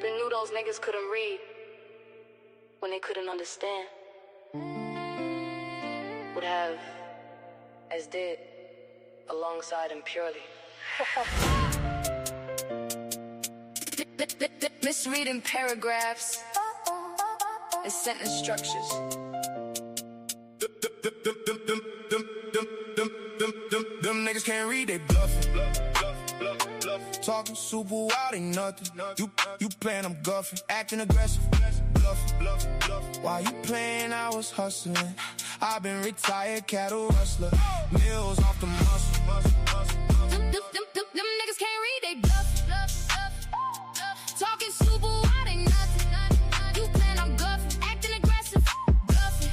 They knew those niggas couldn't read when they couldn't understand. Would have, as did, alongside him purely. Misreading paragraphs and sentence structures. Them niggas can't read, they bluffing. Talking super wild, ain't nothing. You playing, I'm guffing. Acting aggressive, bluffing. While you playing, I was hustling. I've been retired cattle rustler. Mills off the muscle. Them niggas can't read, they bluff. Talking super wild, ain't nothing. You playing, I'm guffing. Acting aggressive, bluffing.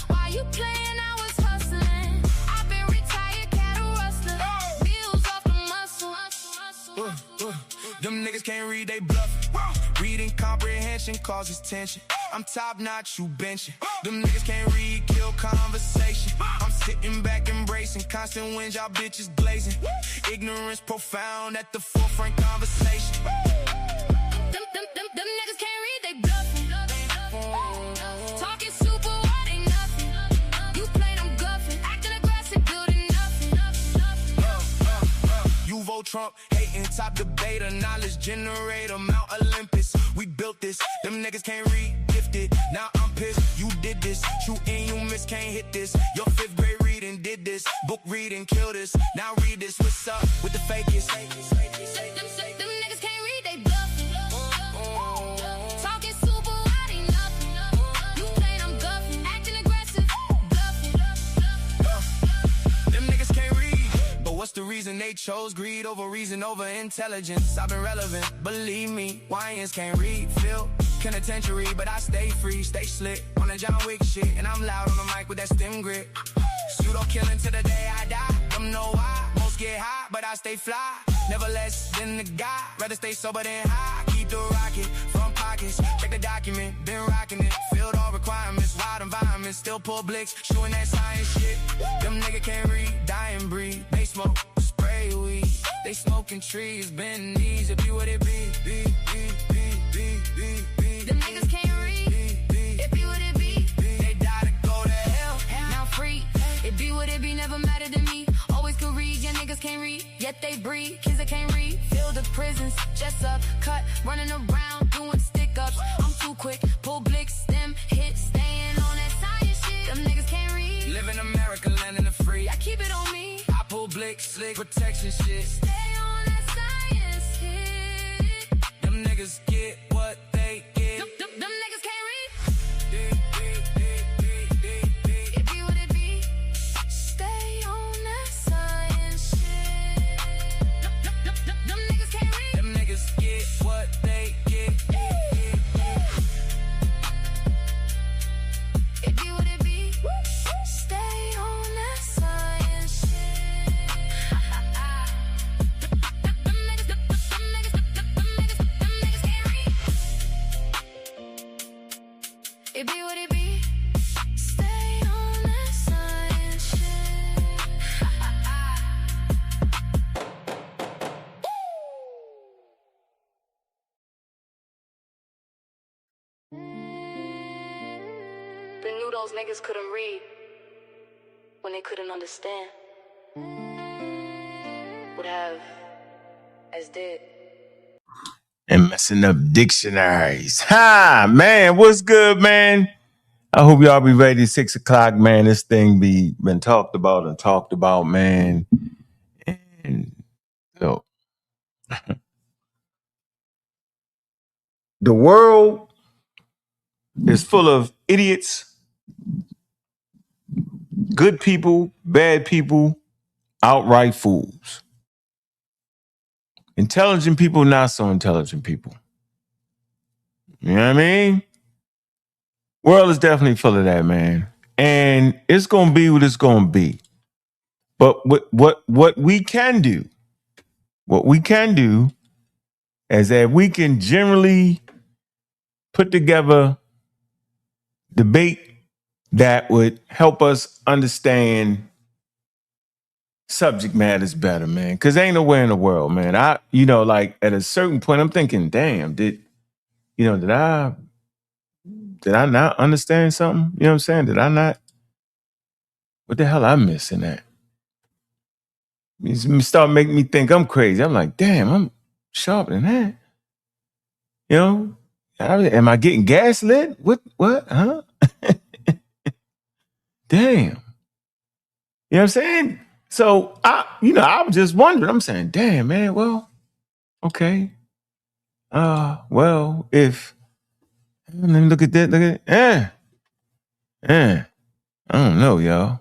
While you playing, I was hustling. I've been retired cattle rustler. Bills off the muscle. Them niggas can't read, they bluffing. Reading comprehension causes tension. I'm top notch, you benching. Them niggas can't read, kill conversation. I'm sitting back embracing constant wins, y'all bitches blazing. Ignorance profound at the forefront conversation. Them niggas can't read, they bluffing. Talking super wild, ain't nothing. You playing, I'm guffing. Acting aggressive, building nothing. You vote Trump, hating, top debater, knowledge generator, Mount Olympus. We built this, them niggas can't read, gifted. Now I'm pissed, you did this. True and you miss, can't hit this. Your 5th grade reading did this. Book reading, kill this. Now read this, what's up with the fakest? Them niggas can't read, they bluffing. Talking super wild, ain't nothing. You playing, I'm guffing. Acting aggressive, bluffing. Them niggas can't read, but what's the reason they chose greed over reason over intelligence? I've been relevant, believe me. Wyans can't read, feel penitentiary, but I stay free, stay slick on that John Wick shit, and I'm loud on the mic with that stem grit. Pseudo killing till the day I die. Them know why. Most get high, but I stay fly. Never less than the guy. Rather stay sober than high. Keep the rocket from pockets. Check the document, been rocking it. Filled all requirements, wild environments. Still pull blicks, shooting that science shit. Them nigga can't read, die and breathe. They smoke, spray weed. They smoking trees, bend knees. It be what it be. Them niggas can't read, it be what it be. They die to go to hell. Now free, it be what it be, never mattered to me. Always could read, yeah niggas can't read, yet they breed. Kids that can't read, fill the prisons, just up, cut, running around, doing stick-ups. I'm too quick, pull blicks, stem, hit, staying on that science shit. Them niggas can't read, Live in America, land in the free. I keep it on me. I pull blicks, slick, protection shit. Stay on that science shit. Them niggas get what they get. Them niggas can't read, it be what it be. Stay on that science shit. Them niggas can't read, Them niggas get what they get. it be what it be. Stay on that science shit. Them niggas can't read, it be what it be. Stay on that science shit. They knew those niggas couldn't read when they couldn't understand. Would have, as did. And messing up dictionaries. Ha, man, what's good, man? I hope y'all be ready. 6 o'clock, man. This thing been talked about, man. And so the world is full of idiots, good people, bad people, outright fools. Intelligent people, not so intelligent people. You know what I mean? World is definitely full of that, man. And it's gonna be what it's gonna be. But what we can do is that we can generally put together debate that would help us understand subject matter is better, man. Cause ain't nowhere in the world, man. Like at a certain point, I'm thinking, damn, did I not understand something? You know what I'm saying? Did I not? What the hell I missing that? You start making me think I'm crazy. I'm like, damn, I'm sharper than that. You know? Am I getting gaslit? What? Huh? Damn. You know what I'm saying? So I was just wondering. I'm saying, damn, man, well, okay. Well, if let me look at that, I don't know, y'all.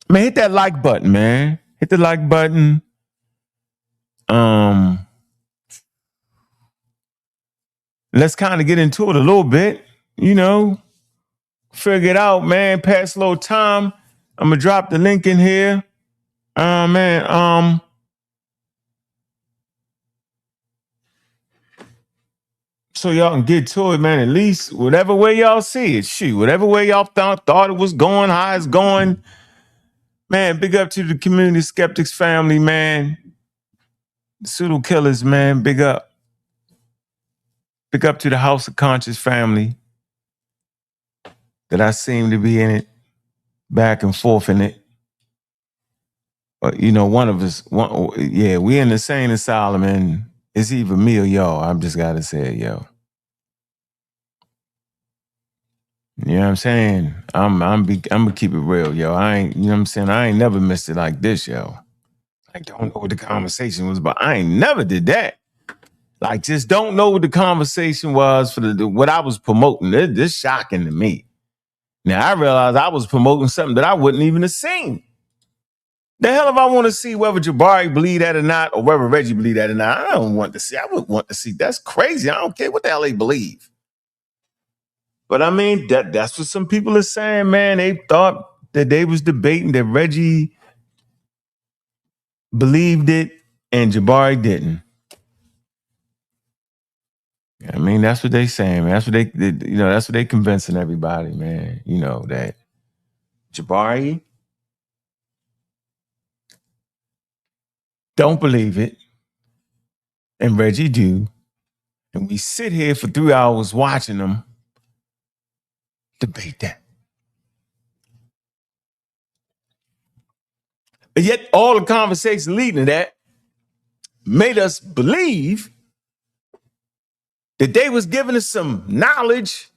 Man, hit that like button, man. Hit the like button. Let's kind of get into it a little bit, figure it out, man. Pass a little time. I'm gonna drop the link in here. Man. So y'all can get to it, man. At least whatever way y'all see it, shoot, whatever way y'all thought it was going, how it's going, man. Big up to the community skeptics family, man. Pseudo killers, man. Big up. Big up to the House of Conscious family that I seem to be in it, back and forth in it. But one of us, we in the same asylum, and it's either me or y'all. I'm just gotta say it, yo. You know what I'm saying? I'm gonna keep it real, yo. I ain't, you know what I'm saying? I ain't never missed it like this, yo. I don't know what the conversation was, but I ain't never did that. Like, just don't know what the conversation was for what I was promoting. This shocking to me. Now I realized I was promoting something that I wouldn't even have seen. The hell if I want to see whether Jabari believe that or not, or whether Reggie believe that or not, I don't want to see. I would want to see. That's crazy. I don't care what the hell they believe. But I mean, that's what some people are saying, man. They thought that they was debating that Reggie believed it and Jabari didn't. I mean, that's what they saying, man. That's what that's what they convincing everybody, man. That Jabari don't believe it and Reggie do. And we sit here for 3 hours watching them debate that. And yet all the conversation leading to that made us believe that they was giving us some knowledge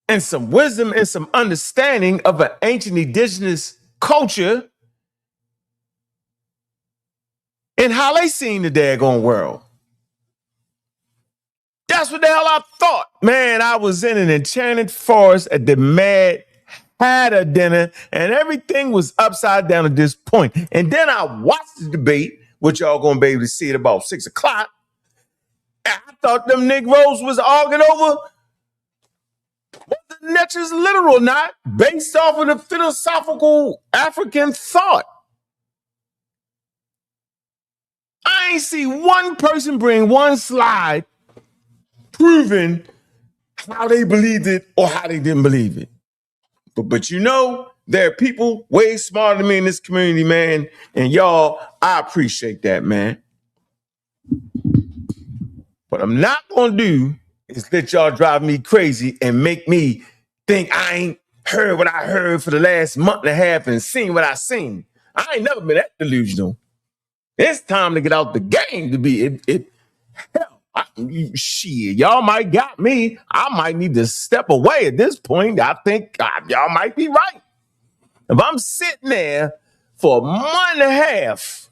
and some wisdom and some understanding of an ancient indigenous culture and how they seen the daggone world. That's what the hell I thought. Man, I was in an enchanted forest at the Mad Hatter dinner, and everything was upside down at this point. And then I watched the debate, which y'all gonna be able to see at about 6 o'clock. And I thought them Negroes was arguing over what the nature's literal or not, based off of the philosophical African thought. I ain't see one person bring one slide proving how they believed it or how they didn't believe it. But there are people way smarter than me in this community, man. And y'all, I appreciate that, man. What I'm not going to do is let y'all drive me crazy and make me think I ain't heard what I heard for the last month and a half and seen what I seen. I ain't never been that delusional. It's time to get out the game to be shit. Y'all might got me. I might need to step away at this point. I think y'all might be right. If I'm sitting there for a month and a half,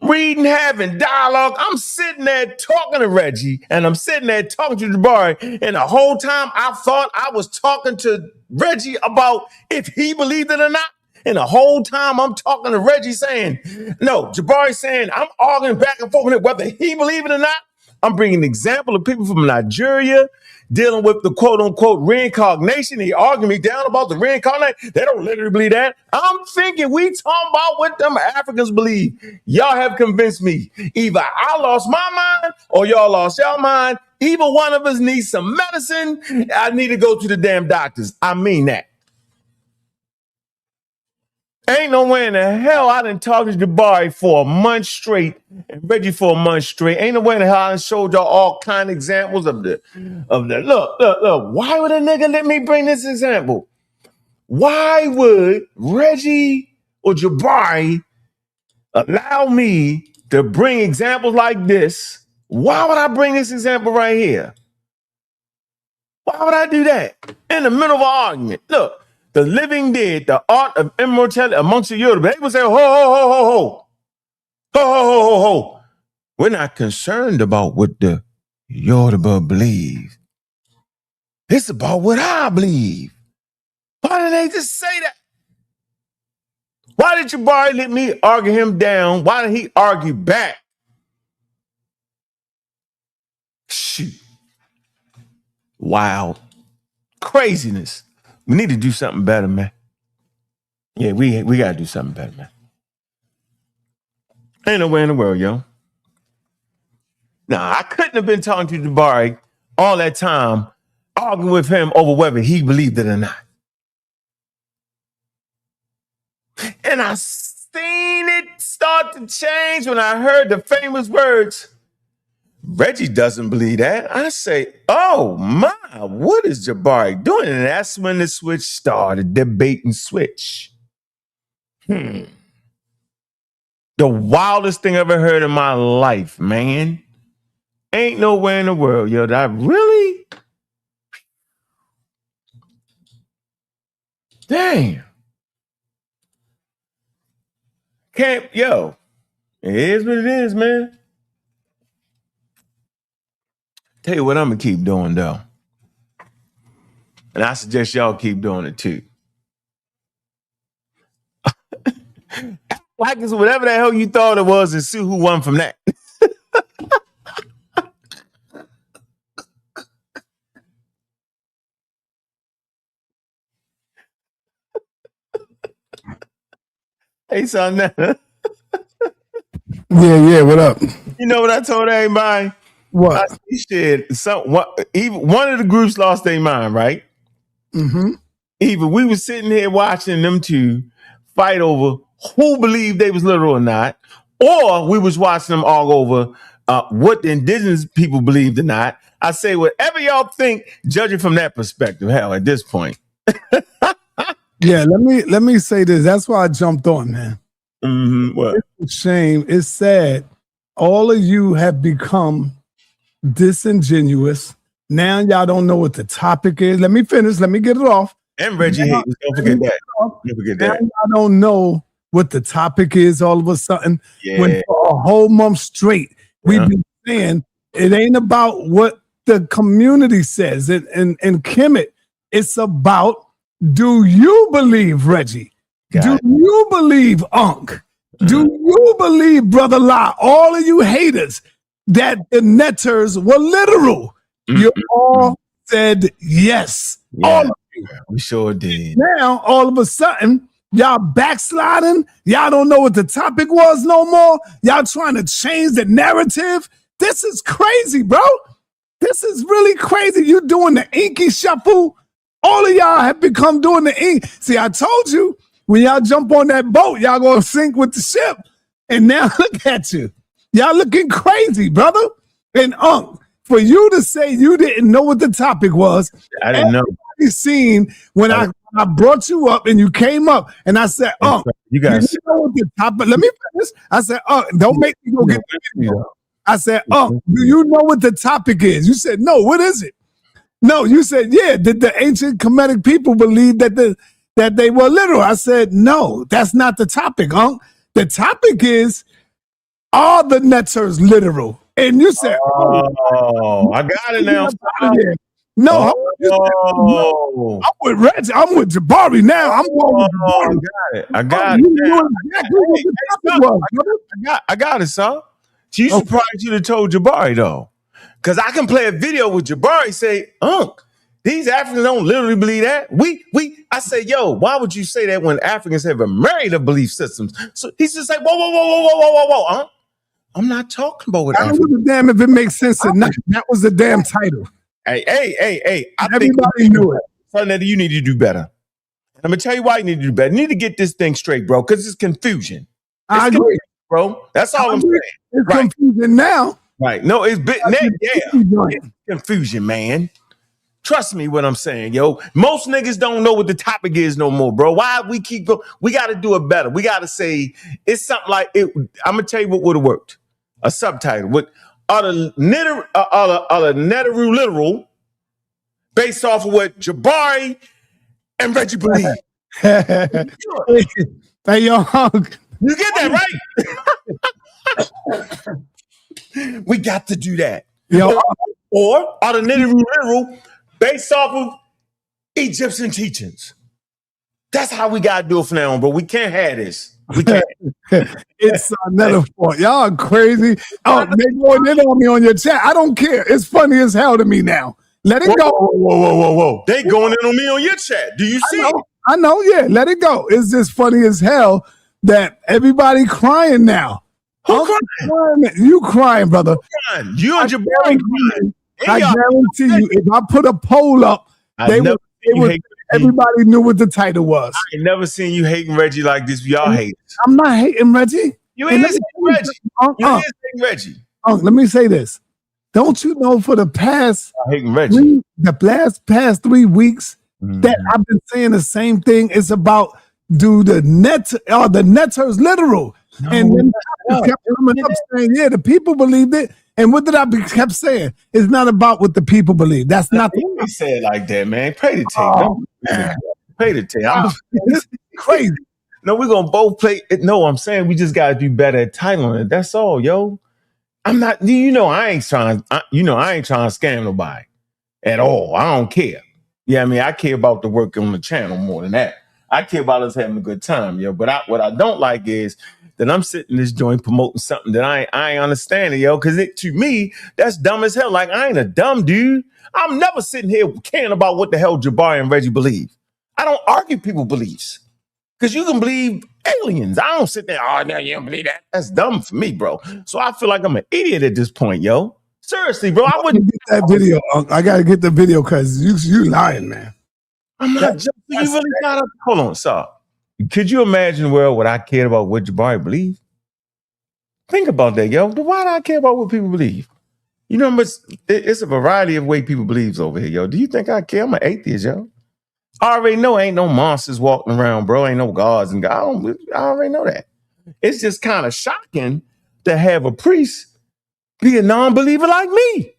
reading, having dialogue, I'm sitting there talking to Reggie, and I'm sitting there talking to Jabari, and the whole time I thought I was talking to Reggie about if he believed it or not. And the whole time I'm talking to Reggie saying, no, Jabari saying, I'm arguing back and forth with it, whether he believe it or not. I'm bringing an example of people from Nigeria dealing with the quote unquote reincarnation. He argued me down about the reincarnation. They don't literally believe that. I'm thinking we talking about what them Africans believe. Y'all have convinced me. Either I lost my mind or y'all lost y'all mind. Either one of us needs some medicine. I need to go to the damn doctors. I mean that. Ain't no way in the hell I done talked to Jabari for a month straight and Reggie for a month straight. Ain't no way in the hell I done showed y'all all kind of examples of the look. Why would a nigga let me bring this example? Why would Reggie or Jabari allow me to bring examples like this? Why would I bring this example right here? Why would I do that? In the middle of an argument. Look, the living dead, the art of immortality amongst the Yoruba. They would say, ho, ho, ho, ho, ho. Ho, ho, ho, ho, ho. We're not concerned about what the Yoruba believe. It's about what I believe. Why did they just say that? Why did Jabari let me argue him down? Why did he argue back? Shoot. Wow. Craziness. We need to do something better, man. Yeah, we got to do something better, man. Ain't nowhere in the world, yo. Nah, I couldn't have been talking to Jabari all that time, arguing with him over whether he believed it or not. And I seen it start to change when I heard the famous words, Reggie doesn't believe that. I say, oh my, what is Jabari doing? And that's when the switch started, debate and switch. The wildest thing I ever heard in my life, man. Ain't nowhere in the world, yo, that I really? Damn. Can't, yo, it is what it is, man. Tell you what I'm gonna keep doing, though. And I suggest y'all keep doing it, too. Like it's whatever the hell you thought it was and see who won from that. Hey, son. Yeah, what up? You know what I told everybody? What? I said, even one of the groups lost their mind, right? Mm-hmm. Either we were sitting here watching them two fight over who believed they was literal or not, or we was watching them all over what the indigenous people believed or not. I say, whatever y'all think, judging from that perspective, hell, at this point. Yeah, let me say this. That's why I jumped on, man. Mm-hmm. What? It's a shame. It's sad. All of you have become disingenuous. Now y'all don't know what the topic is. Let me finish. Let me get it off. And Reggie, don't forget that. Don't forget that. Now y'all don't know what the topic is all of a sudden. Yeah. When for a whole month straight, we've been saying it ain't about what the community says. And Kemet, it's about, do you believe, Reggie? Do you believe, Ankh? Do you believe, Brother La, all of you haters, that the netters were literal? You all said yes. Yeah, all of you. We sure did. Now, all of a sudden, y'all backsliding. Y'all don't know what the topic was no more. Y'all trying to change the narrative. This is crazy, bro. This is really crazy. You doing the inky shuffle. All of y'all have become doing the ink. See, I told you, when y'all jump on that boat, y'all gonna sink with the ship. And now look at you. Y'all looking crazy, brother. And for you to say you didn't know what the topic was, I didn't know. Everybody seen when I brought you up and you came up and I said, you guys know what the topic. Let me finish. I said, don't make me go get the video. I said, do you know what the topic is? You said, no, what is it? No, you said, yeah, did the ancient Kemetic people believe that they were literal? I said, no, that's not the topic, The topic is, are the netters literal? And you said, I got it now. No, I'm with Reggie. I'm with Jabari now. I'm going with Jabari. I got it. I got it, son. So you surprised you'd have told Jabari, though. Because I can play a video with Jabari say, these Africans don't literally believe that. I say, yo, why would you say that when Africans have a myriad of belief systems? So he's just like, whoa. I'm not talking about what I don't give a damn if it makes sense or not. That was the damn title. Hey. Everybody knew it. Something that you need to do better. I'm gonna tell you why you need to do better. You need to get this thing straight, bro, because it's confusion. I agree, bro. That's all I'm saying. It's confusing now. Right. No, it's it's confusion, man. Trust me what I'm saying, yo. Most niggas don't know what the topic is no more, bro. Why we keep going? We got to do it better. We got to say it's something like it. I'm gonna tell you what would have worked. A subtitle with the literal based off of what Jabari and Reggie believe. Hey, yo, you get that right? We got to do that. Yo, or the literal based off of Egyptian teachings. That's how we gotta do it from now on, bro. We can't have this. We can't. It's another fault. Y'all are crazy. Oh, they going in on me on your chat. I don't care. It's funny as hell to me now. Let it go. Whoa. They going in on me on your chat. Do you see? I know, yeah. Let it go. It's just funny as hell that everybody crying now. Who crying? You crying, brother. Crying. You and Jabari crying. I guarantee you, if I put a poll up, everybody knew what the title was. I ain't never seen you hating Reggie like this. Y'all hate. I'm not hating Reggie. You is hating Reggie. You is hating Reggie. Let me say this. Don't you know for the past hating Reggie. past 3 weeks that I've been saying the same thing. It's about the netters literal. No, and then kept coming up saying, yeah, the people believed it. And what did I kept saying? It's not about what the people believe. That's not the way. Say it like that, man. Pay the tape. Pay the tape. This is crazy. No, we're gonna both play it. No, I'm saying we just gotta do better at titling it. That's all, yo. I'm not, I ain't trying to scam nobody at all. I don't care. Yeah, I mean, I care about the work on the channel more than that. I care about us having a good time, yo. But what I don't like is that I'm sitting in this joint promoting something that I ain't understanding, yo, because to me, that's dumb as hell. Like, I ain't a dumb dude. I'm never sitting here caring about what the hell Jabari and Reggie believe. I don't argue people's beliefs. Because you can believe aliens. I don't sit there, oh, no, you don't believe that. That's dumb for me, bro. So I feel like I'm an idiot at this point, yo. Seriously, bro. I wouldn't get that video. I got to get the video because you lying, man. I'm not joking. You really got to. Hold on, sir. Could you imagine the world what I cared about what Jabari believed? Think about that, yo. Why do I care about what people believe? You know, it's a variety of way people believe over here, yo. Do you think I care? I'm an atheist, yo. I already know ain't no monsters walking around, bro. Ain't no gods and God. I already know that. It's just kind of shocking to have a priest be a non-believer like me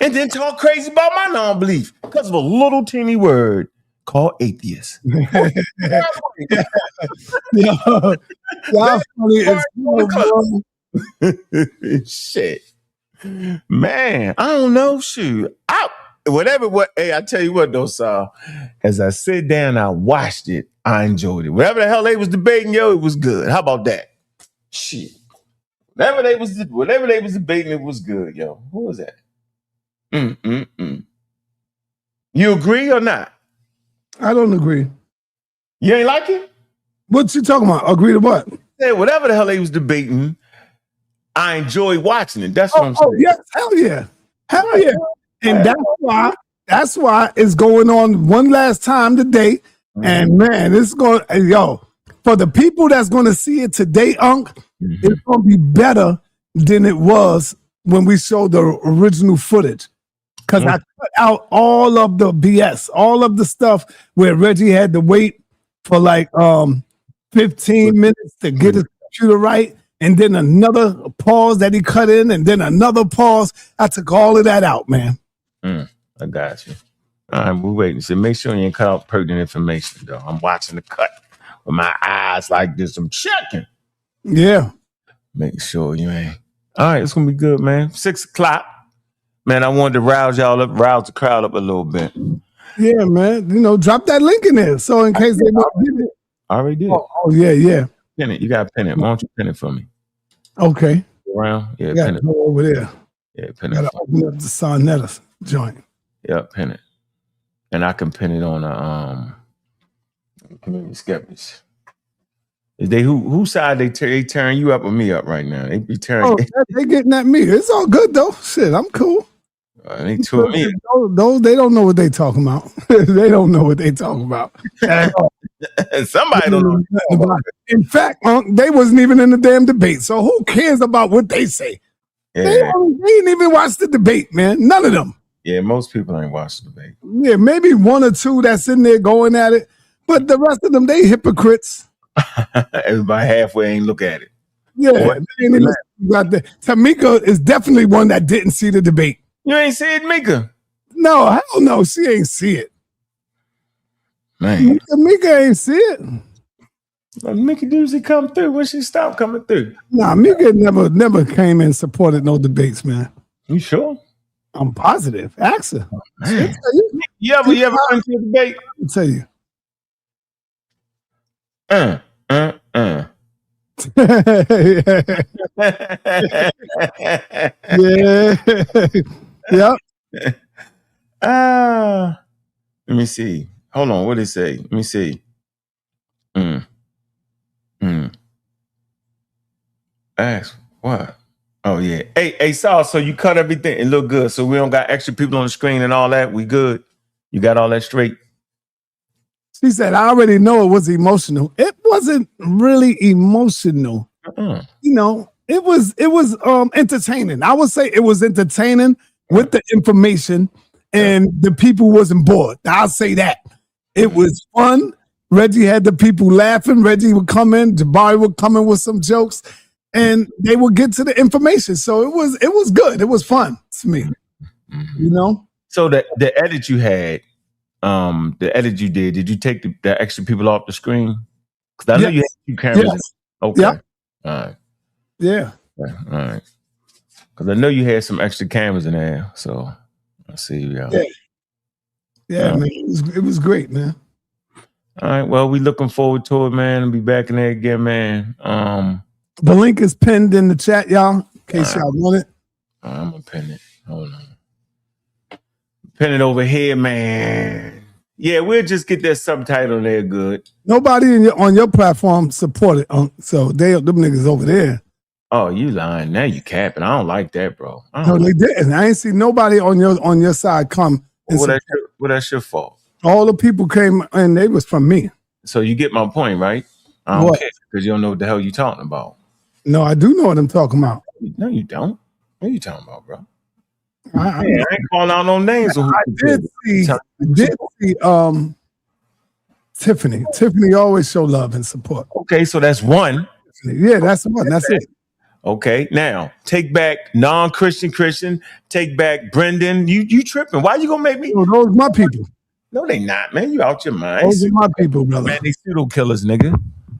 and then talk crazy about my non-belief because of a little teeny word called atheist. Shit. Man, I don't know. Shoot. Hey, I tell you what though, Saul. As I sit down, I watched it. I enjoyed it. Whatever the hell they was debating, yo, it was good. How about that? Shit. Whatever they was debating, it was good, yo. Who was that? You agree or not? I don't agree. You ain't like it? What you talking about? Agree to what? Yeah, whatever the hell they was debating, I enjoyed watching it. That's what I'm saying. Oh, yes, hell yeah. Hell yeah. And that's why it's going on one last time today. And man, it's going, for the people that's going to see it today, Ankh, it's going to be better than it was when we showed the original footage. Because I cut out all of the BS, all of the stuff where Reggie had to wait for like 15 minutes to get his computer right. And then another pause that he cut in, and then another pause. I took all of that out, man. I got you. All right, we're waiting. So make sure you ain't cut out pertinent information, though. I'm watching the cut with my eyes like this. I'm checking. Yeah. Make sure you ain't. All right, it's going to be good, man. 6 o'clock. Man, I wanted to rouse y'all up, rouse the crowd up a little bit. Yeah, man. Drop that link in there. So in case they don't get it. I already did. Oh, yeah. Pin it. You got to pin it. Why don't you pin it for me? Okay. Around? Yeah, pin it. Go over there. Yeah, pin it. Gotta open up the Sonetta joint. Yeah, pin it. And I can pin it on Community Skeptics. Is they whose side they tearing you up or me up right now? They be tearing. Oh, they getting at me. It's all good though. Shit, I'm cool. They two of me. Those they don't know what they talking about. They don't know what they talking about. Somebody don't know. In fact, they wasn't even in the damn debate. So who cares about what they say? Yeah. They didn't even watch the debate, man. None of them. Yeah, most people ain't watched the debate. Yeah, maybe one or two that's in there going at it. But the rest of them, they hypocrites. Everybody halfway ain't look at it. Yeah. Tamika is definitely one that didn't see the debate. You ain't see it, Mika? No, hell no. She ain't see it. Man. Mika ain't see it. Well, Mika usually come through when she stopped coming through. Nah, Mika never came and supported no debates, man. You sure? I'm positive. Ask her. You ever went to a debate? I'll tell you. Yeah. Let me see. Hold on. What did it say? Let me see. Ask what? Oh yeah. Hey, Saul. So you cut everything and look good. So we don't got extra people on the screen and all that. We good. You got all that straight. She said, "I already know it was emotional. It wasn't really emotional. You know, it was entertaining. I would say it was entertaining with the information, and the people wasn't bored. I'll say that it was fun. Reggie had the people laughing. Reggie would come in. Jabari would come in with some jokes." And they will get to the information. So it was good. It was fun to me. You know? So the edit you had, the edit you did you take the extra people off the screen? Because I know you had 2 cameras. Yes. Okay. Yep. All right. Yeah. All right. Because I know you had some extra cameras in there. So I see you. Yeah, man. It was great, man. All right. Well, we looking forward to it, man. I'll be back in there again, man. The link is pinned in the chat, y'all, in case y'all want it. I'm going to pin it. Hold on. Pin it over here, man. Yeah, we'll just get that subtitle there good. Nobody on your platform support it. So them niggas over there. Oh, you lying. Now you capping. I don't like that, bro. No, they didn't. I ain't see nobody on your side come. That's your fault. All the people came and they was from me. So you get my point, right? I don't care because you don't know what the hell you talking about. No, I do know what I'm talking about. No, you don't. What are you talking about, bro? I ain't calling out no names. I did see Tiffany. Tiffany always show love and support. Okay, so that's one. Yeah, that's one. That's it. Okay, now take back non-Christian. Take back Brendan. You tripping? Why you gonna make me? Those are my people. No, they not, man. You out your mind. Those are my people, brother. Man, they pseudo killers, nigga.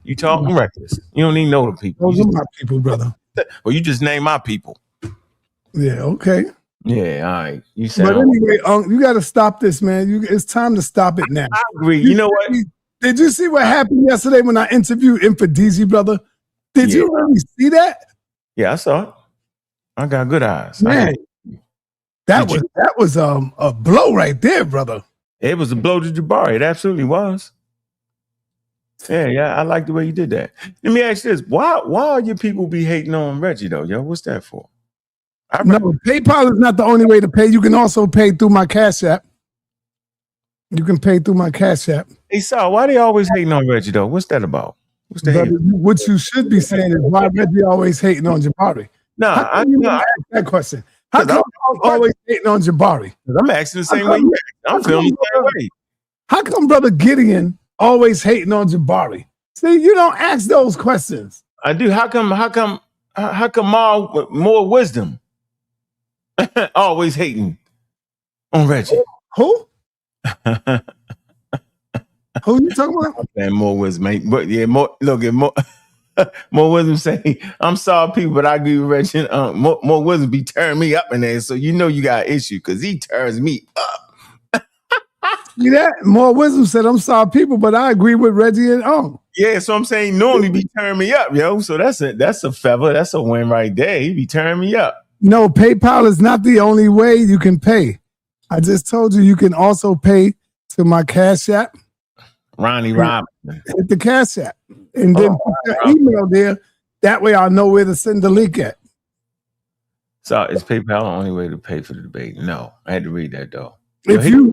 You talking reckless. You don't even know the people. Those are my people, brother. Well, you just name my people. Yeah, okay. Yeah, all right. You said. But anyway, you got to stop this, man. It's time to stop it now. I agree. You know what? Did you see what happened yesterday when I interviewed Infadizi, brother? Did you really see that? Yeah, I saw it. I got good eyes. Man, that was a blow right there, brother. It was a blow to Jabari. It absolutely was. Yeah, I like the way you did that. Let me ask you this: Why are your people be hating on Reggie though, yo? What's that for? No, PayPal is not the only way to pay. You can also pay through my Cash App. You can pay through my Cash App. Hey, Sal, why they always hating on Reggie though? What's that about? What's that? What you should be saying is why Reggie always hating on Jabari. I ask that question. How come I'm always hating on Jabari? I'm asking the same way. I'm feeling the same way. How come Brother Gideon always hating on Jabari? See, you don't ask those questions. I do. How come more wisdom always hating on Reggie? Who? Who you talking about? And more wisdom, mate. But yeah, more wisdom saying, I'm sorry, people, but I agree with Reggie. More wisdom be tearing me up in there. So you know you got an issue because he turns me up. See that? More wisdom said, I'm sorry, people, but I agree with Reggie and Yeah, so I'm saying normally be tearing me up, yo. So that's a feather. That's a win right there. He be tearing me up. No, PayPal is not the only way you can pay. I just told you can also pay to my Cash App. Ronnie Robinson. Hit the Cash App. And then put your email there. That way I'll know where to send the link at. So is PayPal the only way to pay for the debate? No, I had to read that though. If you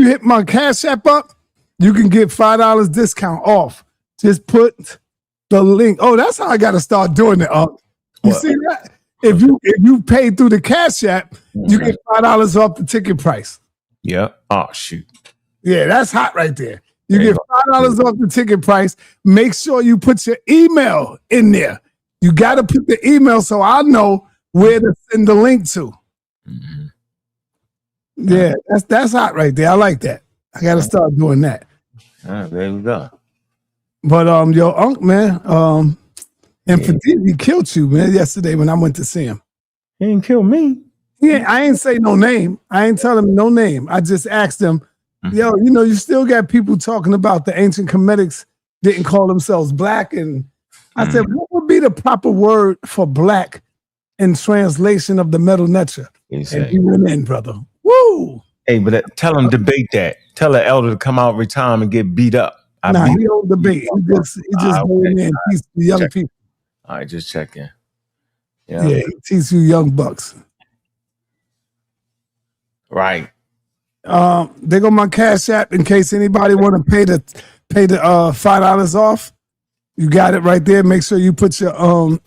hit my Cash App up, you can get $5 discount off. Just put the link. Oh, that's how I got to start doing it. You see that? If you pay through the Cash App, you get $5 off the ticket price. Yeah. Oh shoot. Yeah, that's hot right there. You get $5 off the ticket price. Make sure you put your email in there. You got to put the email so I know where to send the link to. Mm-hmm. Yeah, that's hot right there. I like that. I got to start doing that. There we go. But your uncle, man, and he killed you, man, yesterday when I went to see him. He didn't kill me. Yeah, I ain't say no name. I ain't tell him no name. I just asked him, yo, you still got people talking about the ancient Cometics didn't call themselves black. And I said, what would be the proper word for black in translation of the Metal Netra? And he went in, brother. Woo! Hey, but tell him debate that. Tell the elder to come out every time and get beat up. He don't debate. He just going in and teach the young people. All right, just checking. Yeah, he teach you young bucks. Right. They go my Cash App in case anybody want to pay the $5 off. You got it right there. Make sure you put your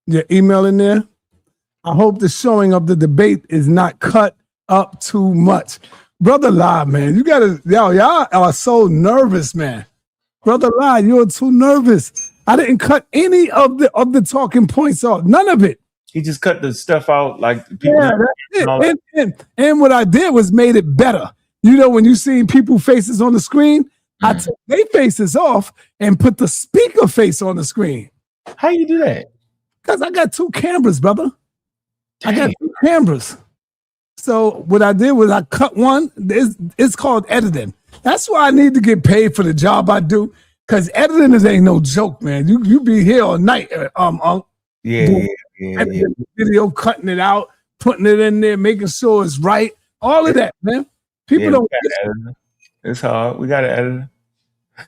your email in there. I hope the showing of the debate is not cut up too much. Brother Lie, man, you gotta, y'all are so nervous, man. Brother Lie, you're too nervous. I didn't cut any of the talking points off. None of it. He just cut the stuff out like people. Yeah, that's it. And what I did was made it better. You know, when you see people's faces on the screen, I took their faces off and put the speaker face on the screen. How you do that? Because I got 2 cameras, brother. Dang. I got 2 cameras. So what I did was I cut one. It's called editing. That's why I need to get paid for the job I do. Because editing ain't no joke, man. You be here all night. Yeah. Video, cutting it out, putting it in there, making sure it's right. All of that, man. People don't. It's hard. We got to edit.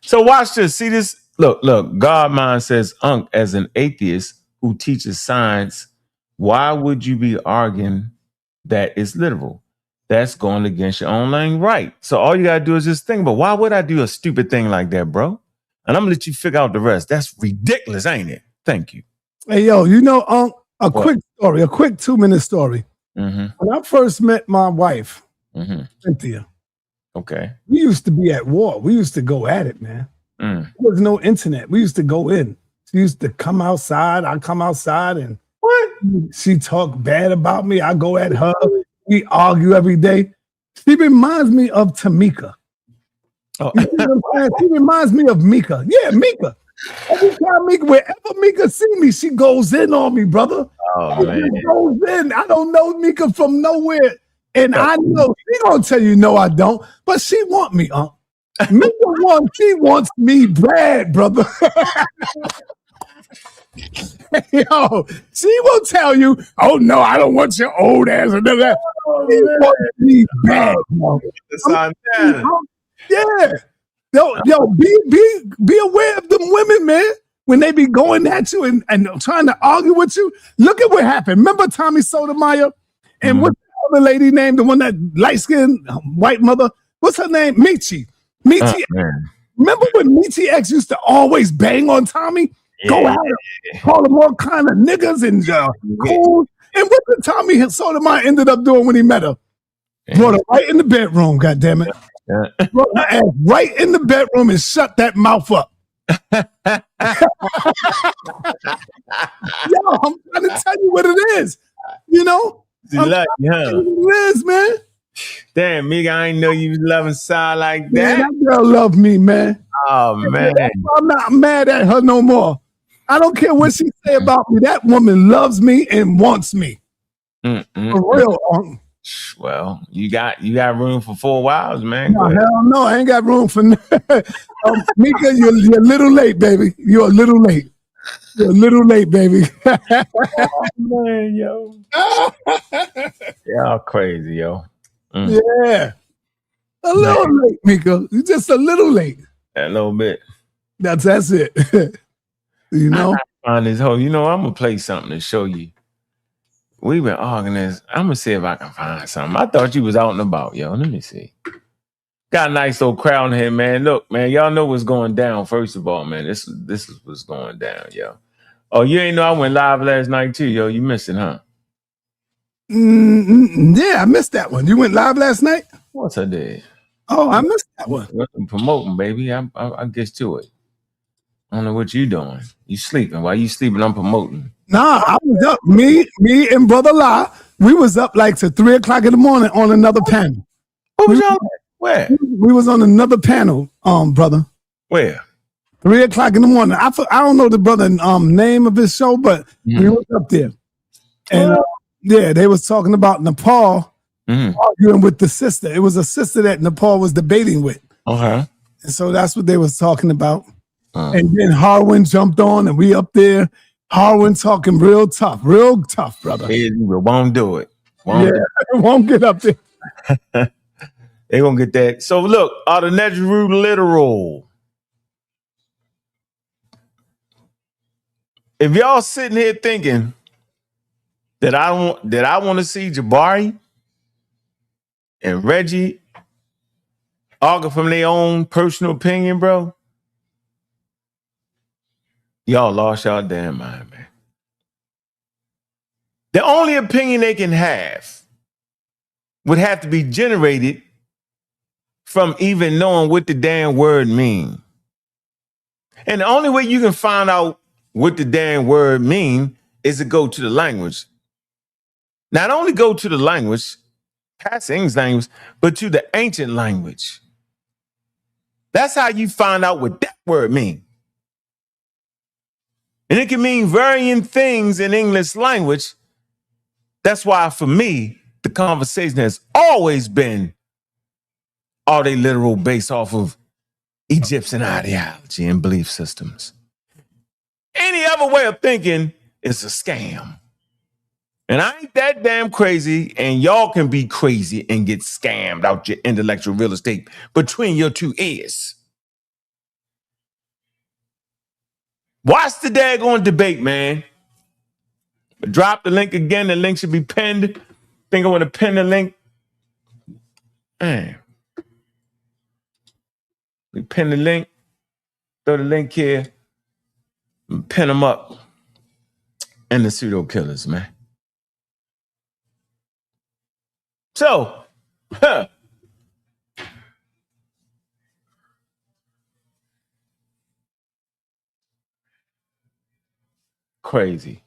So watch this. See this? Look. Godmind says, Ankh, as an atheist who teaches science, why would you be arguing that it's literal? That's going against your own line, right? So all you got to do is just think about, why would I do a stupid thing like that, bro? And I'm going to let you figure out the rest. That's ridiculous, ain't it? Thank you. Hey, yo, a quick story, a quick 2-minute story. When I first met my wife, Cynthia, okay, we used to be at war. We used to go at it, man. There was no internet. We used to go in. She used to come outside. I come outside, and she talk bad about me. I go at her. We argue every day. She reminds me of Tamika. Oh. She reminds me of Mika. Yeah, Mika. Every time wherever Mika see me, she goes in on me, brother. Oh, man. She goes in. I don't know Mika from nowhere. And I know she gonna tell you no, I don't. But she want me, Mika she wants me bad, brother. Yo, she will tell you, oh no, I don't want your old ass or that. She wants me bad, bro. Yeah. Yo, be aware of them women, man. When they be going at you and trying to argue with you. Look at what happened. Remember Tommy Sotomayor? And what's the other lady named, the one that light-skinned white mother? What's her name? Michi. Remember when Michi X used to always bang on Tommy? Yeah. Go out and call him all kind of niggas and cool. And what did Tommy Sotomayor ended up doing when he met her? Brought her right in the bedroom, goddammit. Brought her ass right in the bedroom and shut that mouth up. Yo, I'm trying to tell you what it is. You know? What it is, man. Damn, Mika, I ain't know you was loving Sai like that. Man, that girl love me, man. Oh, man. I'm not mad at her no more. I don't care what she say about me. That woman loves me and wants me. For real. Well, you got room for 4 wives, man. No, hell no, I ain't got room for Mika, you're a little late, baby. You're a little late. You're a little late, baby. Oh, man, yo. Y'all crazy, yo. Yeah. A little late, Mika. You're just a little late. A little bit. That's it. You know? On this whole, I'm gonna play something to show you we've been arguing this. I'm gonna see if I can find something. I thought you was out and about, yo. Let me see. Got a nice little crowd here, man. Look, man, y'all know what's going down. First of all, man, this is what's going down, yo. Oh, you ain't know I went live last night too, yo. You missed it, huh? Yeah, I missed that one. You went live last night? What's I did? Oh, I missed that one. I'm promoting, baby. I get to it. I don't know what you doing. You sleeping. While you sleeping, I'm promoting. Nah, I was up. Me and Brother La, we was up like to 3 o'clock in the morning on another panel. What was y'all? Where? We was on another panel, brother. Where? 3 o'clock in the morning. I don't know the brother name of his show, but we was up there. And yeah, they was talking about Nepal arguing with the sister. It was a sister that Nepal was debating with. Okay. And so that's what they was talking about. And then Harwin jumped on and we up there. Harwin talking real tough, brother. They won't do it. Won't get up there. They gonna get that. So look, are the Nedru literal? If y'all sitting here thinking that I want to see Jabari and Reggie argue from their own personal opinion, bro, y'all lost y'all damn mind, man. The only opinion they can have would have to be generated from even knowing what the damn word mean. And the only way you can find out what the damn word mean is to go to the language. Not only go to the language, past English language, but to the ancient language. That's how you find out what that word mean. And it can mean varying things in English language. That's why, for me, the conversation has always been, are they literal based off of Egyptian ideology and belief systems? Any other way of thinking is a scam. And I ain't that damn crazy, and y'all can be crazy and get scammed out your intellectual real estate between your two ears. Watch the daggone debate, man. Drop the link again. The link should be pinned. Think I want to pin the link. Man. We pin the link. Throw the link here. And pin them up. And the pseudo killers, man. So, crazy.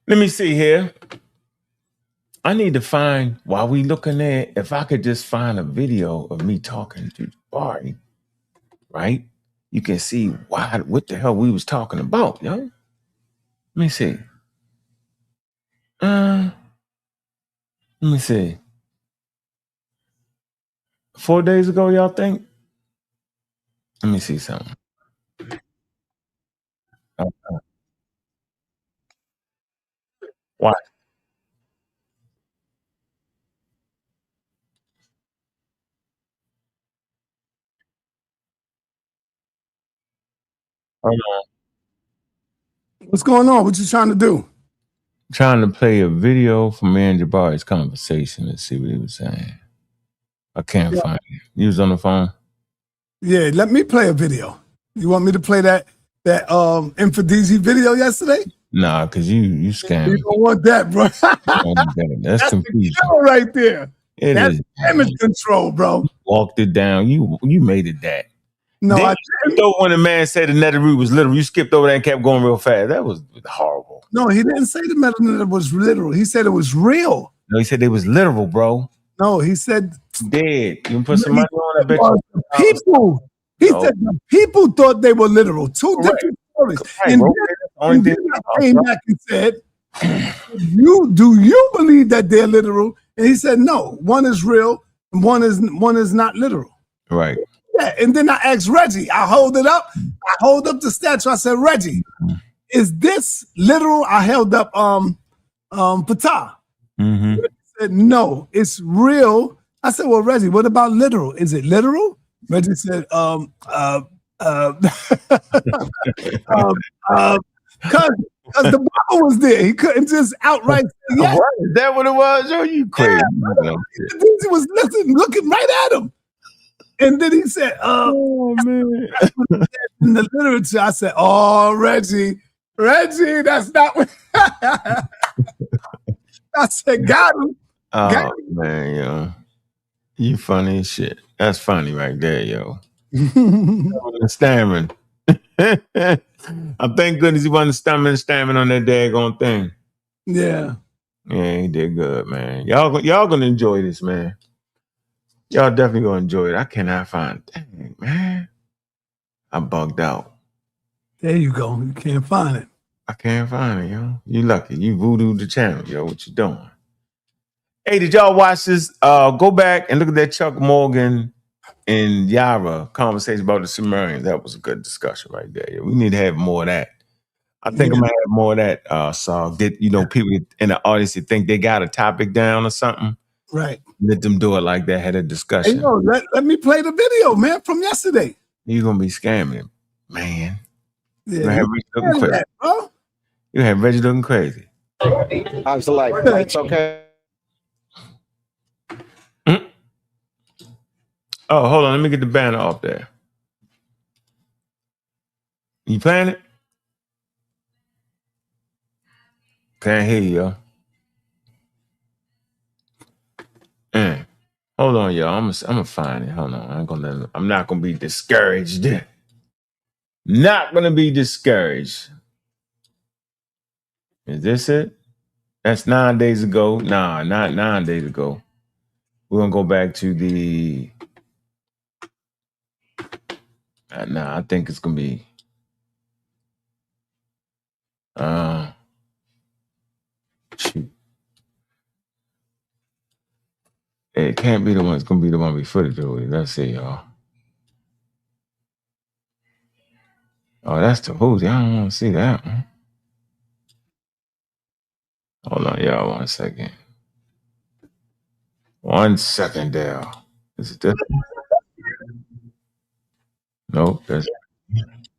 Let me see here. I need to find, while we looking there, if I could just find a video of me talking to Jabari, right? You can see what the hell we was talking about, yo. Let me see. Let me see. 4 days ago, y'all think? Let me see something. Why? Hold on. What's going on? What you trying to do? Trying to play a video from me and Jabari's conversation and see what he was saying. I can't find it. You was on the phone? Yeah, let me play a video. You want me to play that Infodigi video yesterday? Nah, because you scammed. You don't want that, bro. That's confusing. Right there. That's damage control, bro. Walked it down. You made it that. No, I didn't. Though when the man said the Netherroot was literal, you skipped over that and kept going real fast. That was horrible. No, he didn't say the Netherroot was literal. He said it was real. No, he said it was literal, bro. No, he said dead. You can put some money on that bitch. People. He said the people thought they were literal. Two different stories. And then I came back and said, do you believe that they're literal? And he said, no, one is real and one is not literal. Right. Yeah. And then I asked Reggie, I hold it up. I hold up the statue. I said, Reggie, is this literal? I held up Patah. Mm-hmm. He said, no, it's real. I said, well, Reggie, what about literal? Is it literal? Reggie said, cousin, Because the Bible was there. He couldn't just outright say yes. What? Is that what it was? Yo, you crazy. Yeah, he was looking right at him. And then he said, oh, man. In the literature, I said, oh, Reggie, that's not what. I said, got him. Oh, man, yo. You funny as shit. That's funny right there, yo. Stammering. I thank goodness he wasn't stammering on that daggone thing. Yeah. Yeah, he did good, man. Y'all gonna enjoy this, man. Y'all definitely gonna enjoy it. I cannot find it. Dang, man. I bugged out. There you go. You can't find it. I can't find it, yo. You lucky. You voodooed the channel, yo. What you doing? Hey, did y'all watch this? Go back and look at that Chuck Morgan and Yara conversation about the Sumerians. That was a good discussion right there. Yo. We need to have more of that. I think I'm gonna have more of that. So get people in the audience that think they got a topic down or something. Right. Let them do it like that. Had a discussion. Hey, yo, let me play the video, man, from yesterday. You're gonna be scamming him, man. Yeah, you have Reggie looking crazy. That, bro. You have Reggie looking crazy. I was like, it's okay. Oh, hold on. Let me get the banner off there. You playing it? Can't hear you, yo. Hold on, y'all. I'm gonna find it. Hold on. I'm not gonna be discouraged. Not gonna be discouraged. Is this it? That's 9 days ago. Nah, not 9 days ago. We're gonna go back to the. Nah, I think it's gonna be. Shoot. It can't be the one. It's gonna be the one we footage already. Let's see, y'all. Oh, that's the Hootie. I don't want to see that one. Hold on, y'all. 1 second. 1 second, Dale. Is it this? Nope.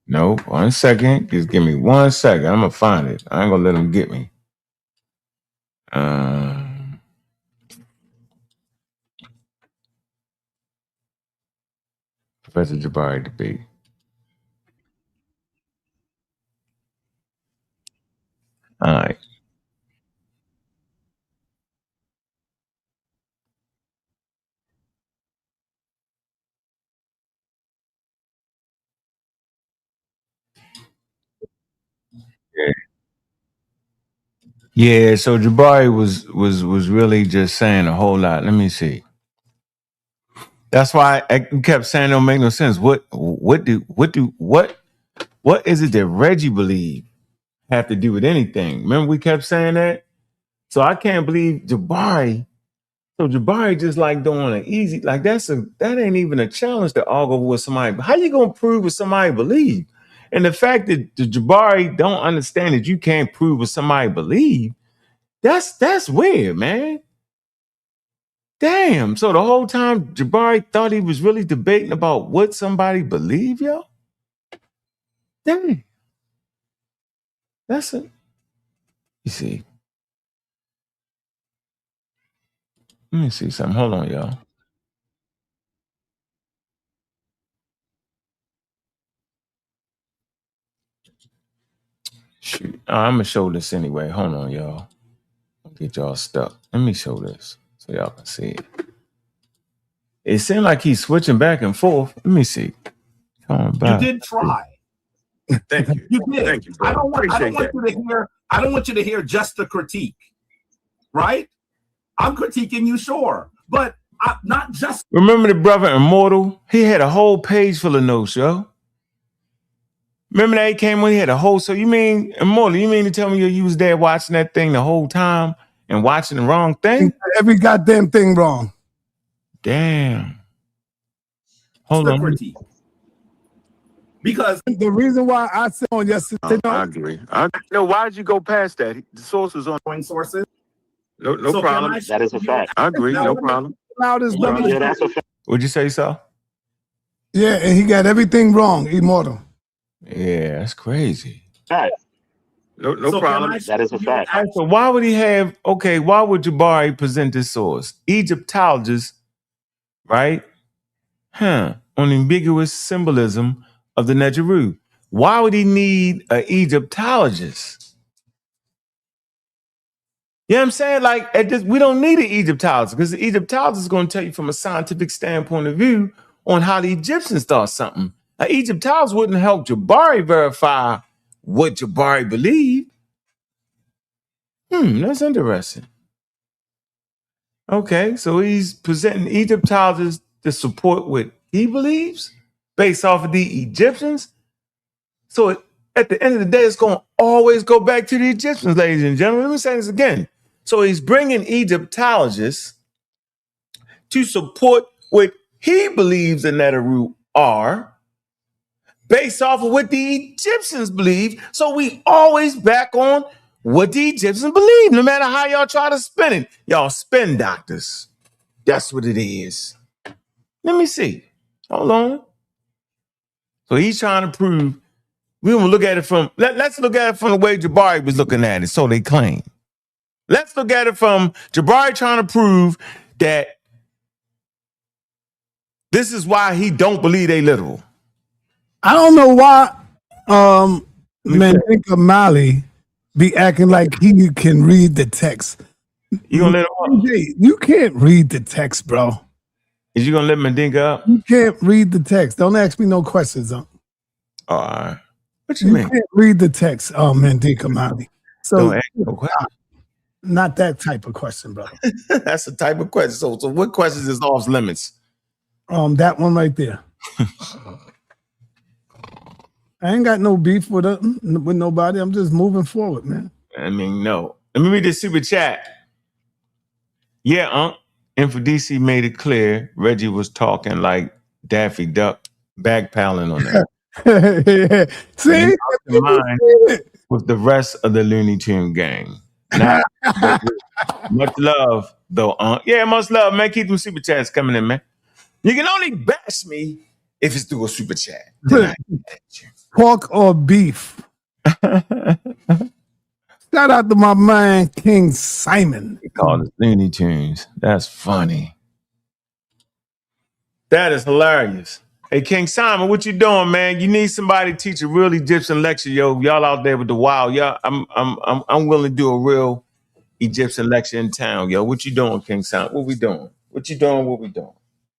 Nope. 1 second. Just give me 1 second. I'm gonna find it. I ain't gonna let them get me. Professor Jabari debate. All right. Yeah, so Jabari was really just saying a whole lot. Let me see. That's why I kept saying it don't make no sense. What is it that Reggie believe have to do with anything? Remember we kept saying that? So I can't believe Jabari. So Jabari just like doing an easy, like that ain't even a challenge to argue with somebody. How you gonna prove what somebody believe? And the fact that the Jabari don't understand that you can't prove what somebody believe, that's weird, man. Damn. So the whole time Jabari thought he was really debating about what somebody believe, yo? Dang. That's it. You see. Let me see something. Hold on, y'all. Shoot. I'm gonna show this anyway. Hold on, y'all. I'll get y'all stuck. Let me show this so y'all can see it. It seemed like he's switching back and forth. Let me see. You did try. Thank you. You did. Thank you, bro. I don't want you to hear just the critique, right? I'm critiquing you, sure, but not just. Remember the brother Immortal? He had a whole page full of notes, yo. Remember that he came when he had a whole. So you mean Immortal? You mean to tell me you was there watching that thing the whole time and watching the wrong thing? Every goddamn thing wrong. Damn. Hold on. Critique. Because the reason why I said on yesterday, I agree. No, why did you go past that? The source was on sources. No problem. That is a fact. I agree. No problem. Yeah, that's a fact. What'd you say, Sal? Yeah, and he got everything wrong, Immortal. Yeah, that's crazy. Fact. No So problem. That is a fact. So why would he have? Okay, why would Jabari present this source? Egyptologists, right? On ambiguous symbolism of the Negeru. Why would he need an Egyptologist? You know what I'm saying? Like, we don't need an Egyptologist because the Egyptologist is going to tell you from a scientific standpoint of view on how the Egyptians thought something. An Egyptologist wouldn't help Jabari verify what Jabari believed. That's interesting. Okay, so he's presenting Egyptologists to support what he believes based off of the Egyptians. So at the end of the day, it's going to always go back to the Egyptians, ladies and gentlemen. Let me say this again. So he's bringing Egyptologists to support what he believes the Negeru are based off of what the Egyptians believe. So we always back on what the Egyptians believe, no matter how y'all try to spin it. Y'all spin doctors. That's what it is. Let me see. Hold on. So he's trying to prove. We're going to look at it from, let's look at it from the way Jabari was looking at it, so they claim. Let's look at it from Jabari trying to prove that this is why he don't believe they literal. I don't know why Mandinka Mali be acting like he can read the text. You gonna let him up? You can't read the text, bro. Is you gonna let Mandinka up? You can't read the text. Don't ask me no questions. All right. What you mean? Can't read the text, Mandinka Mali. So don't ask no question. Not that type of question, brother. That's the type of question. So what questions is off limits? That one right there. I ain't got no beef with nobody. I'm just moving forward, man. I mean, no. Let me read this super chat. Yeah, Unc. Info DC made it clear Reggie was talking like Daffy Duck, backpedaling on that. See? Mine with the rest of the Looney Tune gang. Not much love, though, Unc. Yeah, much love, man. Keep them super chats coming in, man. You can only bash me if it's through a super chat. Pork or beef? Shout out to my man, King Simon. He called it Looney Tunes. That's funny. That is hilarious. Hey, King Simon, what you doing, man? You need somebody to teach a real Egyptian lecture, yo. Y'all out there with the wild, y'all. I'm willing to do a real Egyptian lecture in town, yo. What you doing, King Simon? What we doing? What you doing? What we doing?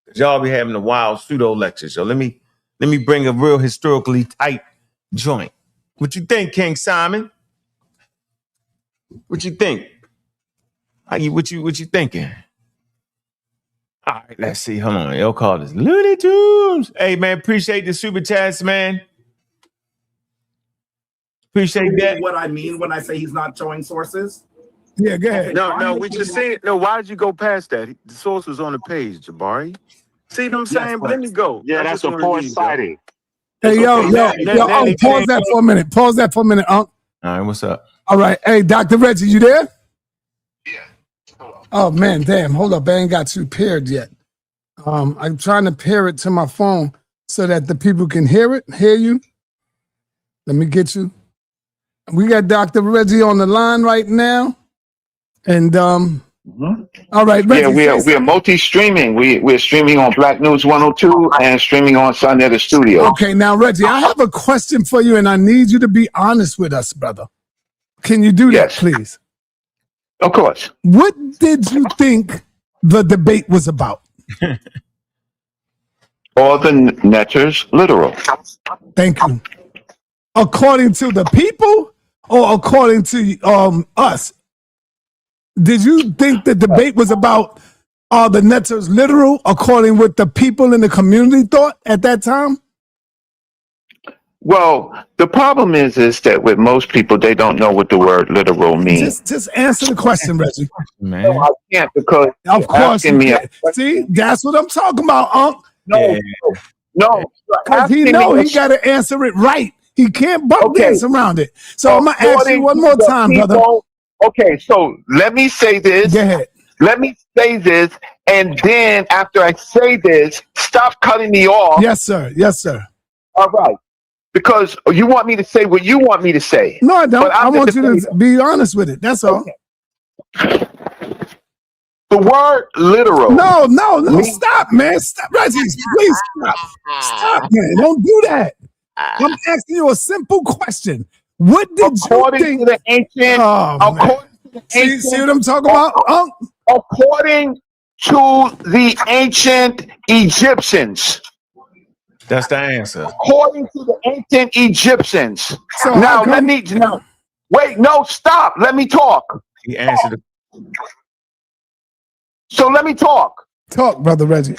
Cause y'all be having the wild pseudo lectures, yo. Let me bring a real historically tight joint. What you think, King Simon? What you think? What you thinking? All right, let's see. Hold on. They'll call this Looney Tunes. Hey, man, appreciate the super chats, man. Appreciate that. What I mean when I say he's not showing sources? Yeah, go ahead. No, we just seen it. No, why did you go past that? The source was on the page, Jabari. See what I'm saying? But let me go. Yeah, that's a poor sighting. Hey, yo, pause that for a minute. Pause that for a minute, Unc. All right, what's up? All right. Hey, Dr. Reggie, you there? Oh man, damn! Hold up, I ain't got you paired yet. I'm trying to pair it to my phone so that the people can hear you. Let me get you. We got Dr. Reggie on the line right now, and all right, Reggie. Yeah, we are multi-streaming. We're streaming on Black News 102 and streaming on Sunday at the studio. Okay, now Reggie, I have a question for you, and I need you to be honest with us, brother. Can you do that, please? Of course. What did you think the debate was about? All the netters literal. Thank you. According to the people or according to us? Did you think the debate was about all the netters literal according with the people in the community thought at that time? Well, the problem is that with most people, they don't know what the word literal means. Just answer the question, Reggie. Man. No, I can't because of course you can't. See, that's what I'm talking about, Unc. No. Because he know he got to answer it right. He can't bump dance around it. So I'm going to ask you one more time, brother. Okay, so let me say this. Go ahead. Let me say this, and then after I say this, stop cutting me off. Yes, sir. Yes, sir. All right. because you want me to say what you want me to say. No, I don't. But I want you to be honest with it. That's all. Okay. The word literal. No. Stop, man. Stop, Reggie. Please stop. Stop, man. Don't do that. I'm asking you a simple question. What did according you think? To the ancient, according to the ancient, see what I'm talking about? According to the ancient Egyptians. That's the answer. According to the ancient Egyptians. So now let me wait. No, stop. Let me talk. He answered. So let me talk. Talk, Brother Reggie.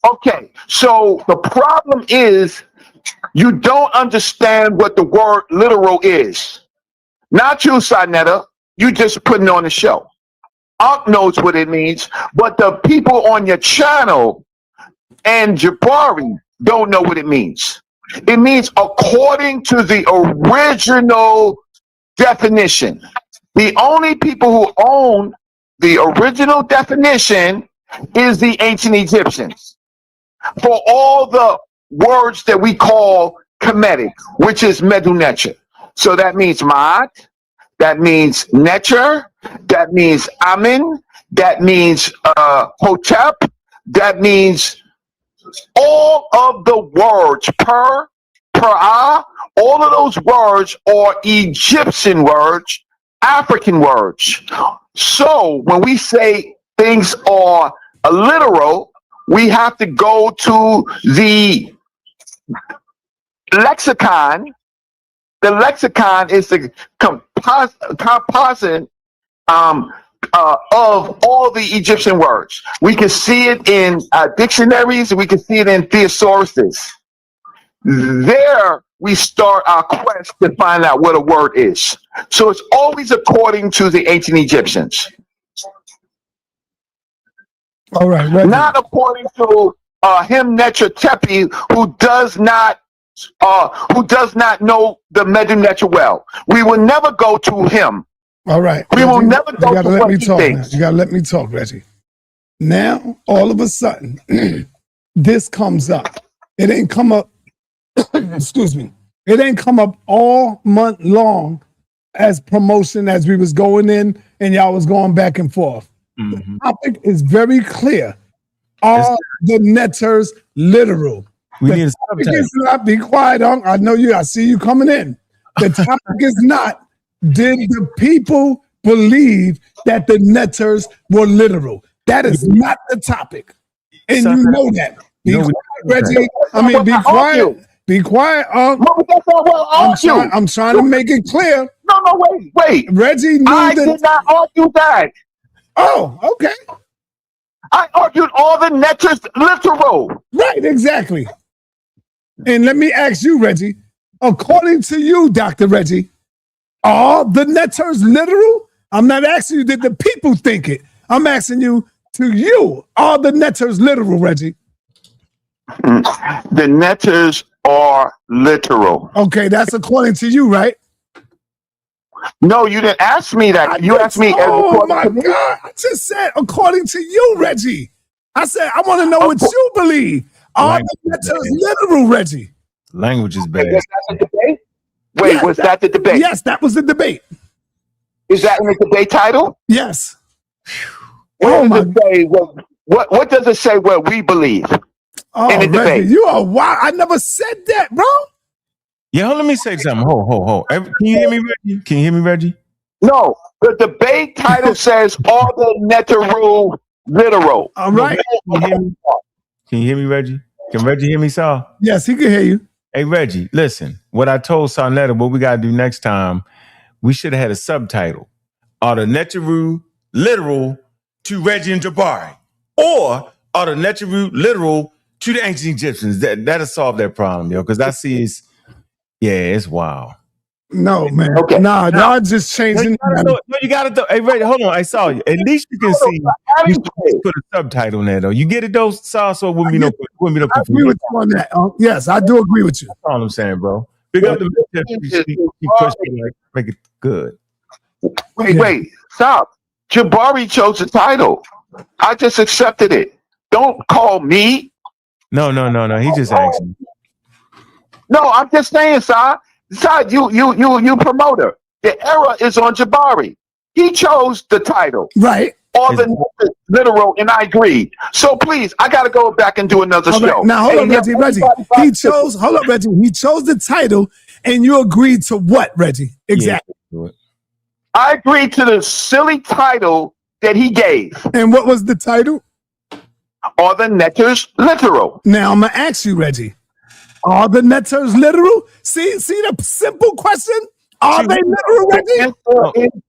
Okay. So the problem is you don't understand what the word literal is. Not you, Sinetta. You just putting on the show. Ankh knows what it means, but the people on your channel and Jabari don't know what it means. It means according to the original definition. The only people who own the original definition is the ancient Egyptians. For all the words that we call Kemetic, which is Medu Neter. So that means Ma'at, that means Neter, that means Amen, that means Hotep, that means all of the words, per-ah, all of those words are Egyptian words, African words. So when we say things are literal, we have to go to the lexicon. The lexicon is the composite of all the Egyptian words. We can see it in dictionaries, and we can see it in thesauruses. There we start our quest to find out what a word is. So it's always according to the ancient Egyptians. All right, Reggie. Not according to him Neter Tepi, who does not know the Medu Neter well. We will never go to him. All right. We Reggie, will never go to what he thinks. You gotta let me talk, Reggie. Now, all of a sudden, this comes up. It ain't come up, excuse me. It ain't come up all month long as promotion as we was going in and y'all was going back and forth. Mm-hmm. The topic is very clear. Are the Neters literal? We the need a topic subtitle. is not, be quiet, I know you, I see you coming in. The topic is not, did the people believe that the Neters were literal? That is not the topic. And you know that. Be quiet, Reggie. I mean, be quiet. Be quiet, I'm trying to make it clear. No, wait. Reggie, I did not argue that. Oh, okay. I argued all the Neters literal. Right, exactly. And let me ask you, Reggie, according to you, Dr. Reggie, are the Neters literal? I'm not asking you, did the people think it? I'm asking you, to you, are the Neters literal, Reggie? The Neters are literal. Okay, that's according to you, right? No, you didn't ask me that. You asked me. Oh my God! I just said according to you, Reggie. I said I want to know what you believe. Are the Neters literal, Reggie? Language is bad. Was that the debate? Wait, yes, was that the debate? Yes, that was the debate. Is that in the debate title? Yes. What does it say? What we believe in the debate? You are wild. I never said that, bro. Yeah, let me say something. Hold. Can you hear me, Reggie? Can you hear me, Reggie? No, the debate title says all the Neteru literal. All right. Can you hear me, Reggie? Can Reggie hear me, Saul? Yes, he can hear you. Hey, Reggie, listen. What I told Sarnetta, what we got to do next time, we should have had a subtitle. Are the Neteru literal to Reggie and Jabari? Or are the Neteru literal to the ancient Egyptians? That'll solve that problem, yo, because I see it's, yeah, it's wild. No, man. Okay. Nah, y'all just changing. You got it. Hey, Reggie, hold on. I saw you. At least you can see. You put a subtitle in there, though. You get it, though, Saul, so it wouldn't be no confusion. I agree with you on that. Yes, I do agree with you. That's all I'm saying, bro. Big up the keep pushing, like, make it good. Wait, stop. Jabari chose the title. I just accepted it. Don't call me. No. He just asked me. No, I'm just saying, sir. Sir, you promoter. The error is on Jabari. He chose the title. Right. Or the literal, and I agreed. So please, I got to go back and do another All show. right. Now, hold on, Reggie. He chose, hold up, Reggie. He chose the title, and you agreed to what, Reggie? Exactly. Yeah. I agreed to the silly title that he gave. And what was the title? Are the netters literal? Now, I'm going to ask you, Reggie. Are the netters literal? See the simple question? Are they literal, Reggie?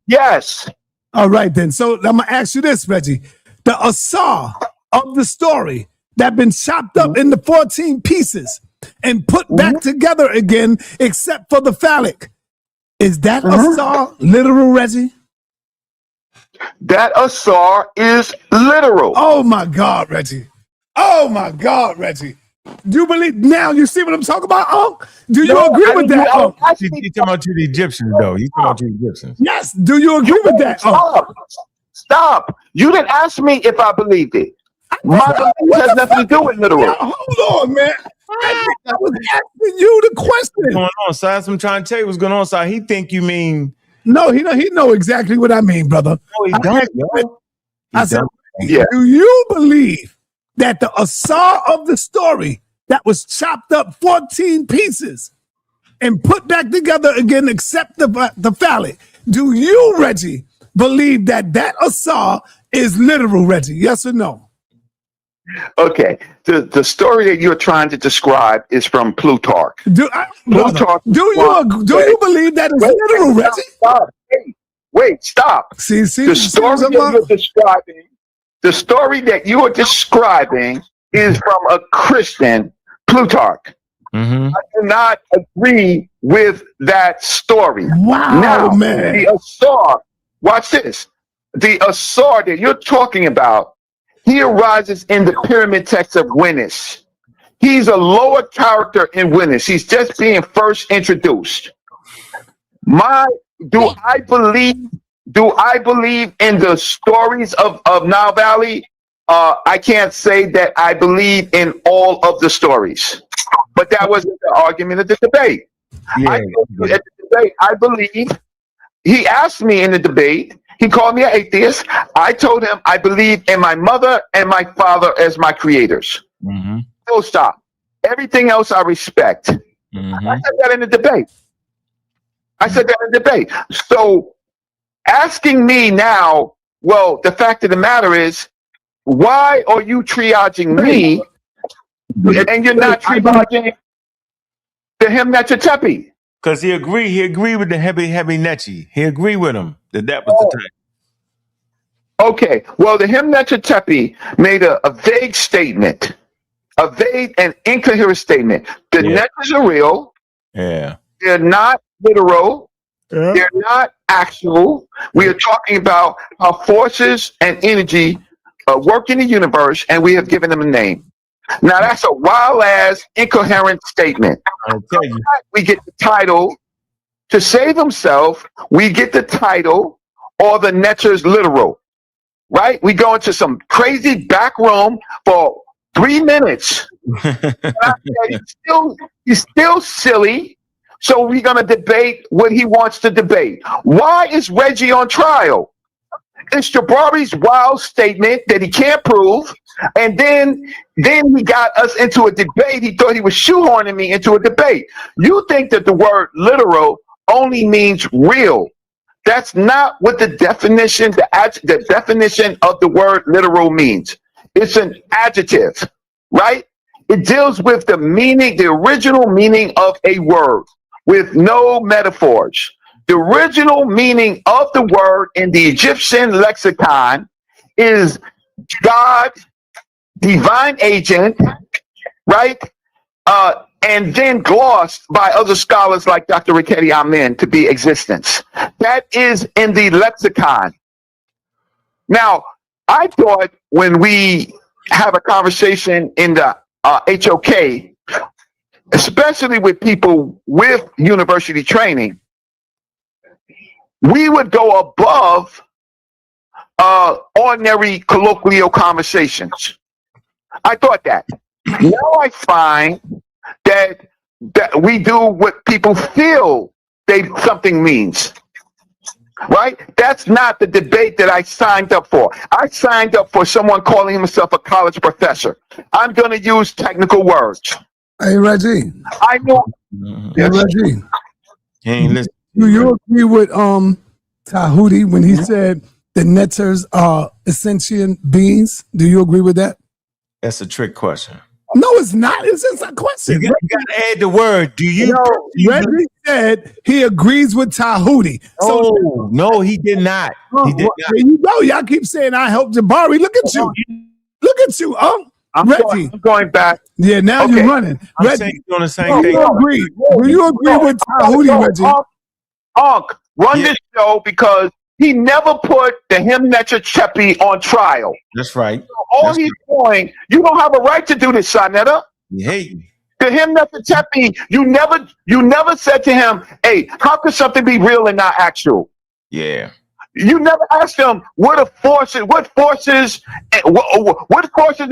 Yes. All right, then. So I'm going to ask you this, Reggie. The asar of the story that been chopped up into 14 pieces and put back together again, except for the phallic. Is that asar literal, Reggie? That asar is literal. Oh, my God, Reggie. Oh, my God, Reggie. Do you believe now? You see what I'm talking about, Unc? Do you agree with that, Unc? He's talking about to the Egyptians, though. He's talking about to the Egyptians. Yes. Do you agree with that, Unc? Stop. You didn't ask me if I believed it. My belief has nothing to do with literal. Now, hold on, man. I was asking you the question. What's going on, Size? I'm trying to tell you what's going on, Size. He think you mean... No, he know exactly what I mean, brother. No, he don't, yo. I said, do you believe that the asar of the story that was chopped up 14 pieces and put back together again, except the phallic, do you, Reggie, believe that asar is literal, Reggie? Yes or no? Okay. The story that you're trying to describe is from Plutarch. Do you believe that is literal, Reggie? Stop. Wait, stop. See, the story that you are describing is from a Christian, Plutarch. I do not agree with that story. Wow, now, man. The asar, watch this. The asar that you're talking about, he arises in the pyramid text of Winnis. He's a lower character in Winnis. He's just being first introduced. Do I believe in the stories of Nile Valley? I can't say that I believe in all of the stories, but that was the argument of the debate. At the debate, I believe. He asked me in the debate. He called me an atheist. I told him I believe in my mother and my father as my creators. Full stop. Everything else I respect. I said that in the debate. So asking me now, well, the fact of the matter is, why are you triaging me and you're not triaging the Himnetchatepi? Because he agreed with the heavy Nechi. He agreed with him that was the time. Okay, well, the Himnetchatepi made a vague statement, a vague and incoherent statement. The Netchers are real. Yeah. They're not literal. Yeah. They're not actual. We are talking about how forces and energy work in the universe, and we have given them a name. Now, that's a wild-ass, incoherent statement. I'll tell you. We get the title, to save himself, we get the title, or the Netchers literal. Right? We go into some crazy back room for 3 minutes. He's still silly. So we're going to debate what he wants to debate. Why is Reggie on trial? It's Jabari's wild statement that he can't prove. And then he got us into a debate. He thought he was shoehorning me into a debate. You think that the word literal only means real. That's not what the definition, the definition of the word literal means. It's an adjective, right? It deals with the meaning, the original meaning of a word with no metaphors. The original meaning of the word in the Egyptian lexicon is God, divine agent, right? And then glossed by other scholars like Dr. Riketi Amen to be existence. That is in the lexicon. Now, I thought when we have a conversation in the HOK, especially with people with university training, we would go above ordinary colloquial conversations. I thought that. Now I find that that we do what people feel something means. Right? That's not the debate that I signed up for. I signed up for someone calling himself a college professor. I'm going to use technical words. Hey, Reggie. I know. Hey, Reggie. Listen. Do you agree with Tahuti when he said the netters are sentient beings? Do you agree with that? That's a trick question. No, it's not. It's just a question. You got to add the word. Do you? Reggie said he agrees with Tahuti. So, no, he did not. He did not. There you go. Y'all keep saying I helped Jabari. Look at you. Look at you, Reggie. I'm going back. Yeah, now you're running. Reggie, on the same thing. Do you agree with Tahuti, Reggie? Ankh, run this show because he never put the Himnecha Chepi on trial. That's right. So all he's doing, you don't have a right to do this, Sarnetta. You hate me. To Himnecha Chepi, you never said to him, hey, how could something be real and not actual? Yeah. You never asked him what forces are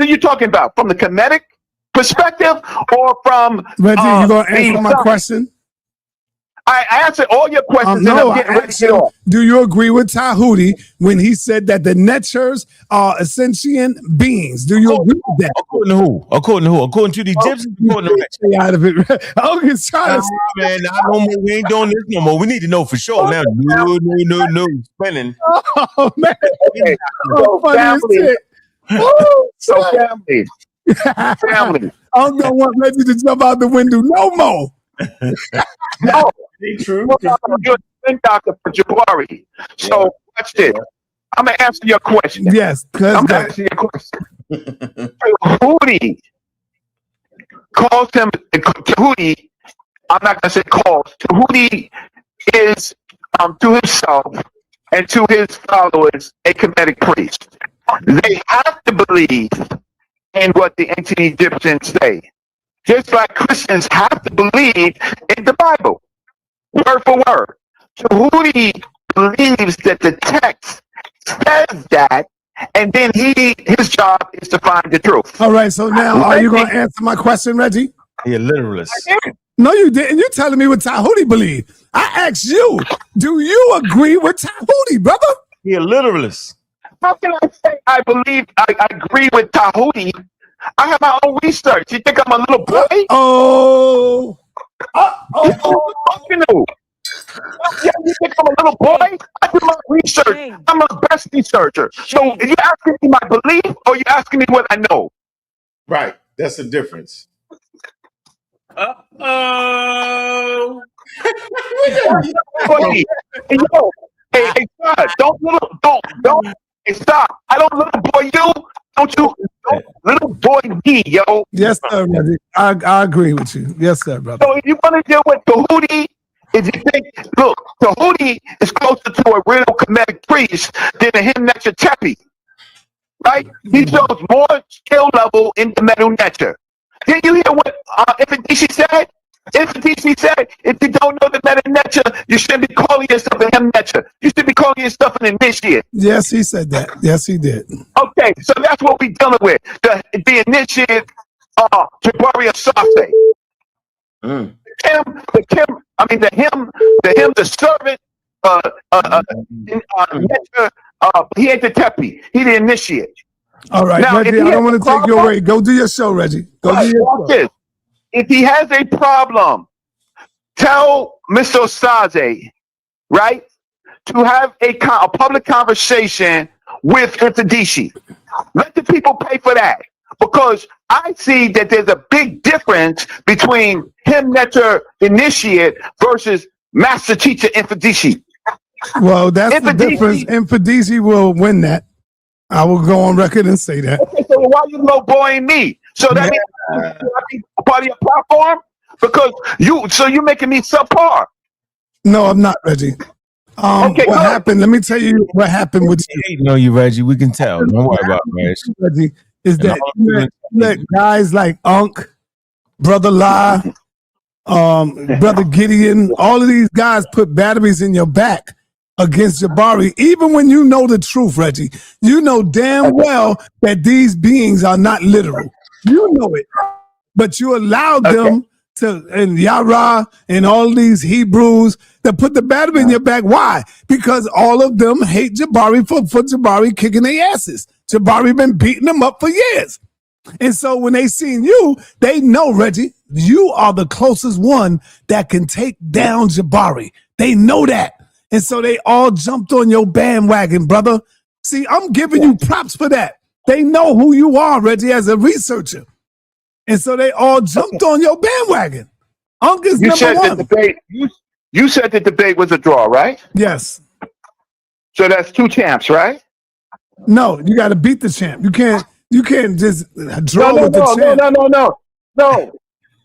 you talking about? From the Kemetic perspective or from Reggie, you gonna answer my question? I answered all your questions. No, do you agree with Tahuti when he said that the Netchers are sentient beings? Do you agree with that? According to who? According to the Egyptians? According to stay out of it. Okay, trying to man, we ain't doing this no more. We need to know for sure now. No. Spinning. Oh, man. Family. I don't want Reggie to jump out the window no more. No. True. You're a spin doctor for Jabari. So watch this. I'm gonna answer your question. Yes, I'm gonna answer your question. Tahuti calls him Tahuti. I'm not gonna say calls. Tahuti is to himself and to his followers a Kemetic priest. They have to believe in what the ancient Egyptians say. Just like Christians have to believe in the Bible, word for word. Tahuti believes that the text says that, and then his job is to find the truth. All right, so now are you going to answer my question, Reggie? You're literalist. No, you didn't. You're telling me what Tahuti believe. I asked you, do you agree with Tahuti, brother? You're a literalist. How can I say I agree with Tahuti? I have my own research. You think I'm a little boy? Oh. You know. Yeah, you think I'm a little boy? I do my research. I'm a best researcher. So are you asking me my belief or are you asking me what I know? Right. That's the difference. Hey, God, don't. Hey, stop. I don't little boy you. Don't little boy me, yo. Yes, sir, Reggie. I agree with you. Yes, sir, brother. So if you want to deal with Tahuti, if you think, look, Tahuti is closer to a real Kemetic priest than a Himnecha Chepi, right? He shows more skill level in the Medu Necha. Did you hear what Ifadishi said? Ifadishi said, if you don't know the Medu Necha, you shouldn't be calling yourself a Himnecha. You should be calling yourself an initiate. Yes, he said that. Yes, he did. Okay, so that's what we're dealing with. The initiate, Jabari Asase. The servant, he ain't the Tepi. He the initiate. All right, now, Reggie, I don't want to take your way. Go do your show, Reggie. Go do your show. If he has a problem, tell Mr. Osaze, right, to have a public conversation with Ifadishi. Let the people pay for that. Because I see that there's a big difference between Himnecha initiate versus master teacher Ifadishi. Well, that's the difference. Ifadishi will win that. I will go on record and say that. Okay, so why you lowboying me? So that means I be a part of your platform? Because you're making me subpar. No, I'm not, Reggie. Okay, what happened? Let me tell you what happened with you. No, you, Reggie. We can tell. Don't worry about it, Reggie. Is that you let guys like Ankh, Brother La, Brother Gideon, all of these guys put batteries in your back against Jabari, even when you know the truth, Reggie. You know damn well that these beings are not literal. You know it. But you allowed them and Yara and all these Hebrews that put the battery in your back. Why? Because all of them hate Jabari for Jabari kicking their asses. Jabari been beating them up for years. And so when they seen you, they know, Reggie, you are the closest one that can take down Jabari. They know that. And so they all jumped on your bandwagon, brother. See, I'm giving you props for that. They know who you are, Reggie, as a researcher. And so they all jumped on your bandwagon. Ankh is number one. You said the debate was a draw, right? Yes. So that's 2 champs, right? No, you got to beat the champ. You can't just draw with the champ.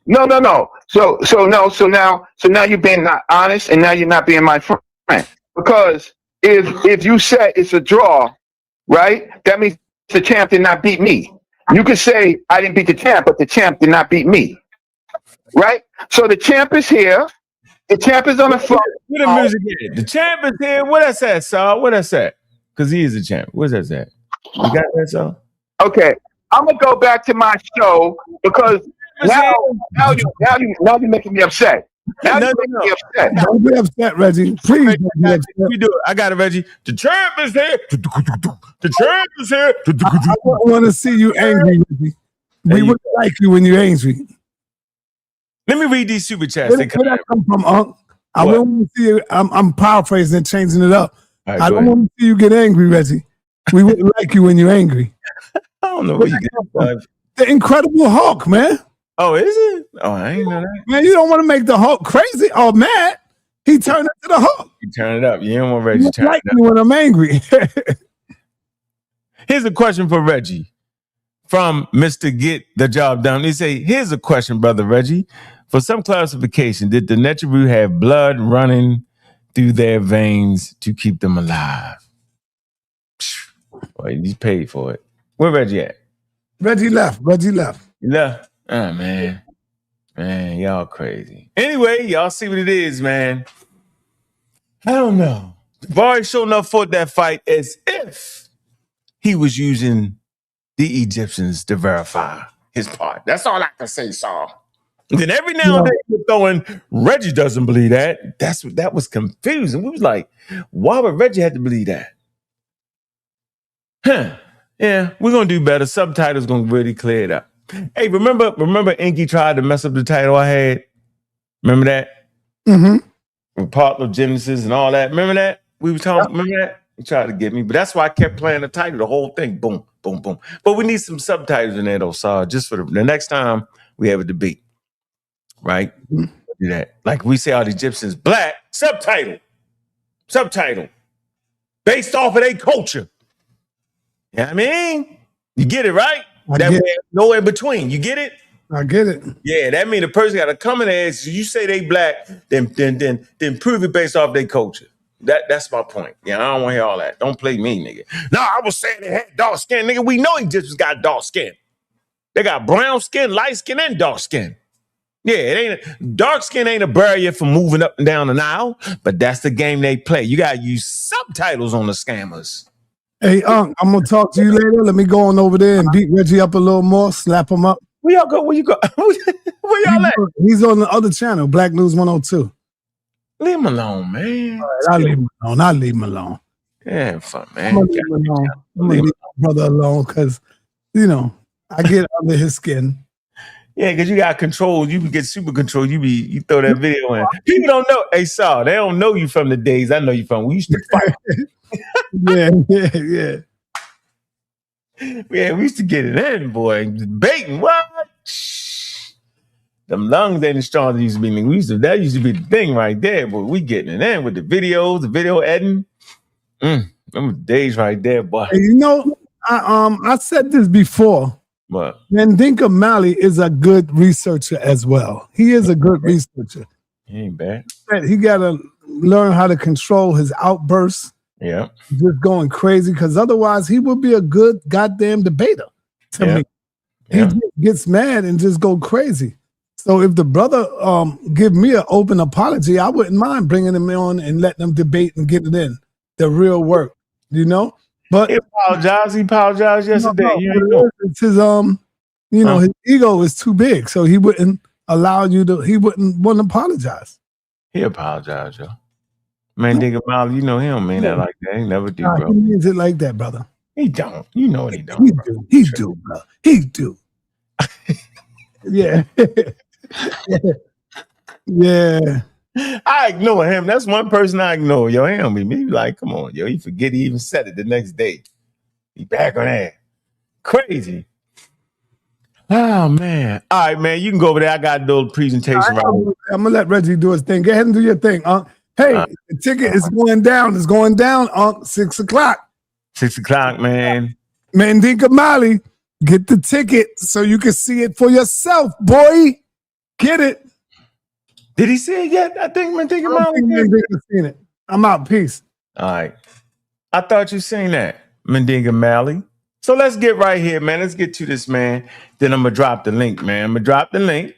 No. So now you're being not honest, and now you're not being my friend. Because if you said it's a draw, right? That means the champ did not beat me. You could say I didn't beat the champ, but the champ did not beat me, right? So the champ is here. The champ is on the floor. Where the music is? The champ is here. What that's at, Saul? What that's at? Because he is a champ. What's that at? You got that, Saul? Okay, I'm gonna go back to my show because now you're making me upset. Now you're making me upset. Don't be upset, Reggie. Please don't be upset. We do it. I got it, Reggie. The champ is here. The champ is here. I don't want to see you angry, Reggie. We wouldn't like you when you're angry. Let me read these super chats. Where that come from, Ankh? I wouldn't want to see you. I'm paraphrasing and changing it up. Right, I don't want to see you get angry, Reggie. We wouldn't like you when you're angry. I don't know where you get from. The Incredible Hulk, man. Oh, is it? Oh, I ain't know that. Man, you don't want to make the Hulk crazy or mad. He turned into the Hulk. You turn it up. You don't want Reggie to turn like it up. me when I'm angry. Here's a question for Reggie from Mr. Get the Job Done. They say, here's a question, brother Reggie. For some classification, did the Neteru have blood running through their veins to keep them alive? Boy, he's paid for it. Where Reggie at? Reggie left. You left? Oh, man. Man, y'all crazy. Anyway, y'all see what it is, man. I don't know. Jabari sure enough fought that fight as if he was using the Egyptians to verify his part. That's all I can say, Saul. And then every now and then you're throwing, Reggie doesn't believe that. That was confusing. We was like, why would Reggie have to believe that? Huh. Yeah, we're going to do better. Subtitles going to really clear it up. Hey, remember Inky tried to mess up the title I had? Remember that? Mm-hmm. Part of Genesis and all that. Remember that? We were talking, remember that? He tried to get me, but that's why I kept playing the title, the whole thing. Boom, boom, boom. But we need some subtitles in there, though, Saul, just for the next time we have a debate. Right? Mm-hmm. Do that. Like we say, all the Egyptians, black, subtitle. Based off of their culture. You know what I mean? You get it, right? That way, no in between. You get it? I get it. Yeah, that means the person got to come in and ask, you say they black, then prove it based off their culture. That's my point. Yeah, I don't want to hear all that. Don't play me, nigga. No, I was saying they had dark skin, nigga. We know Egyptians got dark skin. They got brown skin, light skin, and dark skin. Yeah, dark skin ain't a barrier for moving up and down the Nile, but that's the game they play. You gotta use subtitles on the scammers. Hey, I'm gonna talk to you later. Let me go on over there and beat Reggie up a little more, slap him up. Where y'all go? Where you go? Where y'all at? He's on the other channel, Black News 102. Leave him alone, man. All right, I'll leave him alone. Yeah, fun, man. I'm gonna leave him alone. I'm gonna leave my brother alone because, I get under his skin. Yeah, because you got control. You can get super control. You throw that video in. People don't know. Hey, Saul, they don't know you from the days I know you from. We used to fight. Yeah. Yeah, we used to get it in, boy. Debating. What? Them lungs ain't as strong as they used to be. That used to be the thing right there, but we getting it in with the videos, the video editing. Them days right there, boy. Hey, I said this before. What? Mandinka Mali is a good researcher as well. He is a good researcher. He ain't bad. He got to learn how to control his outbursts. Yeah. Just going crazy, because otherwise he would be a good goddamn debater to me. He just gets mad and just go crazy. So if the brother give me an open apology, I wouldn't mind bringing him on and letting him debate and get it in. The real work, But He apologized yesterday. it's his his ego is too big, so he wouldn't allow you to, he wouldn't apologize. He apologized, yo. Man, Digga Molly, you know he don't mean that like that. He never do, bro. He means it like that, brother. He don't. You know what he don't. He do, bro. He do. Yeah. Yeah. I ignore him. That's one person I ignore. Yo, he don't be me. Like, come on, yo. He forget he even said it the next day. He back on that. Crazy. Oh, man. All right, man. You can go over there. I got a little presentation. I'm going to let Reggie do his thing. Go ahead and do your thing, Unc. Hey, the ticket is going down. It's going down, Unc. 6 o'clock. 6 o'clock, man. Mandinka Mali, get the ticket so you can see it for yourself, boy. Get it. Did he see it yet? I think Mandinka Mali seen it. I'm out. Peace. All right. I thought you seen that, Mandinka Mali. So let's get right here, man. Let's get to this, man. Then I'm going to drop the link, man. I'm going to drop the link,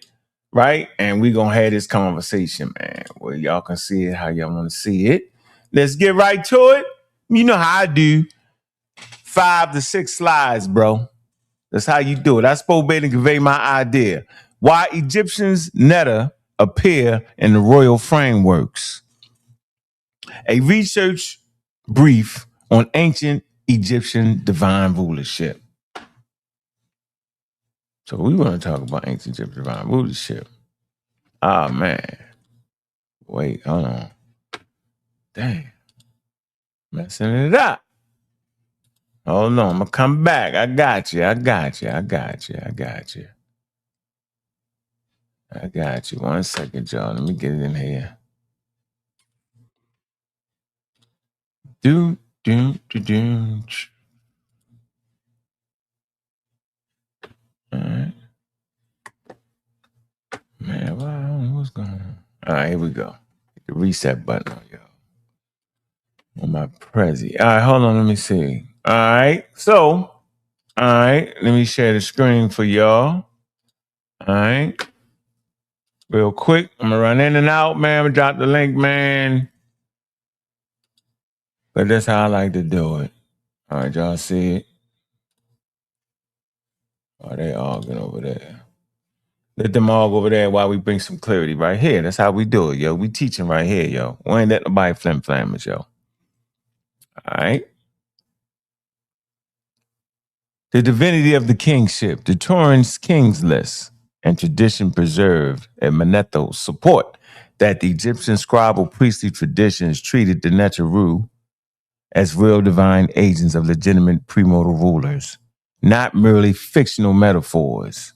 right? And we're going to have this conversation, man, where y'all can see it how y'all want to see it. Let's get right to it. You know how I do. 5 to 6 slides, bro. That's how you do it. I spoke to convey my idea. Why Egyptians never appear in the royal frameworks. A research brief on ancient Egyptian divine rulership. So we want to talk about ancient Egyptian divine rulership. Ah, man. Wait, hold on. Dang. Messing it up. Hold on, I'm going to come back. I got you. 1 second, y'all. Let me get it in here. Do. All right. Man, well, I don't know what's going on. All right, here we go. Hit the reset button on y'all. On my Prezi. All right, hold on. Let me see. All right. So, let me share the screen for y'all. All right. Real quick. I'm going to run in and out, man. I'm going to drop the link, man. But that's how I like to do it. All right, y'all see it? Oh, they all going over there. Let them all go over there while we bring some clarity right here. That's how we do it, yo. We teaching right here, yo. We ain't letting nobody flim-flam us, yo. All right. The divinity of the kingship, the Turin's king's list, and tradition preserved at Manetho's support that the Egyptian scribal priestly traditions treated the Neteru as real divine agents of legitimate premortal rulers, not merely fictional metaphors.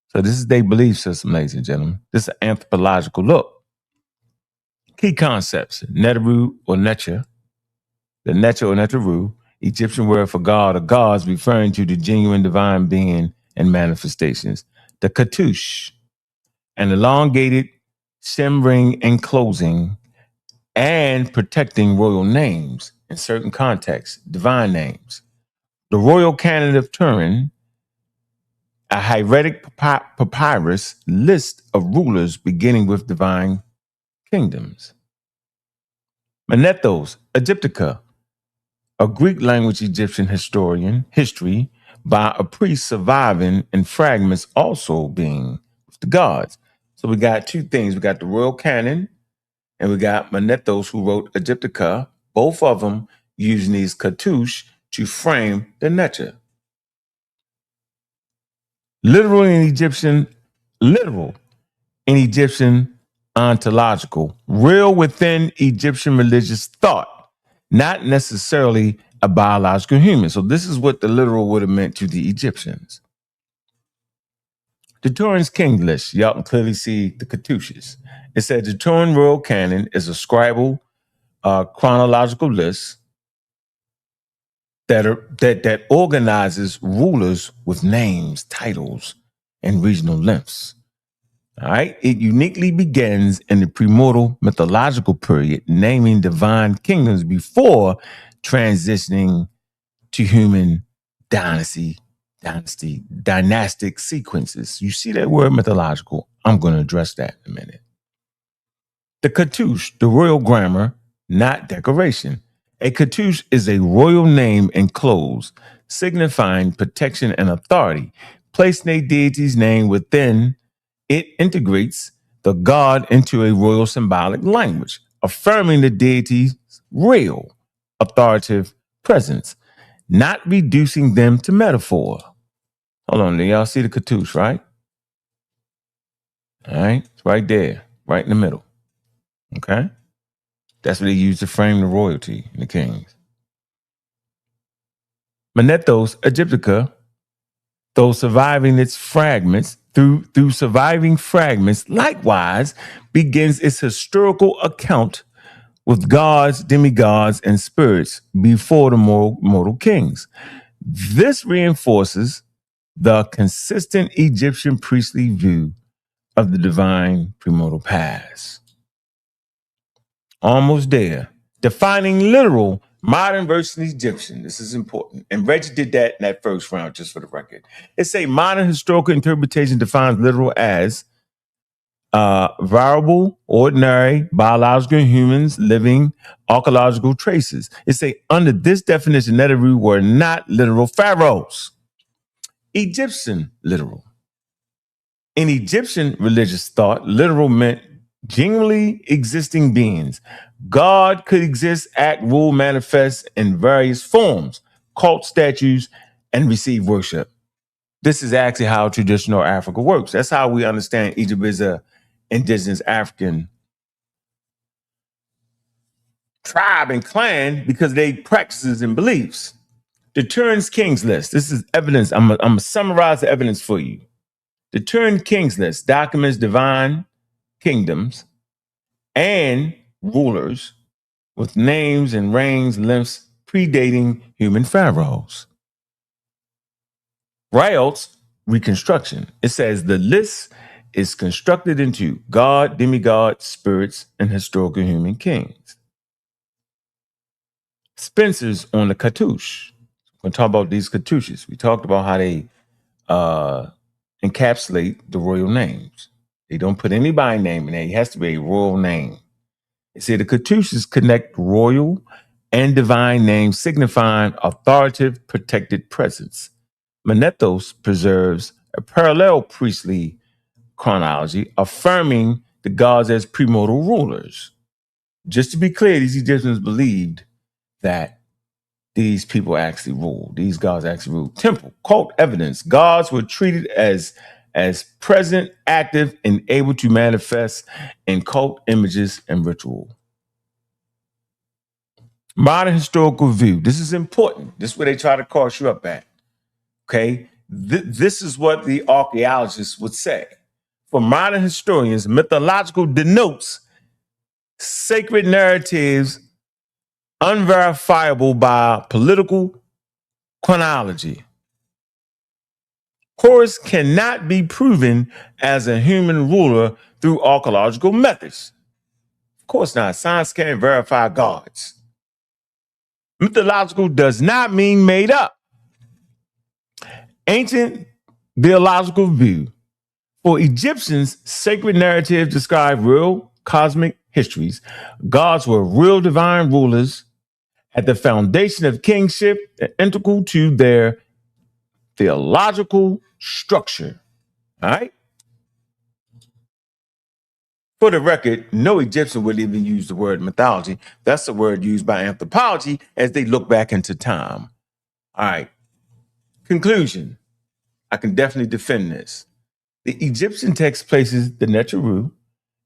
So this is their belief system, ladies and gentlemen. This is an anthropological look. Key concepts: Neteru or Necha, the Necha or Neteru, Egyptian word for God or gods, referring to the genuine divine being and manifestations. The Katush, an elongated simmering enclosing and protecting royal names in certain contexts, divine names. The royal canon of Turin, a hieratic papyrus list of rulers beginning with divine kingdoms. Manethos Egyptica, a Greek language Egyptian history by a priest surviving and fragments also being with the gods. So we got two things. We got the royal canon and we got Manethos who wrote Egyptica, both of them using these cartouches to frame the Necha. Literal in Egyptian ontological, real within Egyptian religious thought, not necessarily a biological human. So this is what the literal would have meant to the Egyptians. The Turin's king list, y'all can clearly see the cartouches. It said the Turin royal canon is a scribal chronological list that organizes rulers with names, titles, and regional lengths. All right. It uniquely begins in the premortal mythological period, naming divine kingdoms before transitioning to human dynastic sequences. You see that word mythological? I'm going to address that in a minute. The cartouche, the royal grammar, not decoration. A cartouche is a royal name enclosed, signifying protection and authority. Placing a deity's name within it integrates the god into a royal symbolic language, affirming the deity's real authoritative presence, not reducing them to metaphor. Hold on, do y'all see the cartouche, right? All right, it's right there, right in the middle. Okay? That's what they use to frame the royalty and the kings. Manethos Egyptica, though surviving its fragments, through surviving fragments, likewise begins its historical account with gods, demigods, and spirits before the mortal kings. This reinforces the consistent Egyptian priestly view of the divine premortal past. Almost there. Defining literal modern versus Egyptian. This is important. And Reggie did that in that first round, just for the record. It's a modern historical interpretation defines literal as variable, ordinary, biological humans living archaeological traces. It's a under this definition, Neteru were not literal pharaohs. Egyptian literal. In Egyptian religious thought, literal meant genuinely existing beings. God could exist, act, rule, manifest in various forms, cult statues, and receive worship. This is actually how traditional Africa works. That's how we understand Egypt is a indigenous African tribe and clan, because they practices and beliefs. The Turin's Kings list. This is evidence. I'm gonna summarize the evidence for you. The Turin Kings list documents divine kingdoms and rulers with names and reigns lengths predating human pharaohs. Rael's reconstruction. It says the list is constructed into God, demigod, spirits, and historical human kings. Spencer's on the cartouche. We're going to talk about these cartouches. We talked about how they encapsulate the royal names. They don't put anybody's name in there. It has to be a royal name. They say the cartouches connect royal and divine names signifying authoritative protected presence. Manethos preserves a parallel priestly chronology, affirming the gods as premortal rulers. Just to be clear, these Egyptians believed that these people actually ruled. These gods actually ruled. Temple, cult evidence. Gods were treated as present, active, and able to manifest in cult images and ritual. Modern historical view. This is important. This is where they try to cross you up at. Okay? This is what the archaeologists would say. For modern historians, mythological denotes sacred narratives unverifiable by political chronology. Horus cannot be proven as a human ruler through archaeological methods. Of course not. Science can't verify gods. Mythological does not mean made up. Ancient theological view. For Egyptians, sacred narratives describe real cosmic histories. Gods were real divine rulers at the foundation of kingship and integral to their theological structure. All right? For the record, no Egyptian would even use the word mythology. That's the word used by anthropology as they look back into time. All right. Conclusion. I can definitely defend this. The Egyptian text places the Neteru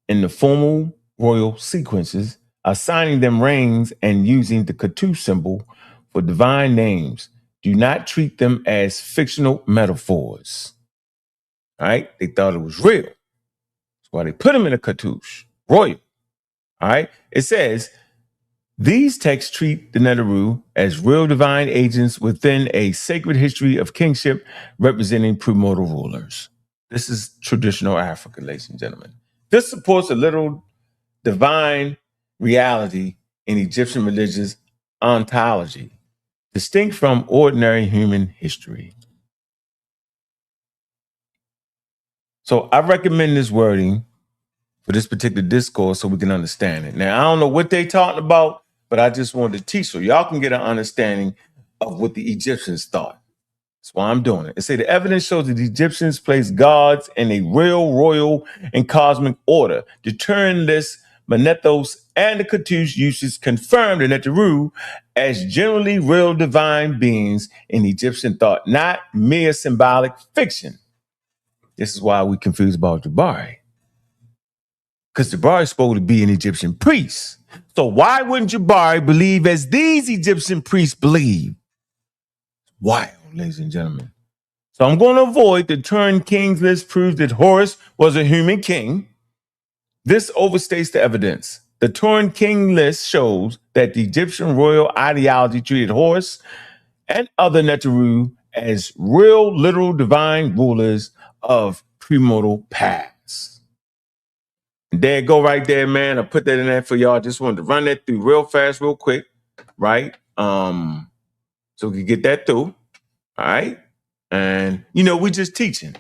in the formal royal sequences, assigning them reigns and using the cartouche symbol for divine names. Do not treat them as fictional metaphors. All right? They thought it was real. That's why they put them in a cartouche. Royal. All right? It says, these texts treat the Neteru as real divine agents within a sacred history of kingship representing premortal rulers. This is traditional Africa, ladies and gentlemen. This supports a literal divine reality in Egyptian religious ontology, distinct from ordinary human history. So I recommend this wording for this particular discourse so we can understand it. Now, I don't know what they talking about, but I just wanted to teach so y'all can get an understanding of what the Egyptians thought. That's why I'm doing it. It say the evidence shows that the Egyptians placed gods in a real, royal, and cosmic order. The Turin list, Manethos, and the Catush uses confirmed the Neteru as generally real divine beings in Egyptian thought, not mere symbolic fiction. This is why we confused about Jabari. Because Jabari is supposed to be an Egyptian priest. So why wouldn't Jabari believe as these Egyptian priests believe? Wild, ladies and gentlemen. So I'm going to avoid the Turin Kings list proves that Horus was a human king. This overstates the evidence. The Turin King list shows that the Egyptian royal ideology treated Horus and other Neteru as real, literal divine rulers of premortal past. And there you go right there, man. I put that in there for y'all. Just wanted to run that through real fast, real quick, right? So we can get that through, all right? And, we just teaching.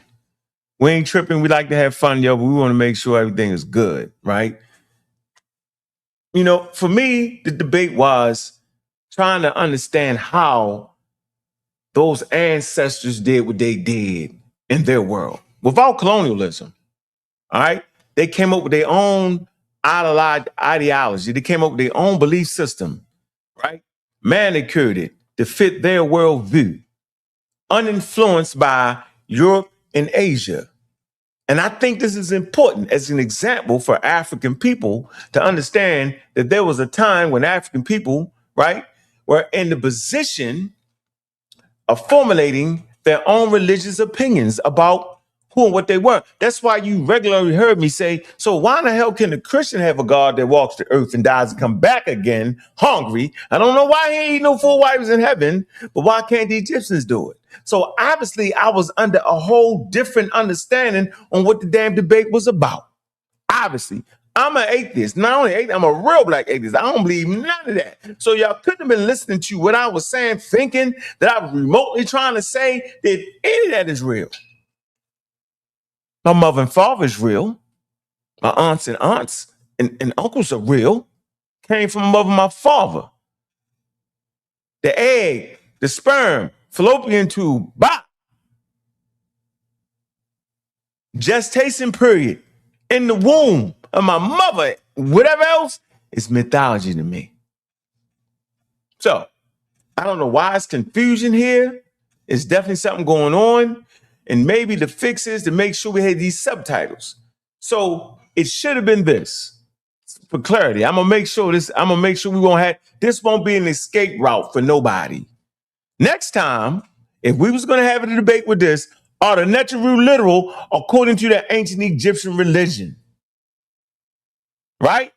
We ain't tripping. We like to have fun, yo, but we want to make sure everything is good, right? For me, the debate was trying to understand how those ancestors did what they did in their world without colonialism, all right? They came up with their own ideology. They came up with their own belief system, right? Manicured it to fit their worldview, uninfluenced by Europe and Asia. And I think this is important as an example for African people to understand that there was a time when African people, right, were in the position of formulating their own religious opinions about who and what they were. That's why you regularly heard me say, so why in the hell can the Christian have a God that walks the earth and dies and come back again hungry? I don't know why he ain't eat no full wives in heaven, but why can't the Egyptians do it? So obviously I was under a whole different understanding on what the damn debate was about. Obviously, I'm an atheist. Not only atheist, I'm a real black atheist. I don't believe none of that. So y'all couldn't have been listening to what I was saying, thinking that I was remotely trying to say that any of that is real. My mother and father is real. My aunts and uncles are real. Came from my mother and my father. The egg, the sperm, fallopian tube, gestation period, in the womb of my mother, whatever else, is mythology to me. So, I don't know why it's confusion here. It's definitely something going on. And maybe the fix is to make sure we had these subtitles. So, it should have been this. For clarity, I'm gonna make sure we won't have, this won't be an escape route for nobody. Next time, if we was gonna have a debate with this, are the Neteru literal according to the ancient Egyptian religion? Right?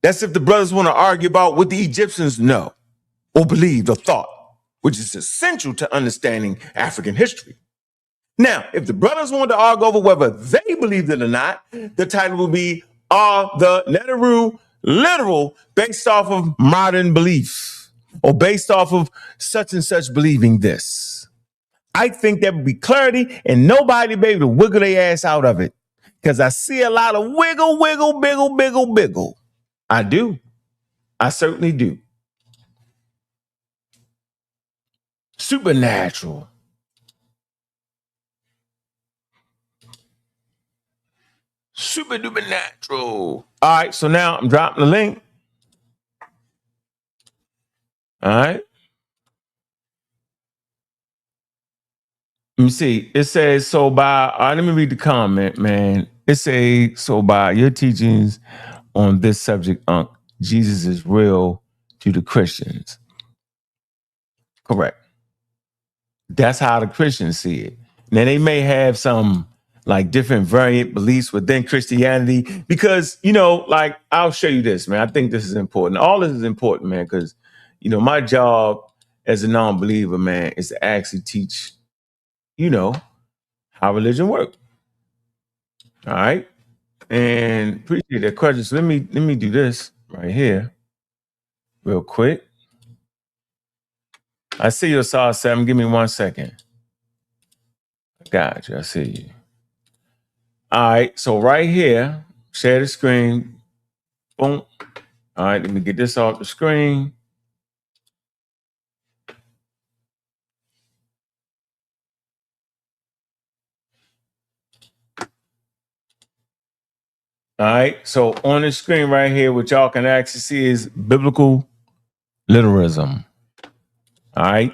That's if the brothers want to argue about what the Egyptians know or believed or thought, which is essential to understanding African history. Now, if the brothers want to argue over whether they believed it or not, the title will be, are the Neteru literal based off of modern belief or based off of such and such believing this? I think there would be clarity and nobody be able to wiggle their ass out of it. Because I see a lot of wiggle, wiggle, biggle, biggle, biggle. I do. I certainly do. Supernatural. Super duper natural. All right, so now I'm dropping the link. All right. Let me see. It says, so by, all right, let me read the comment, man. It says, so by your teachings on this subject, Ankh, Jesus is real to the Christians. Correct. That's how the Christians see it. Now, they may have some like different variant beliefs within Christianity because, like, I'll show you this, man. I think this is important. All this is important, man, because, my job as a non-believer, man, is to actually teach, how religion works. All right. And appreciate that question. So let me do this right here real quick. I see you, Saw 7. Give me 1 second. Got you. I see you. All right. So right here, share the screen. Boom. All right. Let me get this off the screen. All right. So on the screen right here, what y'all can actually see is biblical literalism. All right.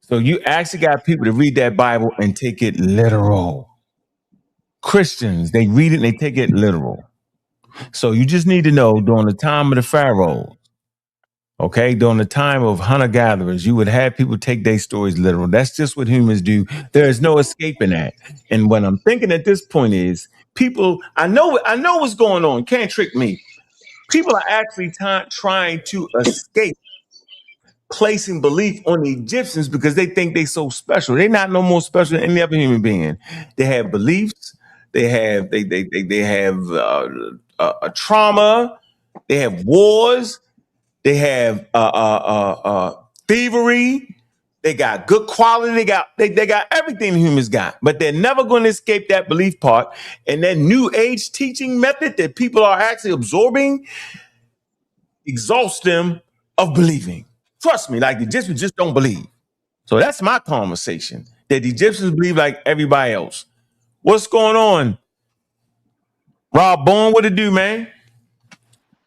So you actually got people to read that Bible and take it literal. Christians, they read it and they take it literal. So you just need to know during the time of the Pharaohs, okay, during the time of hunter-gatherers, you would have people take their stories literal. That's just what humans do. There is no escaping that. And what I'm thinking at this point is people, I know what's going on. Can't trick me. People are actually trying to escape placing belief on the Egyptians because they think they're so special. They're not no more special than any other human being. They have beliefs. They have a trauma. They have wars. They have thievery. They got good quality. They got everything the humans got, but they're never going to escape that belief part. And that new age teaching method that people are actually absorbing exhausts them of believing. Trust me, like the Egyptians just don't believe. So that's my conversation. That the Egyptians believe like everybody else. What's going on? Rob Bourne, what it do, man?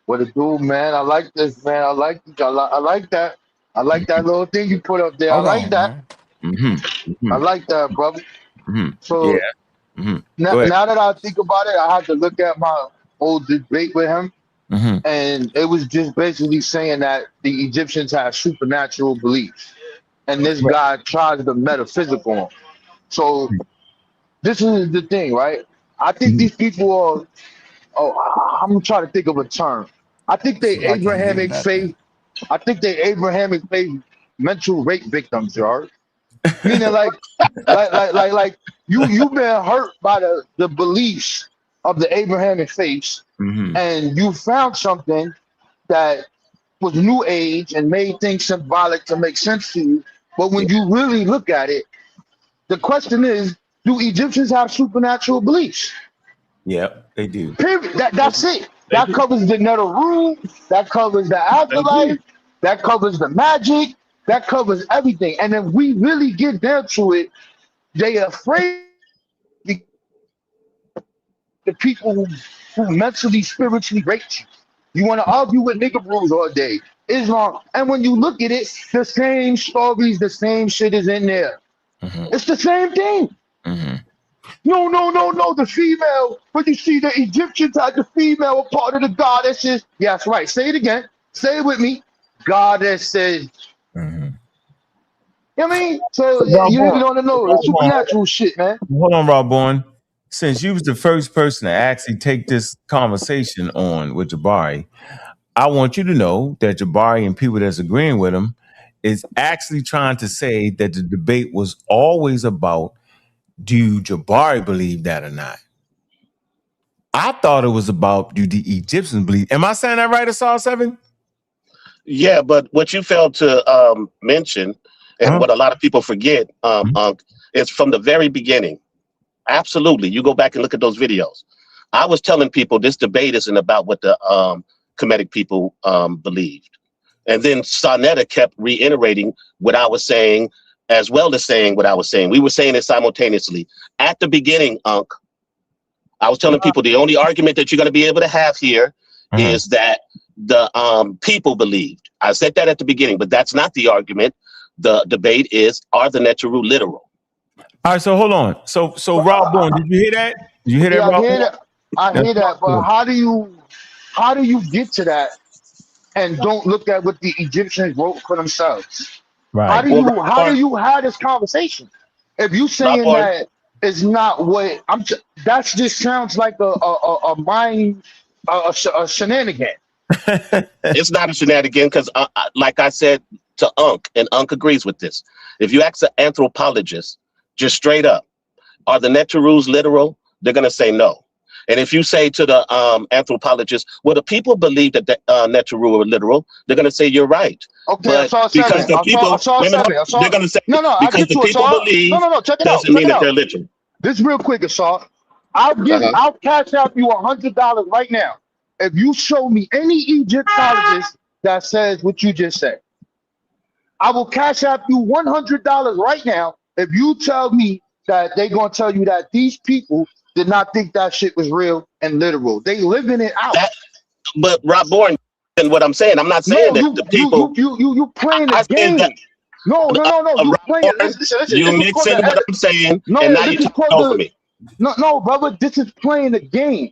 What it do, man? I like this, man. I like that. I like that little thing you put up there. Hold I like on, that. man. Mm-hmm. I like that, brother. Mm-hmm. So Yeah. Mm-hmm. now that I think about it, I had to look at my old debate with him, Mm-hmm. and it was just basically saying that the Egyptians have supernatural beliefs, and this guy tries the metaphysical on. So this is the thing, right? I think these people are. Oh, I'm trying to think of a term. I think they Still, I can't hear Abrahamic nothing. faith. I think they Abrahamic faith mental rape victims, George. Meaning like you've been hurt by the beliefs of the Abrahamic faiths, Mm-hmm. and you found something that was new age and made things symbolic to make sense to you. But when you really look at it, the question is, do Egyptians have supernatural beliefs? Yep, they do. Period. That's it. That covers the Neteru. That covers the afterlife. That covers the magic. That covers everything. And if we really get down to it, they are afraid the people who mentally, spiritually rape you. You want to argue with nigga brews all day. Islam. And when you look at it, the same stories, the same shit is in there. Mm-hmm. It's the same thing. Mm-hmm. No. The female, when you see the Egyptians had the female a part of the goddesses. Yeah, that's right. Say it again. Say it with me. Goddesses. Mm-hmm. You know what I mean? So Rob you Bourne, don't know the supernatural shit, man. hold on, Rob Bourne. Since you was the first person to actually take this conversation on with Jabari, I want you to know that Jabari and people that's agreeing with him is actually trying to say that the debate was always about, do Jabari believe that or not? I thought it was about, do the Egyptians believe? Am I saying that right, Assault 7? Yeah, but what you failed to mention, and what a lot of people forget, is from the very beginning. Absolutely. You go back and look at those videos. I was telling people this debate isn't about what the Kemetic people believed. And then Sonetta kept reiterating what I was saying, as well as saying what I was saying. We were saying it simultaneously. At the beginning, Ankh, I was telling people the only argument that you're going to be able to have here is that the people believed. I said that at the beginning, but that's not the argument. The debate is, are the Neteru literal? All right, so hold on. So Rob Bourne, did you hear that? Did you hear that, Rob Bourne? I hear that, but how do you get to that and don't look at what the Egyptians wrote for themselves? Right. How do you have this conversation if you saying that it's not what that just sounds like a mind a shenanigan. It's not a shenanigan because, like I said to Ankh, and Ankh agrees with this. If you ask an anthropologist, just straight up, are the Neterus literal? They're going to say no. And if you say to the anthropologist, well, the people believe that the Neteru are literal, they're going to say you're right. Okay, but because the people, they're going to say because the people believe check it doesn't mean that they're literal. This real quick, Assault. I'll cash out you $100 right now if you show me any Egyptologist that says what you just said. I will cash out you $100 right now if you tell me that they're gonna tell you that these people did not think that shit was real and literal. They living it out. But Rob Bourne, and what I'm saying, I'm not saying that the people you playing the game. No. You playing. Listen, you mixing what I'm saying, and now you talking over me. No, brother. This is playing the game.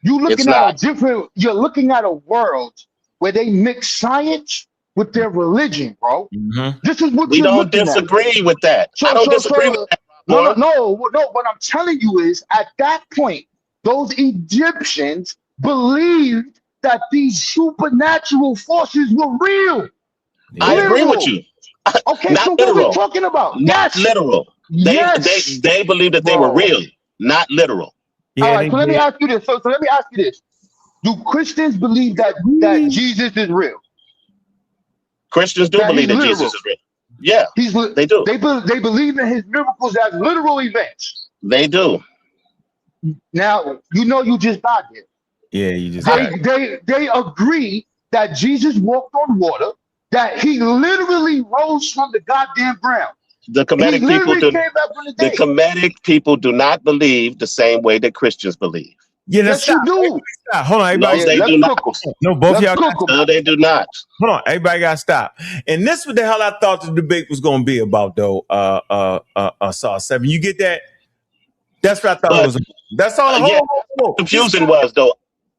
You're looking at a world where they mix science with their religion, bro. Mm-hmm. This is what we don't disagree with that. I don't disagree with that. No. What I'm telling you is, at that point, those Egyptians believed that these supernatural forces were real. I agree with you. Okay, so what are we talking about? Not literal. They believe that they were real, not literal. Yeah, all right, so let me ask you this. So let me ask you this. Do Christians believe that Jesus is real? Christians do believe that Jesus is real. Yeah, they do. They believe in his miracles as literal events. They do. Now, you just got here. Yeah, you just they agree that Jesus walked on water, that he literally rose from the goddamn ground. The Kemetic people do not believe the same way that Christians believe. Yeah, yes, you do. Hold on, everybody. No, they do not. No, both of y'all. No, they do not. Hold on, everybody got to stop. And this is what the hell I thought the debate was going to be about, though. Saw 7. You get that? That's what I thought it was. That's all. Confusing was though.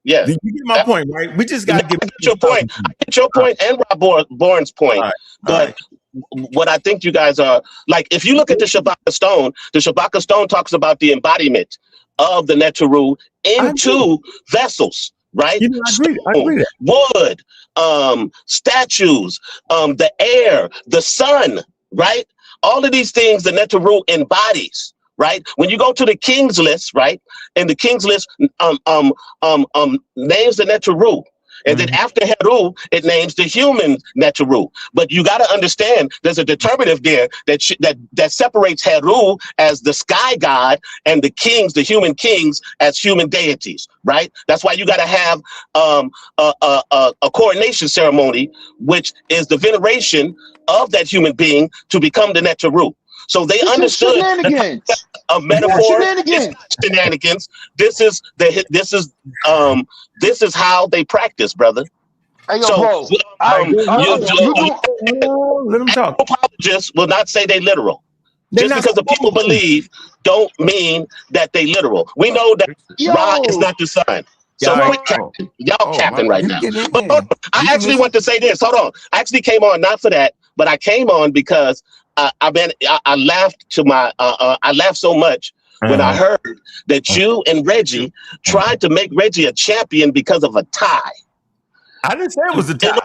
Yeah, you get my point, right? We just got to get your point. I get your point and Rob Bourne's point. All right. What I think you guys are like, if you look at the Shabaka Stone talks about the embodiment of the Neteru into vessels, right? I agree that. Wood, statues, the air, the sun, right? All of these things the Neteru embodies, right? When you go to the King's List, right? And the King's List names the Neteru. And then after Heru, it names the human Neteru. But you got to understand, there's a determinative there that separates Heru as the sky god and the kings, the human kings, as human deities, right? That's why you got to have a coronation ceremony, which is the veneration of that human being to become the Neteru. So they understood a metaphor. Shenanigans. This is how they practice, brother. Hey, yo, bro. Let them talk. Anthropologists will not say they literal. Just because the people believe don't mean that they literal. We know that Ra is not the sun. So y'all capping right now. But I actually want to say this. Hold on. I actually came on not for that, but I came on because I laughed I laughed so much when I heard that you and Reggie tried to make Reggie a champion because of a tie. I didn't say it was a tie.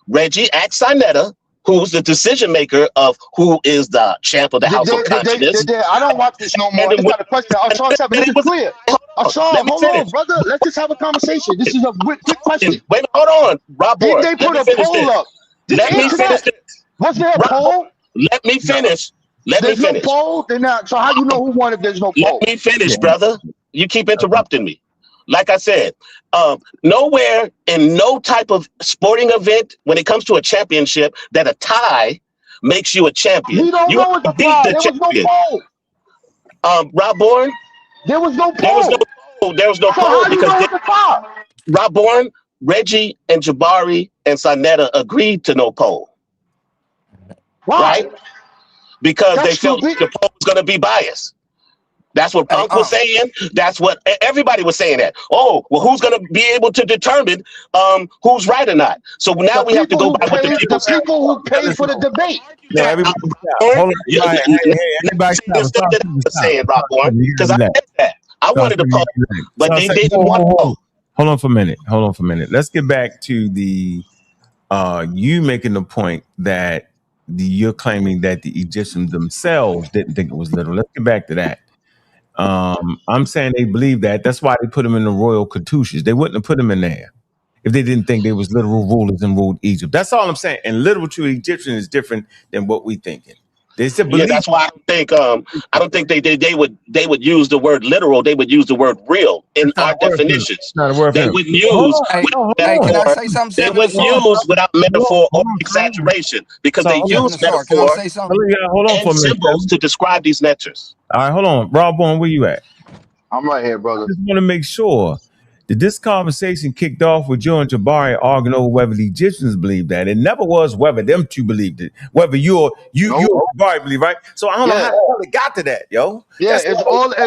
Reggie asked Sinetta, who's the decision maker of who is the champ of the House of Consciousness. I don't watch this no more. It's not a question. I'm sorry, this is clear. I'm sorry, hold on, brother. Let's just have a conversation. This is a quick question. Wait, hold on, Rob. They put a poll up. Let me finish this. Was there a poll? Let me finish. There's no poll? So how you know who won if there's no poll? Let me finish, brother. You keep interrupting me. Like I said, nowhere in no type of sporting event, when it comes to a championship, that a tie makes you a champion. We don't know what the tie. There was no poll. Rob Bourne? There was no poll. There was no poll because Rob Bourne, Reggie, and Jabari and Sinetta agreed to no poll. Why? Right? Because they felt the poll was going to be biased. That's what Punk was saying. That's what everybody was saying. That who's going to be able to determine who's right or not? So now we have to go by what the people who paid for the debate. Yeah, everybody. Everybody saying, Rob Bourne, because I said that I wanted to poll, but they didn't want to poll. Hold on for a minute. Let's get back to the you making the point that you're claiming that the Egyptians themselves didn't think it was literal. Let's get back to that. I'm saying they believe that. That's why they put them in the royal cartouches. They wouldn't have put them in there if they didn't think they was literal rulers and ruled Egypt. That's all I'm saying. And literal to Egyptian is different than what we thinking. They said, that's why I don't think they would use the word literal. They would use the word real in our definitions. They wouldn't use. Can I say something? They would use without metaphor or exaggeration because they use metaphor and symbols to describe these natures. All right, hold on, Rob Bourne, where you at? I'm right here, I brother. just want to make sure that this conversation kicked off with you and Jabari arguing over whether the Egyptians believed that. It never was whether them two believed it, whether you and Jabari believe, right? So I don't know how the hell it got to that, yo. Yeah, it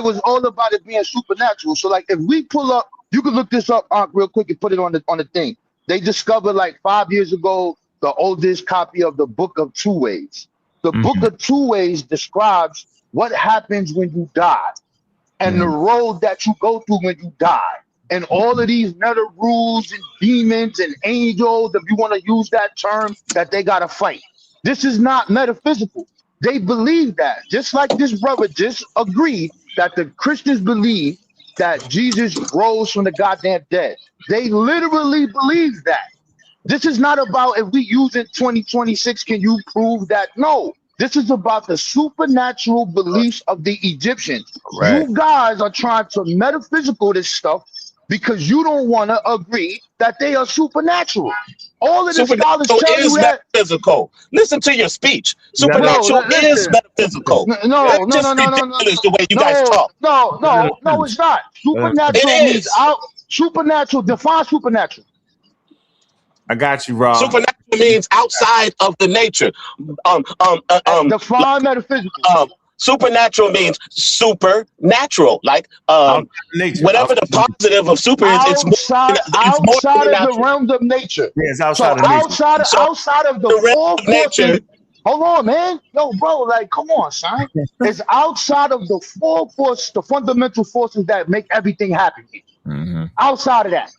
was all about it being supernatural. So like if we pull up, you can look this up real quick and put it on the thing. They discovered like 5 years ago the oldest copy of the Book of Two Ways. The Book of Two Ways describes what happens when you die and the road that you go through when you die. And all of these meta rules and demons and angels, if you want to use that term, that they got to fight. This is not metaphysical. They believe that. Just like this brother just agreed that the Christians believe that Jesus rose from the goddamn dead. They literally believe that. This is not about if we use it 2026, can you prove that? No. This is about the supernatural beliefs of the Egyptians. Right. You guys are trying to metaphysical this stuff because you don't want to agree that they are supernatural. All of the scholars tell you that metaphysical. Listen to your speech. Supernatural is metaphysical. No, the way you guys talk. No, it's not. Supernatural means out. Supernatural, define supernatural. I got you, Rob. Supernatural means outside of the nature. Define metaphysical. Supernatural means supernatural, like whatever the positive of super is. It's outside of the realms of nature. Yeah, it's outside of nature. Outside of the four forces. Hold on, man. Yo, bro, like, come on, son. It's outside of the four forces, the fundamental forces that make everything happen. Outside of that.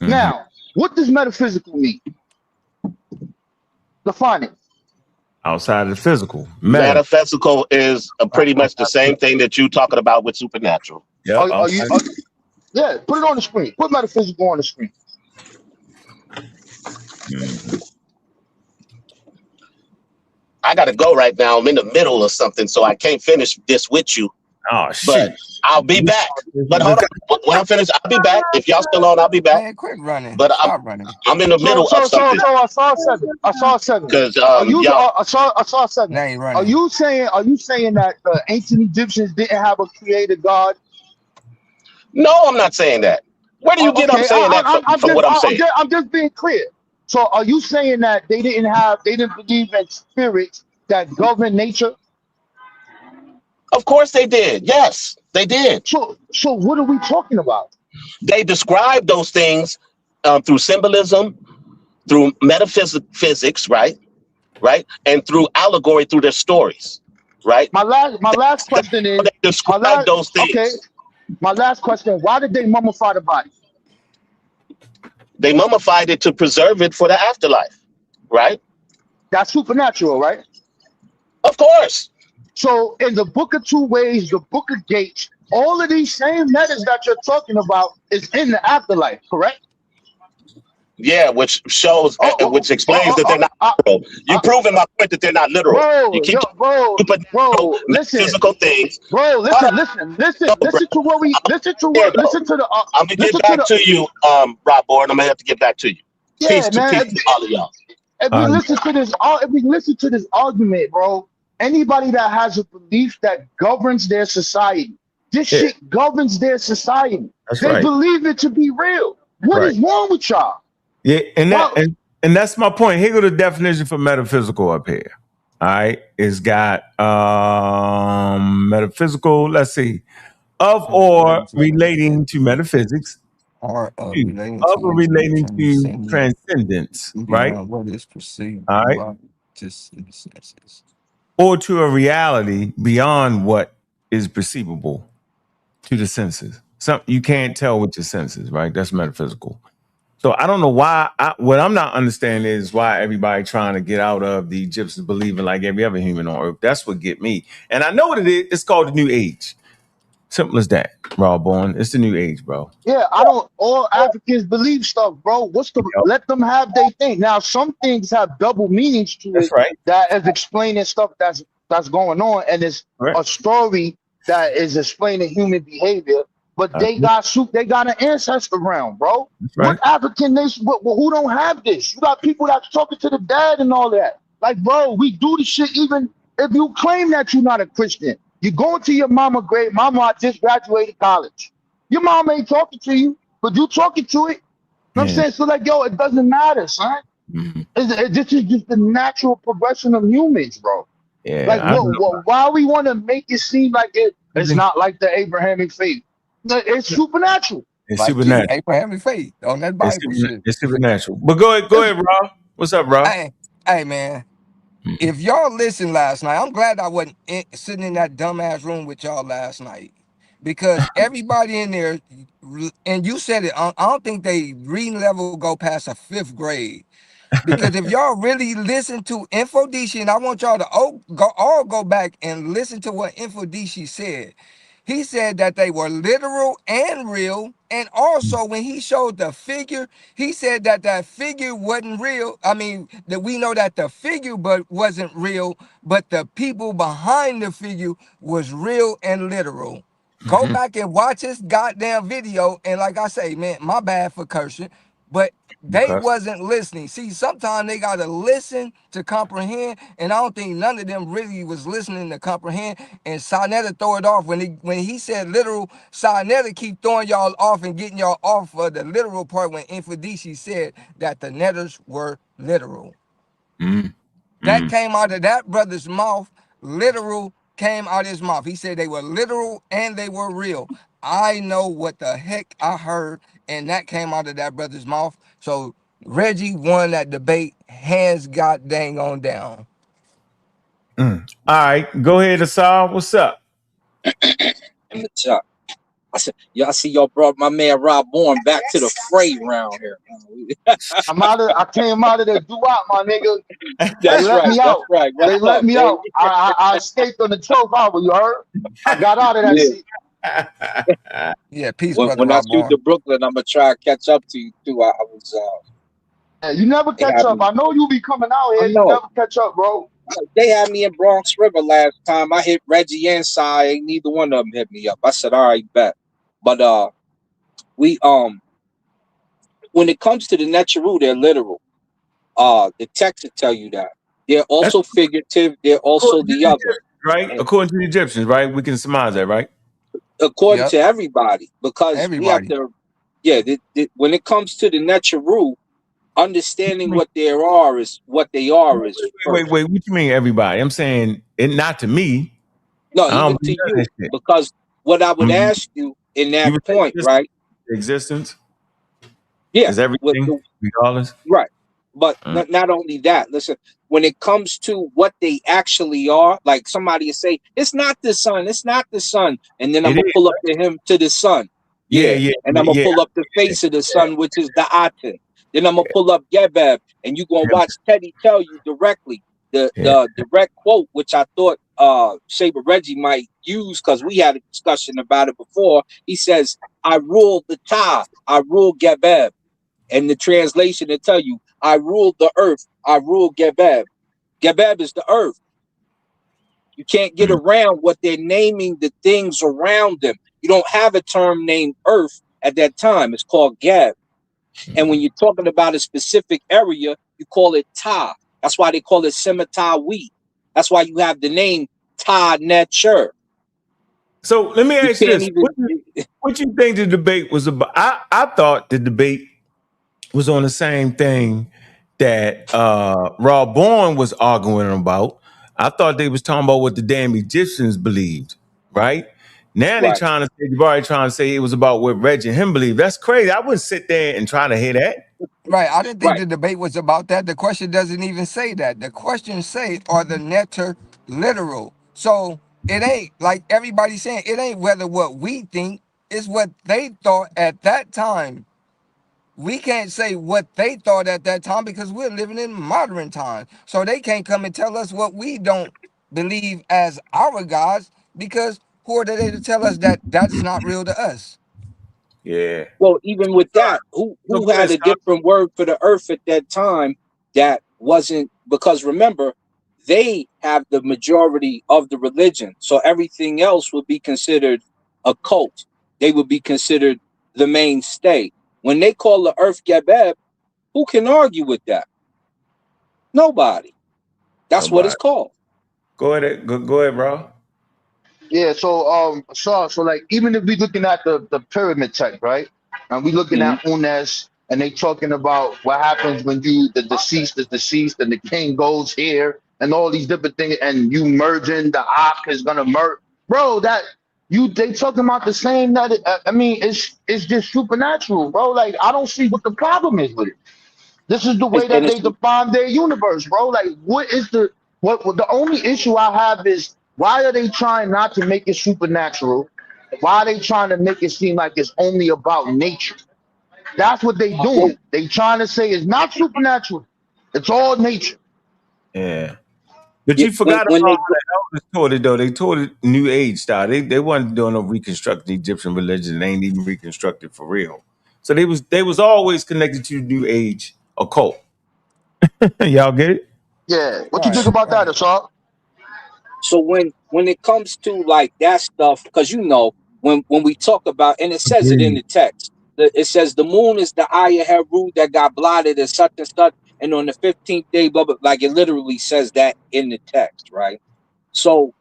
Now, what does metaphysical mean? Define it. Outside of the physical. Metaphysical is pretty much the same thing that you talking about with supernatural. Yeah, yeah, put it on the screen. Put metaphysical on the screen. I gotta go right now. I'm in the middle of something, so I can't finish this with you. Oh shit! But I'll be back. But hold on. When I'm finished, I'll be back. If y'all still on, I'll be back. Man, quit running. But I'm in the middle of something. So I saw seven. Because I saw seven. Now you're running. Are you saying that the ancient Egyptians didn't have a creator God? No, I'm not saying that. Where do you get I'm saying that from what I'm saying? I'm just being clear. So are you saying that they didn't believe in spirits that govern nature? Of course they did. Yes, they did. So what are we talking about? They describe those things through symbolism, through metaphysics, right? And through allegory, through their stories, right? My last question is, they describe those things. Okay. My last question, why did they mummify the body? They mummified it to preserve it for the afterlife, right? That's supernatural, right? Of course. So in the Book of Two Ways, the Book of Gates, all of these same letters that you're talking about is in the afterlife, correct? Yeah, which shows, which explains that they're not literal. You're proving my point that they're not literal. Bro, listen, physical things. Bro, listen to what we listen to. Listen to the. I'm gonna get back to you, Rob Board. I'm gonna have to get back to you. Yeah, peace man. To all of y'all. If we listen to this argument, bro, anybody that has a belief that governs their society, this shit governs their society. They believe it to be real. What is wrong with y'all? Yeah, and that's my point. Here go the definition for metaphysical up here. All right, it's got metaphysical. Let's see, of or relating to metaphysics, or relating to transcendence, right? What is perceived? All right, or to a reality beyond what is perceivable to the senses. You can't tell with your senses, right? That's metaphysical. So I don't know why. What I'm not understanding is why everybody trying to get out of the Egyptians believing like every other human on earth. That's what get me. And I know what it is. It's called the New Age. Simple as that, Raw Born. It's the New Age, bro. Yeah, all Africans believe stuff, bro. Let them have their thing. Now, some things have double meanings to it. Right. That is explaining stuff that's going on, and it's a story that is explaining human behavior. But they got an ancestor realm, bro. What African nation? Who don't have this? You got people that's talking to the dead and all that. Like, bro, we do the shit even if you claim that you're not a Christian. You go into your mama grave. Mama, I just graduated college. Your mom ain't talking to you, but you talking to it. You know what I'm saying? So like, yo, it doesn't matter, son. This is just the natural progression of humans, bro. Like, Yeah, I don't know. why we want to make it seem like it's not like the Abrahamic faith? It's supernatural. It's Like you, supernatural. Abrahamic faith on that Bible shit. It's supernatural. But go ahead, Rob. What's up, Rob? Hey, man. If y'all listened last night, I'm glad I wasn't sitting in that dumbass room with y'all last night, because everybody in there, and you said it, I don't think they reading level go past a 5th grade. Because if y'all really listen to Infodici, and I want y'all to all go back and listen to what Infodici said. He said that they were literal and real. And also when he showed the figure, he said that that figure wasn't real. I mean, that we know that the figure wasn't real, but the people behind the figure was real and literal. Go back and watch this goddamn video. And like I say, man, my bad for cursing, but they wasn't listening. See, sometimes they gotta listen to comprehend, and I don't think none of them really was listening to comprehend. And Sarnetta throw it off when he said literal. Sarnetta keep throwing y'all off and getting y'all off of the literal part when Infodici said that the netters were literal. That came out of that brother's mouth. Literal came out of his mouth. He said they were literal and they were real. I know what the heck I heard, and that came out of that brother's mouth. So Reggie won that debate, hands got dang on down. All right, go ahead, Asad. What's up? In the chat. I said, y'all see y'all brought my man Rob Bourne back to the fray round here. I came out of the doo-wop, my nigga. That's right. Me out. That's right. They let me out. I escaped on the 12th hour, you heard? I got out of that shit. Yeah, peace, when brother I Rob shoot Bourne. to Brooklyn, I'm gonna try to catch up to you too. I was you never catch up. I know you be coming out here. You never catch up, bro. They had me in Bronx River last time. I hit Reggie and Sai. Neither one of them hit me up. I said, all right, bet. But we when it comes to the Neteru, they're literal. The text will tell you that. They're also figurative. They're also the other. Right? According to the Egyptians, right? We can surmise that, right? According to everybody, because we have to, when it comes to the Neteru, understanding what they are is what they are is. Wait, what you mean everybody? I'm saying it not to me. No, even to you, because what I would ask you in that point, right? Existence. Yeah. Is everything regardless? Right. But not only that, listen, when it comes to what they actually are, like somebody will say, it's not the sun, it's not the sun. And then I'm gonna pull up to him to the sun. And I'm gonna pull up the face of the sun, which is the Aten. Then I'm gonna pull up Gebeb, and you're gonna watch Teddy tell you directly the direct quote, which I thought Shaber Reggie might use because we had a discussion about it before. He says, I rule the Ta, I rule Gebeb. And the translation will tell you, I rule the earth, I rule Gebeb. Gebeb is the earth. You can't get around what they're naming the things around them. You don't have a term named earth at that time. It's called Geb. And when you're talking about a specific area, you call it Ta. That's why they call it Semitawi. That's why you have the name Ta Netcher. So let me ask you this. What you think the debate was about? I thought the debate was on the same thing that Rob Bourne was arguing about. I thought they was talking about what the damn Egyptians believed, right? Now they trying to say, Jabari trying to say it was about what Reggie and him believe. That's crazy. I wouldn't sit there and try to hear that. Right. I didn't think the debate was about that. The question doesn't even say that. The question say, are the netter literal? So it ain't like everybody's saying, it ain't whether what we think, it's what they thought at that time. We can't say what they thought at that time because we're living in modern times. So they can't come and tell us what we don't believe as our gods, because who are they to tell us that that's not real to us? Yeah. Well, even with that, who had a different word for the earth at that time that wasn't, because remember, they have the majority of the religion. So everything else would be considered a cult. They would be considered the mainstay. When they call the earth Gebeb, who can argue with that? Nobody. That's what it's called. Go ahead, bro. Yeah, so like even if we looking at the pyramid text, right? And we looking Mhm. at Unes and they talking about what happens when the deceased is deceased and the king goes here and all these different things and you merging the Ankh is gonna merge. Bro, that you they talking about the same that I mean it's just supernatural, bro. Like I don't see what the problem is with it. This is the way And that they define their universe, bro. Like, what is what the only issue I have is why are they trying not to make it supernatural? Why are they trying to make it seem like it's only about nature? That's what they well, doing. They trying to say it's not supernatural. It's all nature. Yeah. But yeah, you forgot about when how they the elders taught it though. They taught it New Age style. They wasn't doing no reconstructing Egyptian religion. They ain't even reconstructed for real. So they was always connected to the New Age occult. Y'all get it? Yeah. What you right, think about that, right. Assault? So when it comes to like that stuff, because when we talk about, and it says it in Agreed. the text, it says the moon is the eye of Heru that got blotted and such, and on the 15th day, blah blah. Like it literally says that in the text, right? So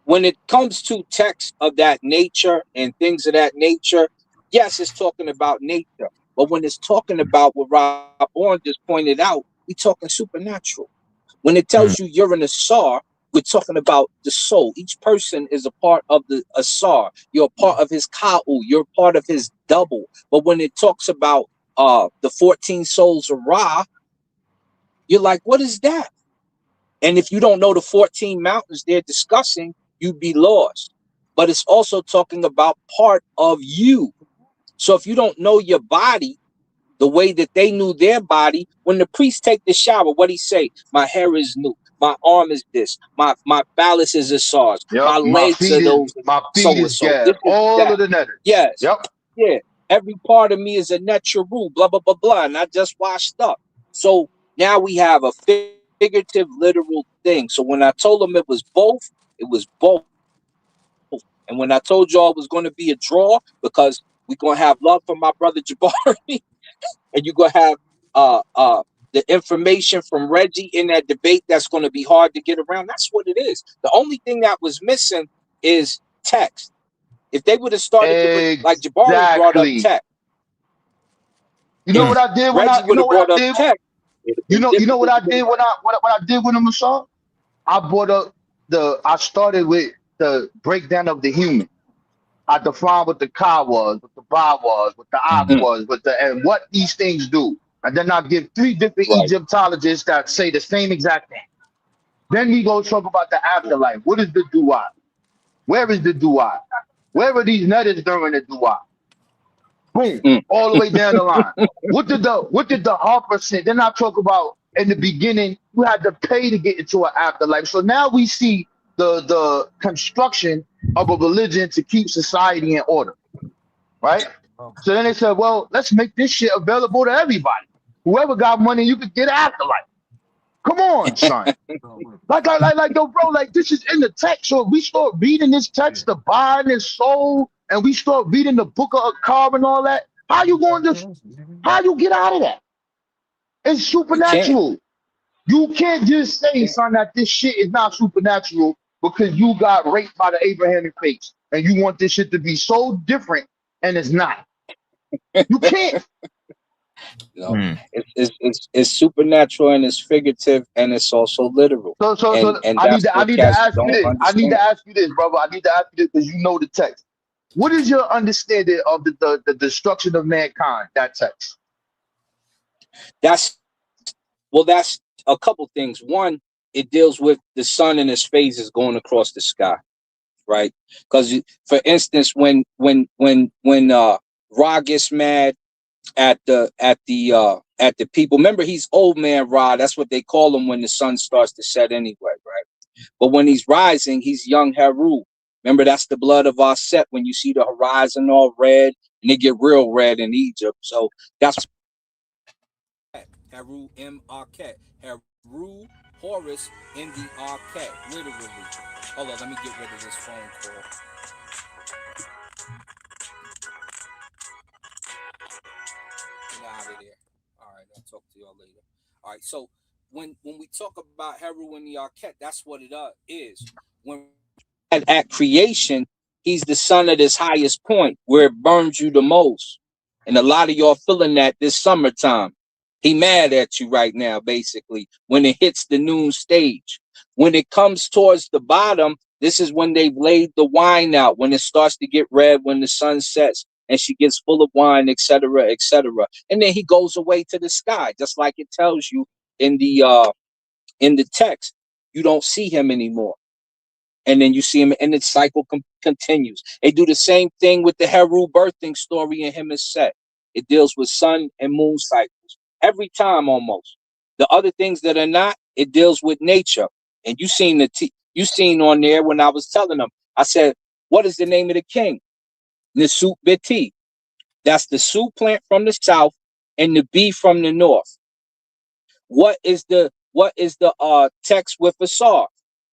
when it comes to texts of that nature and things of that nature, yes, it's talking about nature. But when it's talking about what Rob Bourne just pointed out, we're talking supernatural. When it Mm, tells you you're an Asar, we're talking about the soul. Each person is a part of the Asar. You're a part of his Ka'u. You're a part of his double. But when it talks about the 14 souls of Ra, you're like, what is that? And if you don't know the 14 mountains they're discussing, you'd be lost. But it's also talking about part of you. So if you don't know your body, the way that they knew their body, when the priest take the shower, what he say? My hair is new. My arm is this. My phallus is a SARS. Yep. My legs are those My feet so and is so. yeah. This is All that. of the netters. Yes. Yep. Yeah. Every part of me is a natural, blah, blah, blah, blah. And I just washed up. So now we have a figurative, literal thing. So when I told them it was both, it was both. And when I told y'all it was going to be a draw because we're going to have love for my brother Jabari, and you're going to have the information from Reggie in that debate that's going to be hard to get around. That's what it is. The only thing that was missing is text. If they would have started to bring, like Jabari brought up Exactly. text, You know if what I did when Reggie you would know have what I brought up did? text, it'd have been You know what difficult I to get did around. what I did with them, Assault? I brought up I started with the breakdown of the human. I defined what the Ka was, what the Ba was, what the Ak mm, was, and what these things do. And then I give three different Right. Egyptologists that say the same exact thing. Then we go talk about the afterlife. What is the Dua? Where is the Dua? Where are these nutters during the Dua? Boom, Mm. all the way down the line. What did the Harper say? Then I talk about in the beginning, you had to pay to get into an afterlife. So now we see the construction of a religion to keep society in order, right? So then they said, well, let's make this shit available to everybody. Whoever got money, you could get afterlife. Come on, son. Yo, bro, like this is in the text. So if we start reading this text, the body and soul, and we start reading the book of Akar and all that, how you get out of that? It's You can't. supernatural. You can't just say, son, that this shit is not supernatural because you got raped by the Abrahamic faith and you want this shit to be so different and it's not. You can't. You know, mm. it's supernatural and it's figurative and it's also literal. So And I need that's to I what need to cats ask you don't this. I need understand. to ask you this, brother. I need to ask you this because you know the text. What is your understanding of the destruction of mankind? That text. That's that's a couple things. One, it deals with the sun and its phases going across the sky, right? Because for instance, when Ra gets mad at the people, remember he's old man Ra. That's what they call him when the sun starts to set anyway, right? But when he's rising, he's young Heru. Remember, that's the blood of our set when you see the horizon all red and it get real red in Egypt. So that's Heru M Arket. Heru Horus in the Arket, literally. Hold on, let me get rid of this phone call. Get out of there. All right, I'll talk to y'all later. All right, so when we talk about Heru in the Arket, that's what it is. When at creation, he's the sun at his highest point where it burns you the most. And a lot of y'all feeling that this summertime. He mad at you right now, basically, when it hits the noon stage. When it comes towards the bottom, this is when they've laid the wine out, when it starts to get red, when the sun sets and she gets full of wine, etc., etc. And then he goes away to the sky, just like it tells you in the text. You don't see him anymore. And then you see him, and the cycle continues. They do the same thing with the Heru birthing story in him and Set. It deals with sun and moon cycles every time almost. The other things that are not, it deals with nature. And you seen you seen on there when I was telling them. I said, "What is the name of the king?" Nisut Beti. That's the Su plant from the south and the B from the north. What is the text with Asar?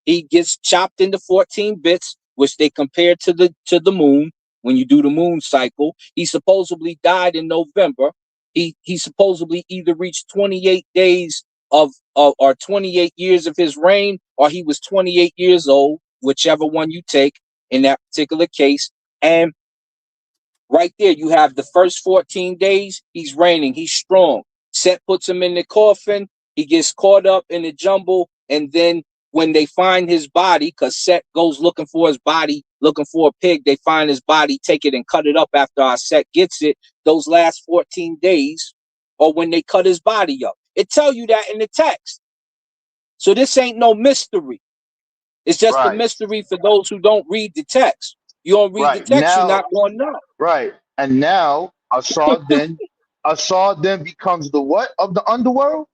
He gets chopped into 14 bits, which they compare to the moon when you do the moon cycle. He supposedly died in November. He supposedly either reached 28 days or 28 years of his reign, or he was 28 years old, whichever one you take in that particular case. And right there, you have the first 14 days, he's reigning, he's strong. Set puts him in the coffin, he gets caught up in the jumble, and then when they find his body, because Set goes looking for his body, looking for a pig, they find his body, take it and cut it up after our Set gets it. Those last 14 days, or when they cut his body up. It tell you that in the text. So this ain't no mystery. It's just a mystery for those who don't read the text. You don't read the text, you're not going to know. Right. And now Asar then becomes the what of the underworld?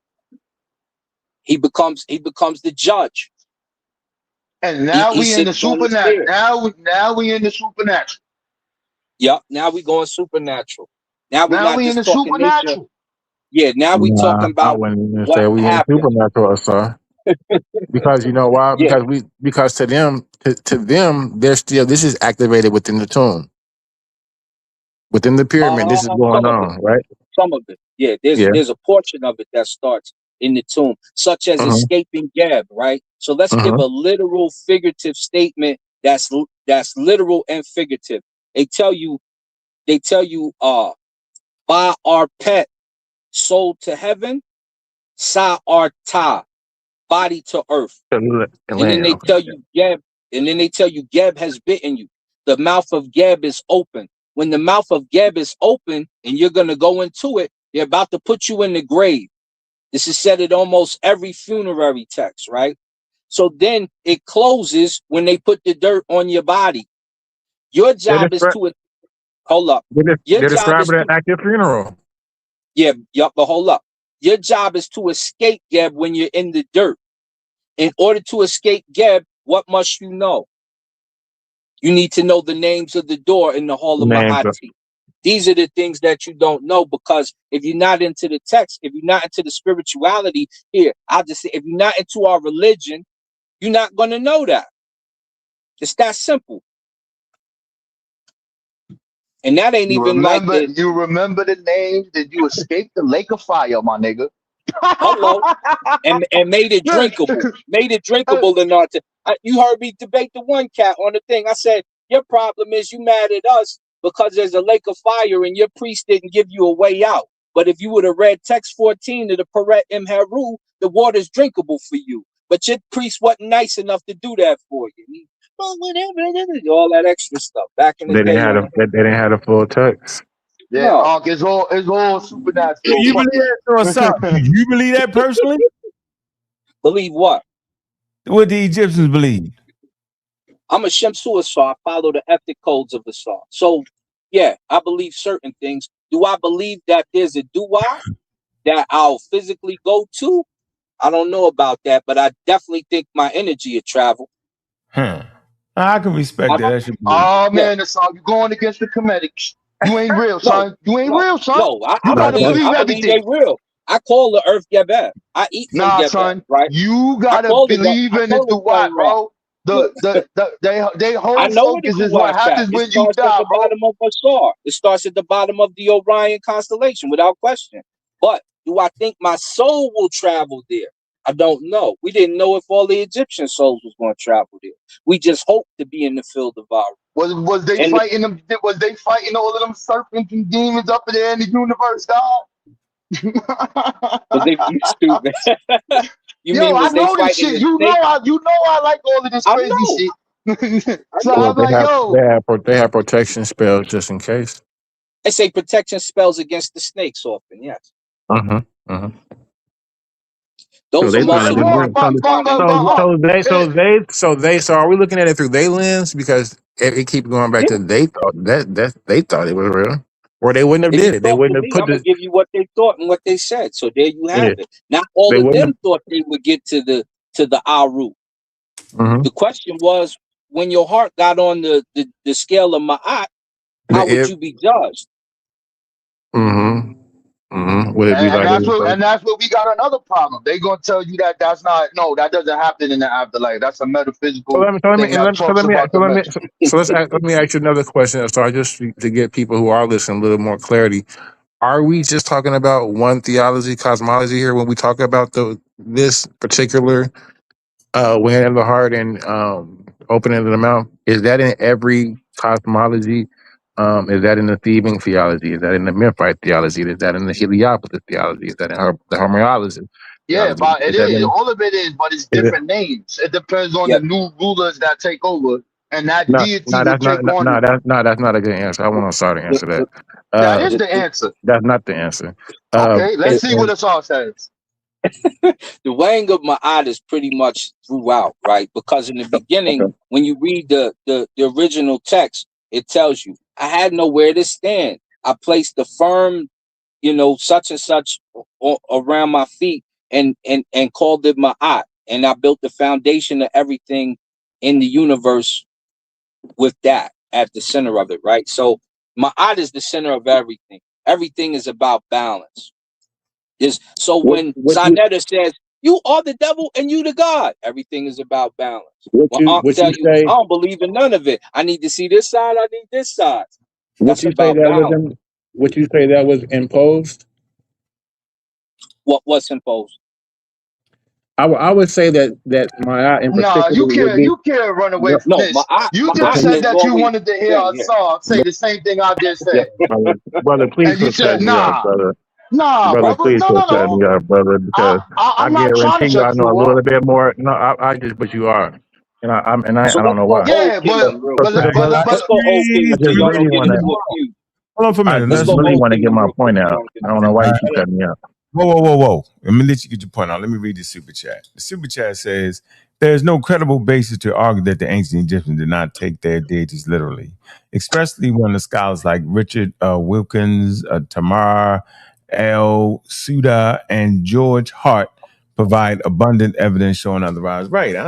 He becomes the judge. And now we in the supernatural. Now we in the supernatural. Yep. Now we going supernatural. Now we in the supernatural. Nature. Yeah. Now we talking about I wouldn't even what say we in supernatural, sir. Because you know why? Yeah. Because to them, they're still, this is activated within the tomb, within the pyramid. This is going on, right? Some of it, yeah. There's a portion of it that starts in the tomb, such as escaping Gab, right? So let's give a literal, figurative statement that's literal and figurative. They tell you, Ba our pet, soul to heaven, Sa our ta, body to earth. And then they tell you Geb has bitten you. The mouth of Geb is open. When the mouth of Geb is open and you're gonna go into it, they're about to put you in the grave. This is said at almost every funerary text, right? So then it closes when they put the dirt on your body. Your job is to hold up. They're describing it at your funeral. Yeah, but hold up. Your job is to escape Geb when you're in the dirt. In order to escape Geb, what must you know? You need to know the names of the door in the Hall of Mahati. These are the things that you don't know, because if you're not into the text, if you're not into the spirituality, here, I'll just say, if you're not into our religion, you're not going to know that. It's that simple. And that ain't you remember the names that you escaped the lake of fire, my nigga. Hello. And made it drinkable. Made it drinkable in our you heard me debate the one cat on the thing. I said, your problem is you mad at us because there's a lake of fire and your priest didn't give you a way out. But if you would have read text 14 of the Peret Imheru, the water's drinkable for you. But your priest wasn't nice enough to do that for you. Well, whatever, all that extra stuff. Back in the day. They didn't have a full text. Yeah, no. It's all supernatural. You believe that? Do you believe that personally? Believe what? What the Egyptians believe? I'm a Shemsu Asar. I follow the ethic codes of Asar. So, yeah, I believe certain things. Do I believe that there's a dua that I'll physically go to? I don't know about that, but I definitely think my energy will travel. I can respect that. Oh, man, Asar, you're going against the Comedics. You ain't real, son. You ain't real, son. No, I believe they real. I call the earth Gebet. I eat from Gebet, son. right? You gotta believe in it to what, bro? They whole focus is what happens when you die, at the bottom of a star. It starts at the bottom of the Orion constellation, without question. But do I think my soul will travel there? I don't know. We didn't know if all the Egyptian souls was going to travel there. We just hoped to be in the field of our. Was they And fighting them? Was they fighting all of them serpents and demons up there in the universe, dog? was they you stupid? You Yo, mean I was they know this fighting shit. the snake? You know I like all of this I crazy know. shit. I So know. Well, I'm like, yo, they have protection spells just in case. They say protection spells against the snakes often. Yes. So Those they are trying most to of the wrong, do verses you find in the Bible. so are we looking at it through their lens because it keeps going back Yeah. to they thought that they thought it was real, or they wouldn't have If you did it. They talk to wouldn't have me, put I'm gonna the give you what they thought and what they said. So there you yeah. have it. Not all They of wouldn't them thought they would get to the Aru. have. The question was, when your heart got on the scale of Ma'at, how would you be judged? Would it be and like that's what we got another problem. They gonna tell you that that doesn't happen in the afterlife. That's a so metaphysical let me so let thing me that talks about the mental. let me ask you another question. So I just to get people who are listening a little more clarity. Are we just talking about one theology, cosmology here when we talk about this particular way of the heart and opening of the mouth? Is that in every cosmology? Is that in the thieving theology? Is that in the Memphite theology? Is that in the Heliopolis theology? Is that in the Homoiologist Yeah, theology? but Is it that is. in All of it is, but it's is it different names. It depends on the Yep. new rulers that take over, and that no, deity no, will that's not take no, on. no, that's not a good answer. I want to start to answer that. That is Uh, the answer. that's not the answer. Okay, let's see what And the song says. The weighing of Ma'at is pretty much throughout, right? Because in the beginning, okay. when you read the original text, it tells you, I had nowhere to stand. I placed the firm, such and such around my feet and called it Ma'at. And I built the foundation of everything in the universe with that at the center of it, right? So Ma'at is the center of everything. Everything is about balance. So when What you Sinetta says, you are the devil and you the God, everything is about balance. When Ankh what tell you you, say I don't believe in none of it. I need to see this side, I need this side. what That's you say about that was balance. what you say that was imposed? What's imposed? I would say that my in Nah, particular would be you can't run away no, from No, this. You just Ma'at said has that you always wanted to hear been a here. song say the same thing I just said, brother, please and you quit said cutting me off, nah, brother. nah, Brother, brother, please no, quit no, cutting no. me off, brother, because I I'm not trying to guarantee you I cut know you a off. little bit more. No, I just but you are. And So I don't let's know go why. Old Yeah, Kingdom real But quick. brother, Let's go Old I Kingdom so just y'all really don't get want to into a feud. Hold on for a I minute. Let's just go really Old want to get Kingdom my real quick point so y'all out. don't get I into don't a know why you feud. keep cutting me off. Whoa. Let me let you get your point out. Let me read the super chat. The super chat says, there is no credible basis to argue that the ancient Egyptians did not take their deities literally, especially when the scholars like Richard Wilkins, Tamar L. Suda, and George Hart provide abundant evidence showing otherwise. Right. I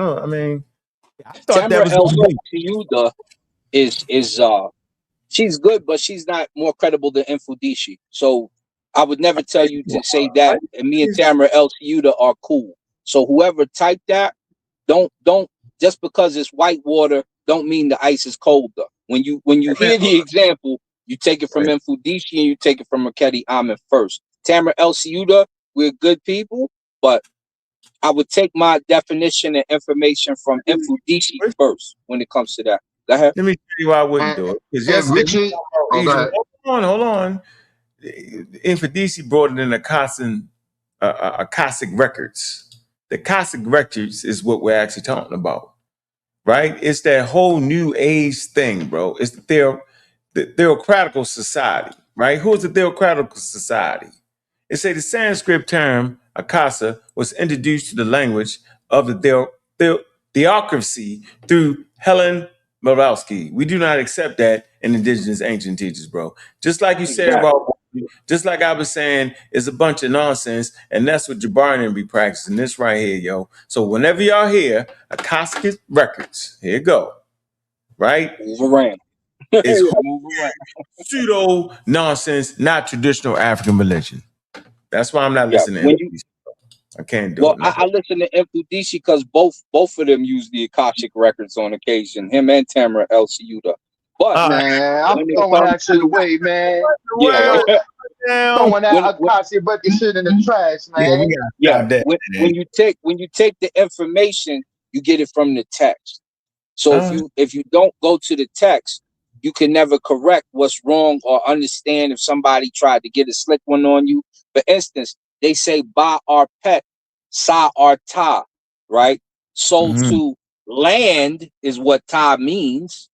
thought that Tamara was El going to be. Siuda is she's good, but she's not more credible than Infudishi. So I would never tell you to say that. And me and Tamara El Siuda are cool. So whoever typed that, don't just because it's white water, don't mean the ice is colder. When you hear the example, you take it from Infudishi and you take it from Makedi Ahmed first. Tamara El Siuda, we're good people, but I would take my definition and information from Infudishi first when it comes to that. Go ahead. Let me tell you why I wouldn't do it. Because And yesterday, Richard, oh, go ahead. hold on. Infidisi brought it in Akashic records. The Akashic records is what we're actually talking about, right? It's that whole new age thing, bro. It's the theocratical society, right? Who is the theocratical society? It say the Sanskrit term Akasa was introduced to the language of the theocracy through Helen Blavatsky. We do not accept that in indigenous ancient teachers, bro. Just like you said, Exactly. Rob, just like I was saying, it's a bunch of nonsense, and that's what Jabari be practicing. This right here, yo. So whenever y'all hear Akashic records, here you go, right? Move around. It's Move around. pseudo nonsense, not traditional African religion. That's why I'm not Yeah. listening When to you these. I can't do well, it, man. I listen to Infudishi because both of them use the Akashic records on occasion. Him and Tamara El Siuda. But All right. Man, I'm when it throwing comes that shit to away, man. yeah, throwing that Akasha record shit in the trash, man. When you take the information, you get it from the text. So if you don't go to the text, you can never correct what's wrong or understand if somebody tried to get a slick one on you. For instance, they say ba our pet, sa our ta, right? So to land is what ta means,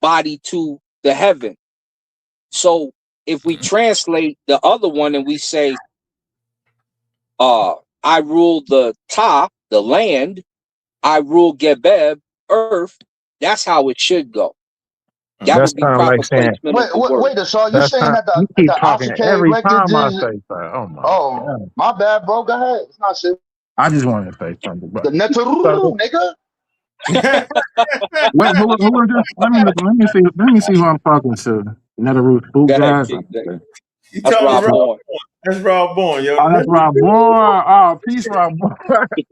body to the heaven. So if we translate the other one and we say, I rule the ta, the land, I rule Gebeb, earth, that's how it should go. That would be proper placement of the word. Wait, so you saying that the Ashike records is... Oh, my bad, bro. Go ahead. It's not shit. I just wanted to say something. The Netaru, nigga. Who is this? Let me see who I'm talking to. Netaru spook guys. That's Rob Bourne. That's Rob Bourne, yo. Oh, that's Rob Bourne. Oh, peace, Rob Bourne.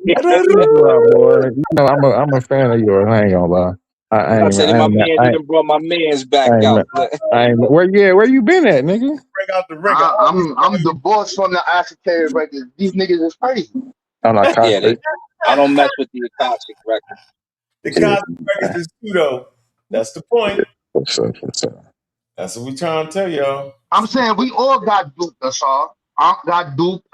Peace, Rob Bourne. You know, I'm a fan of yours. I ain't gonna lie. I said my man didn't brought my man's back out. Where you been at, nigga? Bring out the ring. I'm the boss from the Ashike records. These niggas is crazy. I'm not I don't mess with the Akashic record. The Cosmic records is pseudo. That's the point. What's up? That's what we trying to tell y'all. I'm saying we all got duped, that's all. I got duped.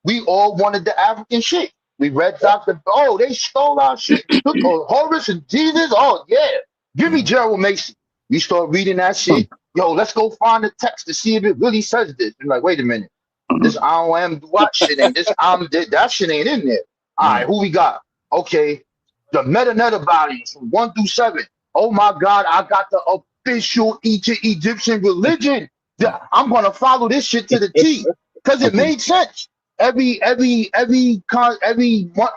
We all wanted the African shit. We read Dr. Oh, they stole our shit. Horus and Jesus. Oh, yeah. Give me Gerald Mason. You start reading that shit. Yo, let's go find the text to see if it really says this. You're like, wait a minute. This I am what shit ain't this that shit ain't in there. All right, who we got? Okay. The meta bodies from 1 through 7. Oh my God, I got the official Egyptian religion. I'm gonna follow this shit to the T because it made sense. Every one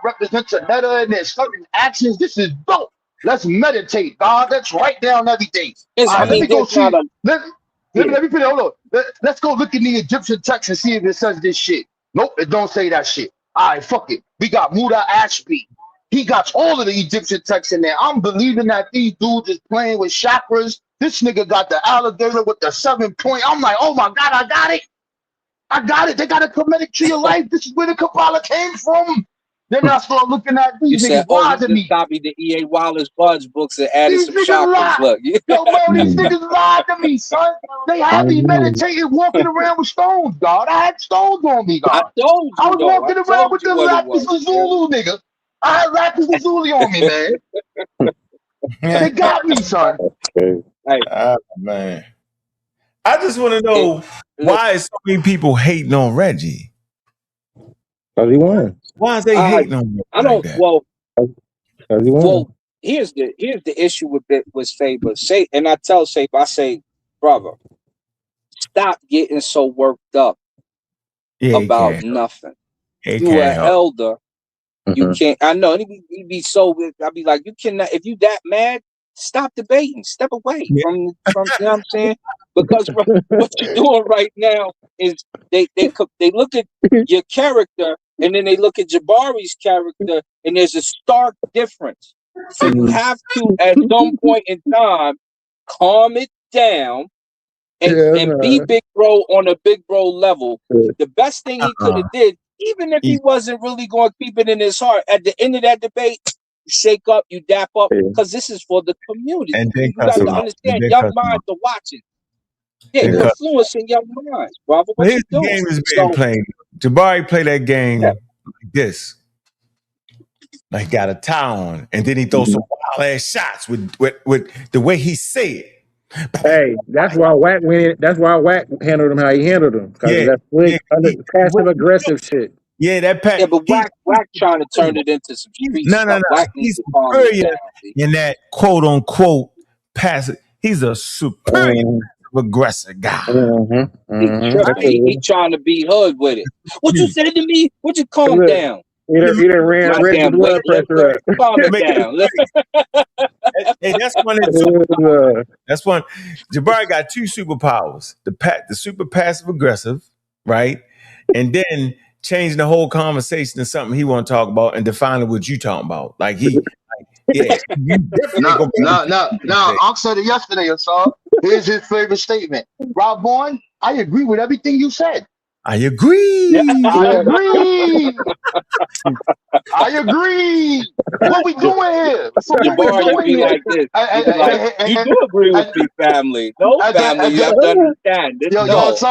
represents a meta and there's certain actions. This is dope. Let's meditate, God. Let's write down everything. Let me go see. Let me put it. Hold on. Let's go look in the Egyptian text and see if it says this shit. Nope, it don't say that shit. All right, fuck it. We got Muda Ashby. He got all of the Egyptian texts in there. I'm believing that these dudes is playing with chakras. This nigga got the alligator with the 7-point. I'm like, oh my God, I got it. They got a Kemetic tree of life. This is where the Kabbalah came from. Then I start looking at these niggas lied to me. Copied the E.A. Wallace Buds books and added some chakras. Look. Yo, bro, these niggas lied to me, son. They had me meditating, walking around with stones, God. I had stones on me, God. I was walking around with the lapis lazuli, nigga. I had lapis lazuli on me, man. They got me, son. Man. I just want to know why is so many people hating on Reggie? Because he won. Why is they hating on Reggie? I don't. Well, here's the issue with Faber. And I tell Faber, I say, brother, stop getting so worked up about nothing. You an elder. You can't. I know. He'd be so. I'd be like, you cannot. If you that mad, stop debating. Step away from. You know what I'm saying? Because what you're doing right now is they look at your character and then they look at Jabari's character and there's a stark difference. So you have to at some point in time calm it down and be big bro on a big bro level. The best thing he could have did. Even if he wasn't really going to keep it in his heart, at the end of that debate, you shake up, you dap up, because this is for the community. And you got to understand, young minds are watching. Yeah, you're influencing young minds, brother. What you doing? Game is being played. Jabari play that game like this. Like got a tie on, and then he throws some wild ass shots with the way he said. Hey, that's why Wack went. That's why Wack handled him how he handled him. That's passive aggressive shit. Yeah, that pack. Yeah, but Wack trying to turn it into some street stuff. No. He's superior in that quote unquote passive. He's a superior aggressive guy. He trying to be hood with it. What you said to me? Would you calm down? He done ran the blood pressure up. Calm it down. Hey, that's one. Jabari got 2 superpowers: the super passive aggressive, right, and then changing the whole conversation to something he want to talk about and defining what you talking about. Like No. I said it yesterday, y'all. Here's his favorite statement. Rob Bourne, I agree with everything you said. I agree. I agree. I agree. What we doing here? So what we Jabari, you doing be here? like this. You be like, you do agree with me, family. No, family, you have to understand this. Yo, No, so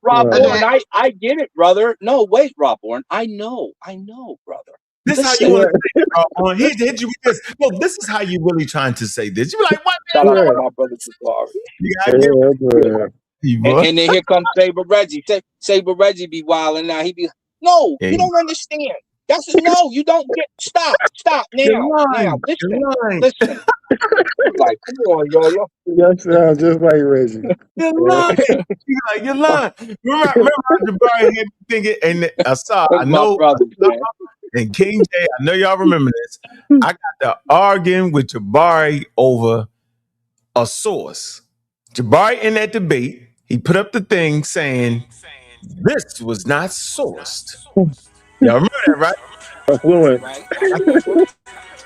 Rob Bourne, I get it, brother. No, wait, Rob Bourne. I know, brother. This is how you want to say it, bro. He hit you with this. No, this is how you really trying to say this. You be like, what, man? Shout out to my brother Jabari. You gotta give it. And then here comes Saber Reggie. Saber Reggie be wilding now. He be, no, you don't understand. That's no, you don't get. Stop now. Now, listen. Like, come on, yo. That sounds just like Reggie. You're lying. You're lying. Remember how Jabari had me thinking, and I know, and King J, I know y'all remember this. I got to arguing with Jabari over a source. Jabari in that debate, he put up the thing saying this was not sourced. Y'all remember that, right?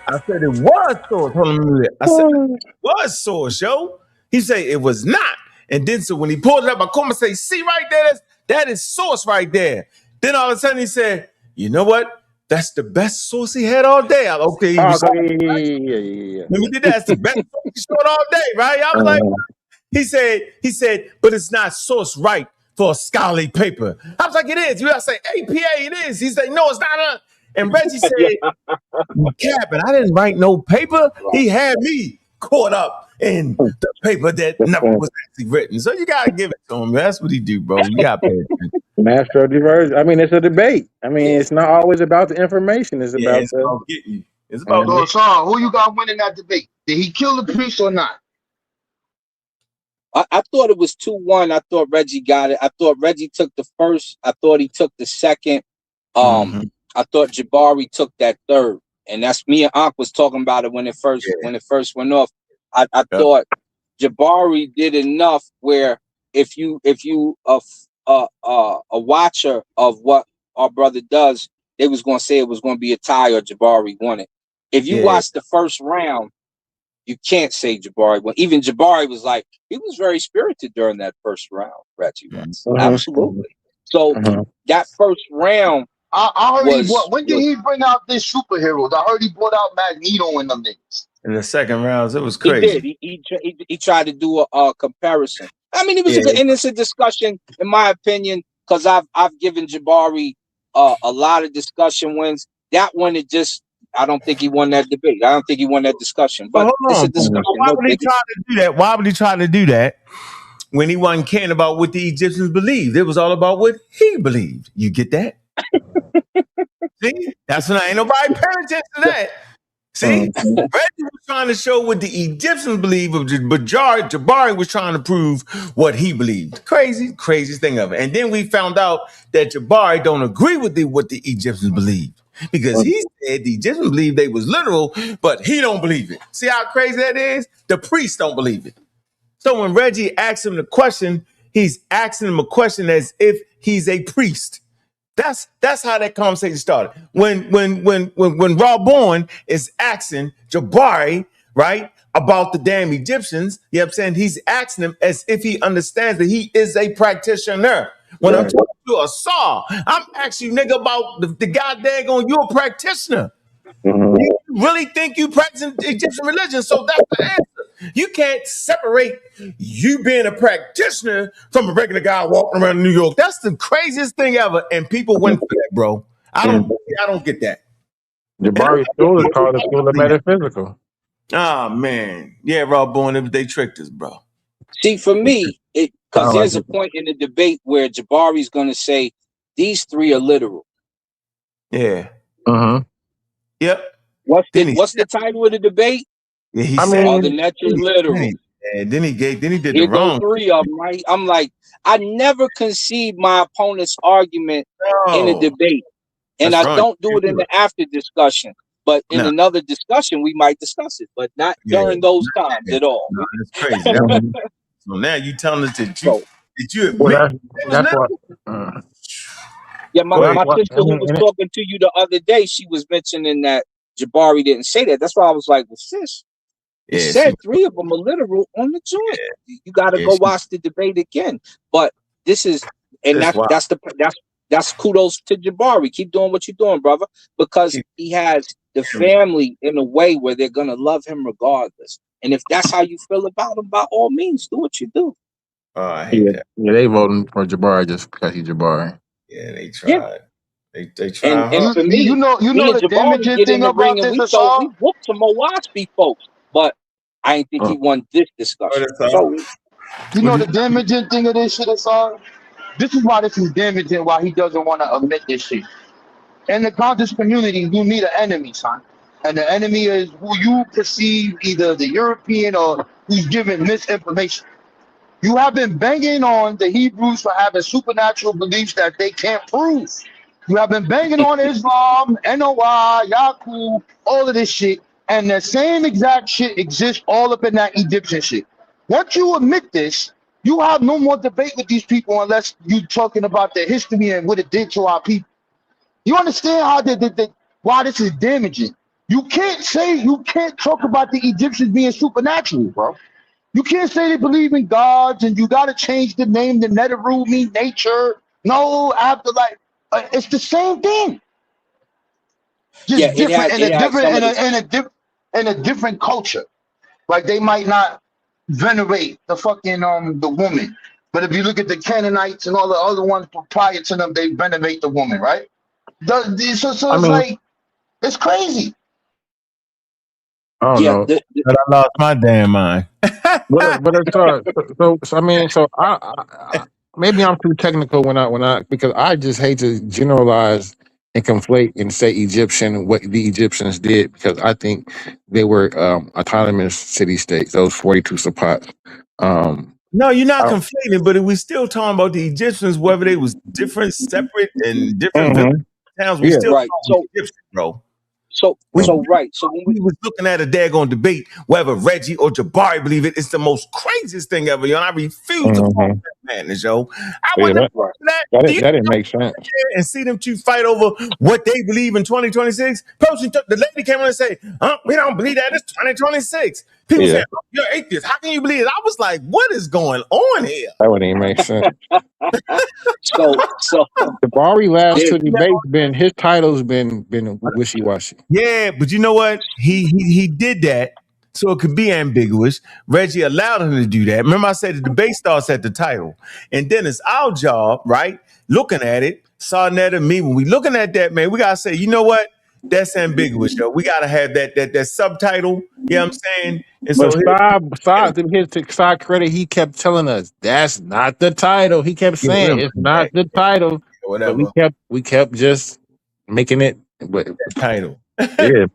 I said it was sourced. Hold on a minute. I said it was sourced, yo. He said it was not. And then so when he pulled it up, I called him and say, see right there, that is source right there. Then all of a sudden he said, you know what? That's the best source he had all day. Okay, he was yeah. Let me do that. That's the best source he showed all day, right? I was like, he said, but it's not source right for a scholarly paper. I was like, it is. You gotta say APA, it is. He said, no, it's not. And Reggie said, you capping. I didn't write no paper. He had me caught up in the paper that never was actually written. So you gotta give it to him. That's what he do, bro. You gotta pay attention. Master of diversion. I mean, it's a debate. I mean, it's not always about the information. It's about getting you. It's about so who you got winning that debate? Did he kill the priest or not? I thought it was 2-1. I thought Reggie got it. I thought Reggie took the first. I thought he took the second. I thought Jabari took that third. And that's me and Ankh was talking about it when it first went off. I thought Jabari did enough where if you a watcher of what our brother does, they was gonna say it was gonna be a tie or Jabari won it. If you watch the first round, you can't say Jabari won. Even Jabari was like, he was very spirited during that first round, Reggie was. Absolutely. So that first round, I heard when did he bring out this superheroes? I heard he brought out Magneto and them niggas. In the second rounds, it was crazy. He did. He tried to do a comparison. I mean, it was and it's a discussion, in my opinion, because I've given Jabari a lot of discussion wins. That one, I don't think he won that debate. I don't think he won that discussion. But it's a discussion. Why would he try to do that? Why would he try to do that when he wasn't caring about what the Egyptians believed? It was all about what he believed. You get that? See, that's when ain't nobody paying attention to that. See, Reggie was trying to show what the Egyptians believe, but Jabari was trying to prove what he believed. Craziest thing ever. And then we found out that Jabari don't agree with what the Egyptians believed, because he said the Egyptians believed they was literal, but he don't believe it. See how crazy that is? The priests don't believe it. So when Reggie asks him the question, he's asking him a question as if he's a priest. That's how that conversation started. When Rob Bourne is asking Jabari, right, about the damn Egyptians, you know what I'm saying? He's asking him as if he understands that he is a practitioner. When I'm talking to a saw, I'm asking you, nigga, about the goddamn on you're a practitioner. You really think you practice Egyptian religion? So that's the answer. You can't separate you being a practitioner from a regular guy walking around New York. That's the craziest thing ever, and people went for that, bro. I don't get that. Jabari's school is called the School of Metaphysical. Oh man, yeah, Rob Bourne, they tricked us, bro. See, for me, because there's a point in the debate where Jabari's going to say these three are literal. Yeah. Yep. What's the title of the debate? Yeah, he said, "Are the natural literal?" And then he did Here the wrong. Three of them, right? I'm like, I never concede my opponent's argument in a debate, and I don't do it in the after discussion. But in another discussion, we might discuss it, but not during those times at all. No, that's crazy. So now you telling us that you admit that's what. Yeah, my sister who was talking to you the other day, she was mentioning that Jabari didn't say that. That's why I was like, well, sis, It Yeah, said 3 of them are literal on the joint. You got to yeah, go watch the debate again. But this is, and that's wild. that's kudos to Jabari. Keep doing what you're doing, brother, because he has the family in a way where they're gonna love him regardless. And if that's how you feel about him, by all means, do what you do. Oh, I hate that. Yeah, they voting for Jabari just because he's Jabari. Yeah, they Yeah. tried. They And tried hard. for me, You know me and the Jabari damaging get in thing the ring about and this, we Asar? whooped some Owaski folks, but I ain't think he won this discussion. So You know the damaging thing of this shit, Asar? This is why this is damaging, why he doesn't want to admit this shit. In the conscious community, you need an enemy, son. And the enemy is who you perceive either the European or who's giving misinformation. You have been banging on the Hebrews for having supernatural beliefs that they can't prove. You have been banging on Islam, NOI, Yaku, all of this shit. And the same exact shit exists all up in that Egyptian shit. Once you admit this, you have no more debate with these people unless you talking about their history and what it did to our people. You understand how why this is damaging? You can't talk about the Egyptians being supernatural, bro. You can't say they believe in gods and you got to change the name. The Neteru mean nature. No, afterlife. It's the same thing. Just different in a different culture. Like they might not venerate the fucking the woman, but if you look at the Canaanites and all the other ones prior to them, they venerate the woman, right? So it's like it's crazy. I don't know. But I lost my damn mind. But it's so I maybe I'm too technical when I because I just hate to generalize and conflate and say Egyptian what the Egyptians did because I think they were autonomous city states, those 42 Sapat. No, you're not conflating, but we still talking about the Egyptians, whether they was different, separate, and different villages, towns. We still right. talking about Egyptians, bro. So when we was looking at a daggone debate, whether Reggie or Jabari believe it, it's the most craziest thing ever, yo. And I refuse to fall for that madness, yo. I want to that didn't make sense. And see them two fight over what they believe in 2026. The lady came on and say, we don't believe that. It's 2026. People say, you're atheist. How can you believe it? I was like, what is going on here? That wouldn't even make sense. so Jabari last two debates his title's been wishy-washy. Yeah, but you know what? He did that so it could be ambiguous. Reggie allowed him to do that. Remember, I said the debate starts at the title, and then it's our job, right? Looking at it, Sarnetta and me, when we looking at that, man, we gotta say, you know what? That's ambiguous, yo. We gotta have that subtitle. You know what I'm saying? And But so to side credit, he kept telling us that's not the title. He kept saying it's not the title. Whatever. But we kept just making it the title. Yeah.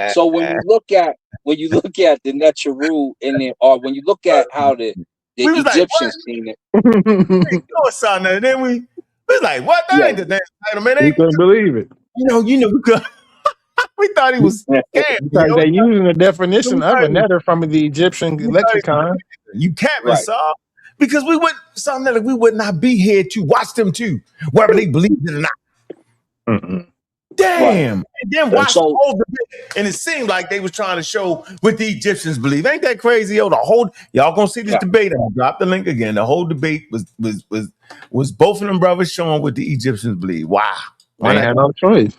So when you look at the Neteru in it, or when you look at how the Egyptians seen it, we saw that, then we was like, what? That ain't the damn title, man. We couldn't believe it. You know, we thought he was scammed. Because they using the definition of a netter from the Egyptian lexicon. You capping, saw. Because we would not be here to watch them too, whether they believe it or not. Damn. Right. And then watch the whole debate. And it seemed like they was trying to show what the Egyptians believe. Ain't that crazy, yo? Y'all gonna see this debate. I'll drop the link again. The whole debate was both of them brothers showing what the Egyptians believe. Wow. They had no choice.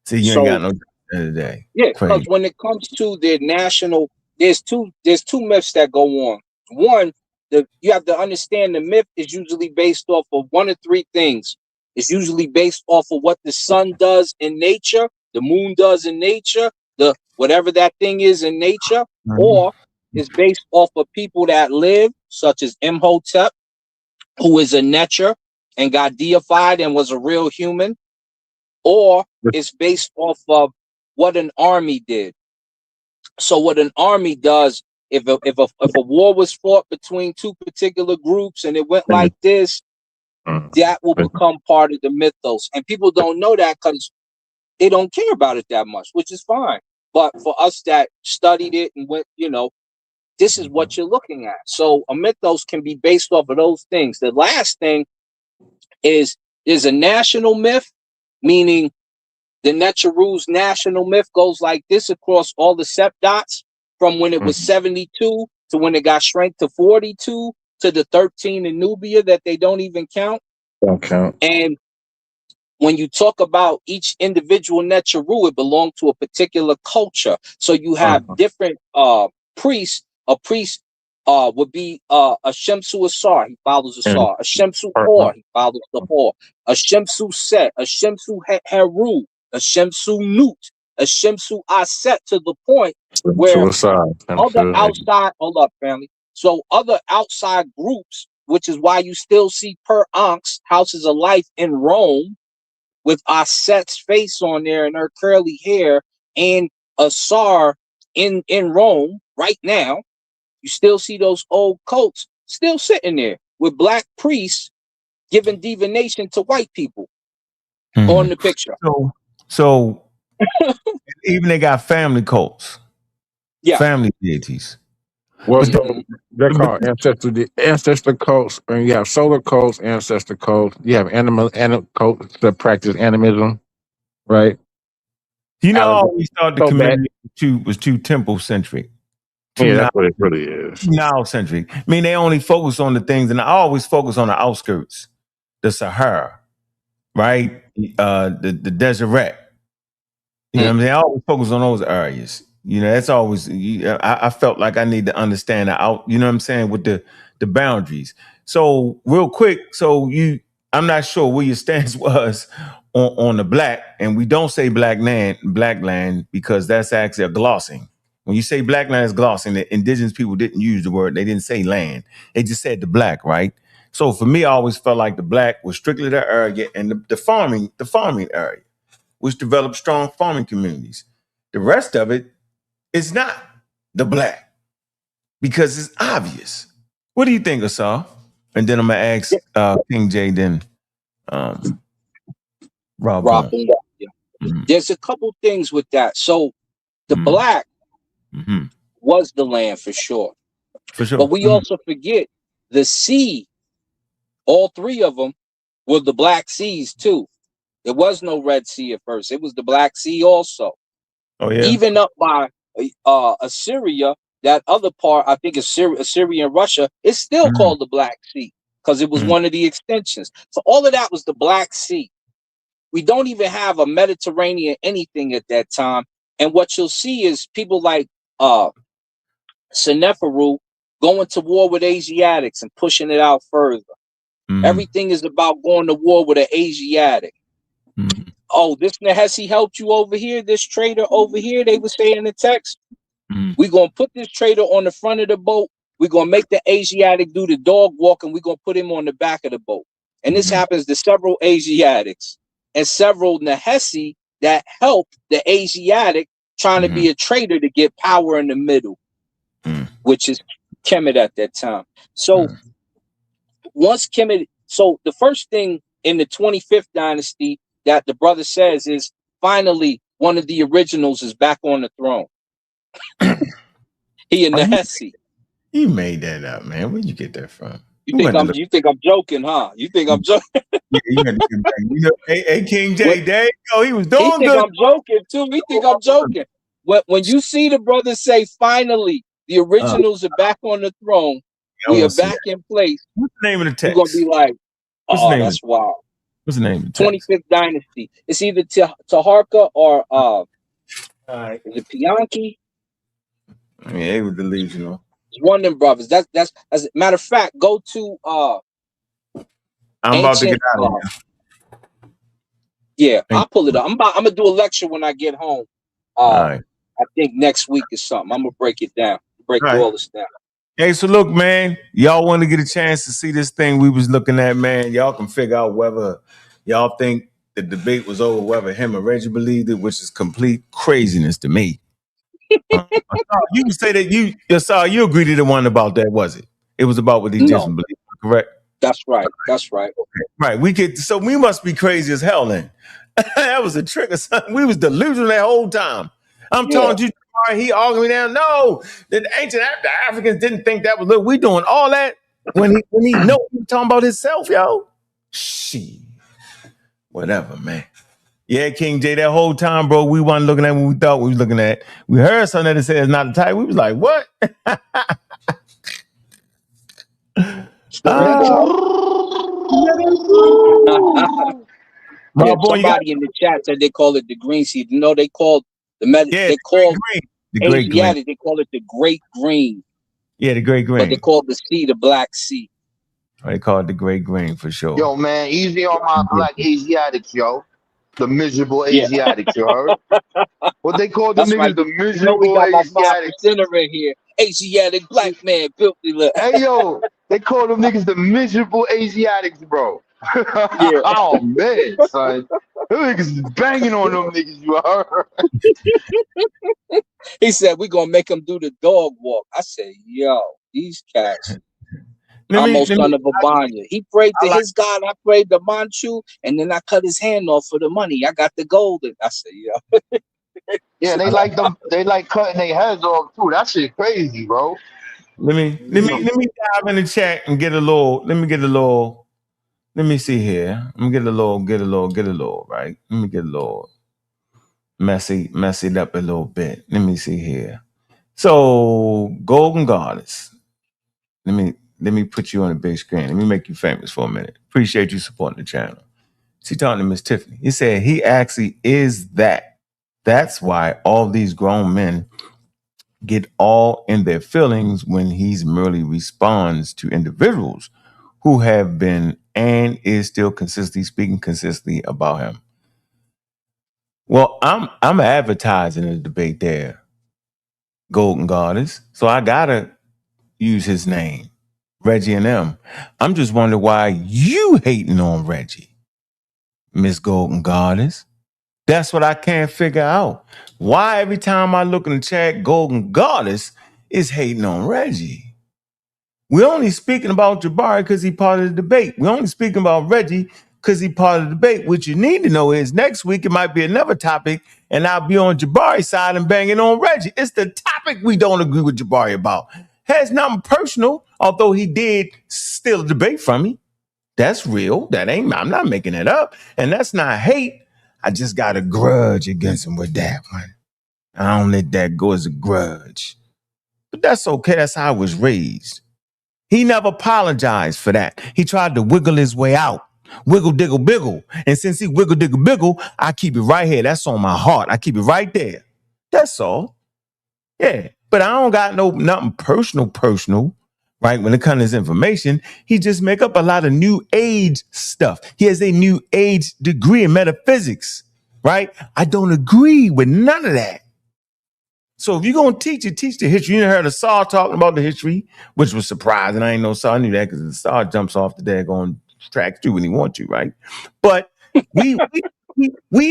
See, you ain't got no choice today. Yeah, because when it comes to their national, there's two myths that go on. One, you have to understand the myth is usually based off of one of three things. It's usually based off of what the sun does in nature, the moon does in nature, the whatever that thing is in nature, or it's based off of people that live, such as Imhotep, who is a Netcher and got deified and was a real human, or it's based off of what an army did. So what an army does, if a war was fought between two particular groups and it went like this, that will become part of the mythos. And people don't know that because they don't care about it that much, which is fine. But for us that studied it and went, this is what you're looking at. So a mythos can be based off of those things. The last thing is a national myth, meaning The Neteru's national myth goes like this across all the septots, from when it was 72 to when it got shrank to 42 to the 13 in Nubia that they don't even count. Don't count. And when you talk about each individual Neteru, it belonged to a particular culture. So you have different priests. A priest would be a Shemsu Asar, he follows Asar. A Shemsu Hor, he follows the Hor. A Shemsu Set, a Shemsu Heru, a Shemsu Nut, a Shemsu Aset, to the point where other outside, hold up, family. So other outside groups, which is why you still see per Ankh's houses of life in Rome, with Aset's face on there and her curly hair, and Asar in Rome right now. You still see those old cults still sitting there with black priests giving divination to white people on the picture. So even they got family cults, family deities. Well, they're called ancestor cults, and you have solar cults, ancestor cults. You have animal cults that practice animism, right? You know, I always thought the community was too temple centric. Yeah, that's what it really is. Now centric. I mean, they only focus on the things, and I always focus on the outskirts, the Sahara, right? The Deseret. You know what I mean? They always focus on those areas. You know, that's always. I felt like I need to understand you know what I'm saying, with the boundaries. So real quick, I'm not sure where your stance was on the black, and we don't say black land because that's actually a glossing. When you say black land is glossing, the indigenous people didn't use the word. They didn't say land. They just said the black, right? So for me, I always felt like the black was strictly the area and the farming area, which developed strong farming communities. The rest of it is not the black because it's obvious. What do you think, Asar? And then I'm gonna ask King J, then Rob. There's a couple things with that. So the black was the land for sure. For sure. But we also forget the sea, all three of them were the Black Seas too. There was no Red Sea at first. It was the Black Sea also. Oh, yeah. Even up by Assyria, that other part, I think Assyria and Russia, is still called the Black Sea because it was one of the extensions. So all of that was the Black Sea. We don't even have a Mediterranean anything at that time. And what you'll see is people like Seneferu going to war with Asiatics and pushing it out further. Everything is about going to war with an Asiatic. Oh, this Nehesi helped you over here, this trader over here, they would say in the text. We're going to put this trader on the front of the boat. We're going to make the Asiatic do the dog walk, and we're going to put him on the back of the boat. And this happens to several Asiatics and several Nehesi that help the Asiatic trying to be a trader to get power in the middle, which is Kemet at that time. So once Kemet, so the first thing in the 25th dynasty that the brother says is finally one of the originals is back on the throne. He and Nehesi. You made that up, man. Where'd you get that from? You think I'm joking, huh? You think I'm joking? Hey, King J, there you go. He was doing good. He think I'm joking too. He think I'm joking. When you see the brother say, finally, the originals are back on the throne, we are back in place. What's the name of the text? You're going to be like, oh, that's wild. What's the name of the text? 25th dynasty. It's either Taharka or is it Pianki? I mean, it was delusional. It's one of them brothers. That's as a matter of fact, go to I'm about to get out of here. Yeah, I'll pull it up. I'm gonna do a lecture when I get home. I think next week or something. I'm gonna break it down. All this down. Hey, so look, man, y'all want to get a chance to see this thing we was looking at, man. Y'all can figure out whether y'all think the debate was over, whether him or Reggie believed it, which is complete craziness to me. You can say that you agreed to the one about that, was it? It was about what he just believed, correct? That's right. That's right. Okay. Right. So we must be crazy as hell then. That was a trick or something. We was delusional that whole time. I'm telling you, he arguing down. No, the Africans didn't think that was. Look, we doing all that when he know he was talking about himself, yo. Shit, whatever, man. Yeah, King J, that whole time, bro, we weren't looking at what we thought we was looking at. We heard something that said it's not a type. We was like, what? Straight up. Yeah, My boy, you got somebody in the chat said they call it the green seed. No, they called yeah, they the great called green. The great green. Asiatic, they call it the great green. Yeah, the great But they green. call the sea the black sea. They call it the great green for sure. Yo, man, easy on my black Asiatics, yo. The miserable Yeah. Asiatics, you heard? What they call the That's right. niggas, the You know we miserable got my Asiatics. 5%er in here. Asiatic black man, filthy look. Hey, yo, they call them niggas the miserable Asiatics, bro. Yeah. Oh, man, son. Them niggas is banging on them niggas, you heard? He said, we're going to make them do the dog walk. I said, yo, these cats. Almost son of a Banya. He prayed to his God. I prayed to Manchu, and then I cut his hand off for the money. I got the golden. I said, yo. Yeah, they like them. They like cutting their heads off too. That shit crazy, bro. Let me dive in the chat and get a little. Let me see here. Let me get a little. Right. Let me get a little messy it up a little bit. Let me see here. So, Golden Goddess. Let me put you on the big screen. Let me make you famous for a minute. Appreciate you supporting the channel. She talking to Miss Tiffany. He said he actually is that. That's why all these grown men get all in their feelings when he's merely responds to individuals who have been and is still speaking consistently about him. Well, I'm advertising a debate there, Golden Goddess. So I gotta use his name, Reggie and M. I'm just wondering why you hating on Reggie, Miss Golden Goddess. That's what I can't figure out. Why every time I look in the chat, Golden Goddess is hating on Reggie. We're only speaking about Jabari because he part of the debate. We're only speaking about Reggie because he part of the debate. What you need to know is next week it might be another topic, and I'll be on Jabari's side and banging on Reggie. It's the topic we don't agree with Jabari about. Has nothing personal, although he did steal a debate from me. That's real. I'm not making it up. And that's not hate. I just got a grudge against him with that one. I don't let that go as a grudge. But that's okay. That's how I was raised. He never apologized for that. He tried to wiggle his way out. Wiggle, diggle, biggle. And since he wiggle, diggle, biggle, I keep it right here. That's on my heart. I keep it right there. That's all. Yeah. But I don't got nothing personal, right? When it comes to his information, he just make up a lot of new age stuff. He has a new age degree in metaphysics, right? I don't agree with none of that. So if you're going to teach it, teach the history. You heard of Saw talking about the history, which was surprising. I ain't know Saw. I knew that because the Saw jumps off the daggone track too when he wants to, right? But we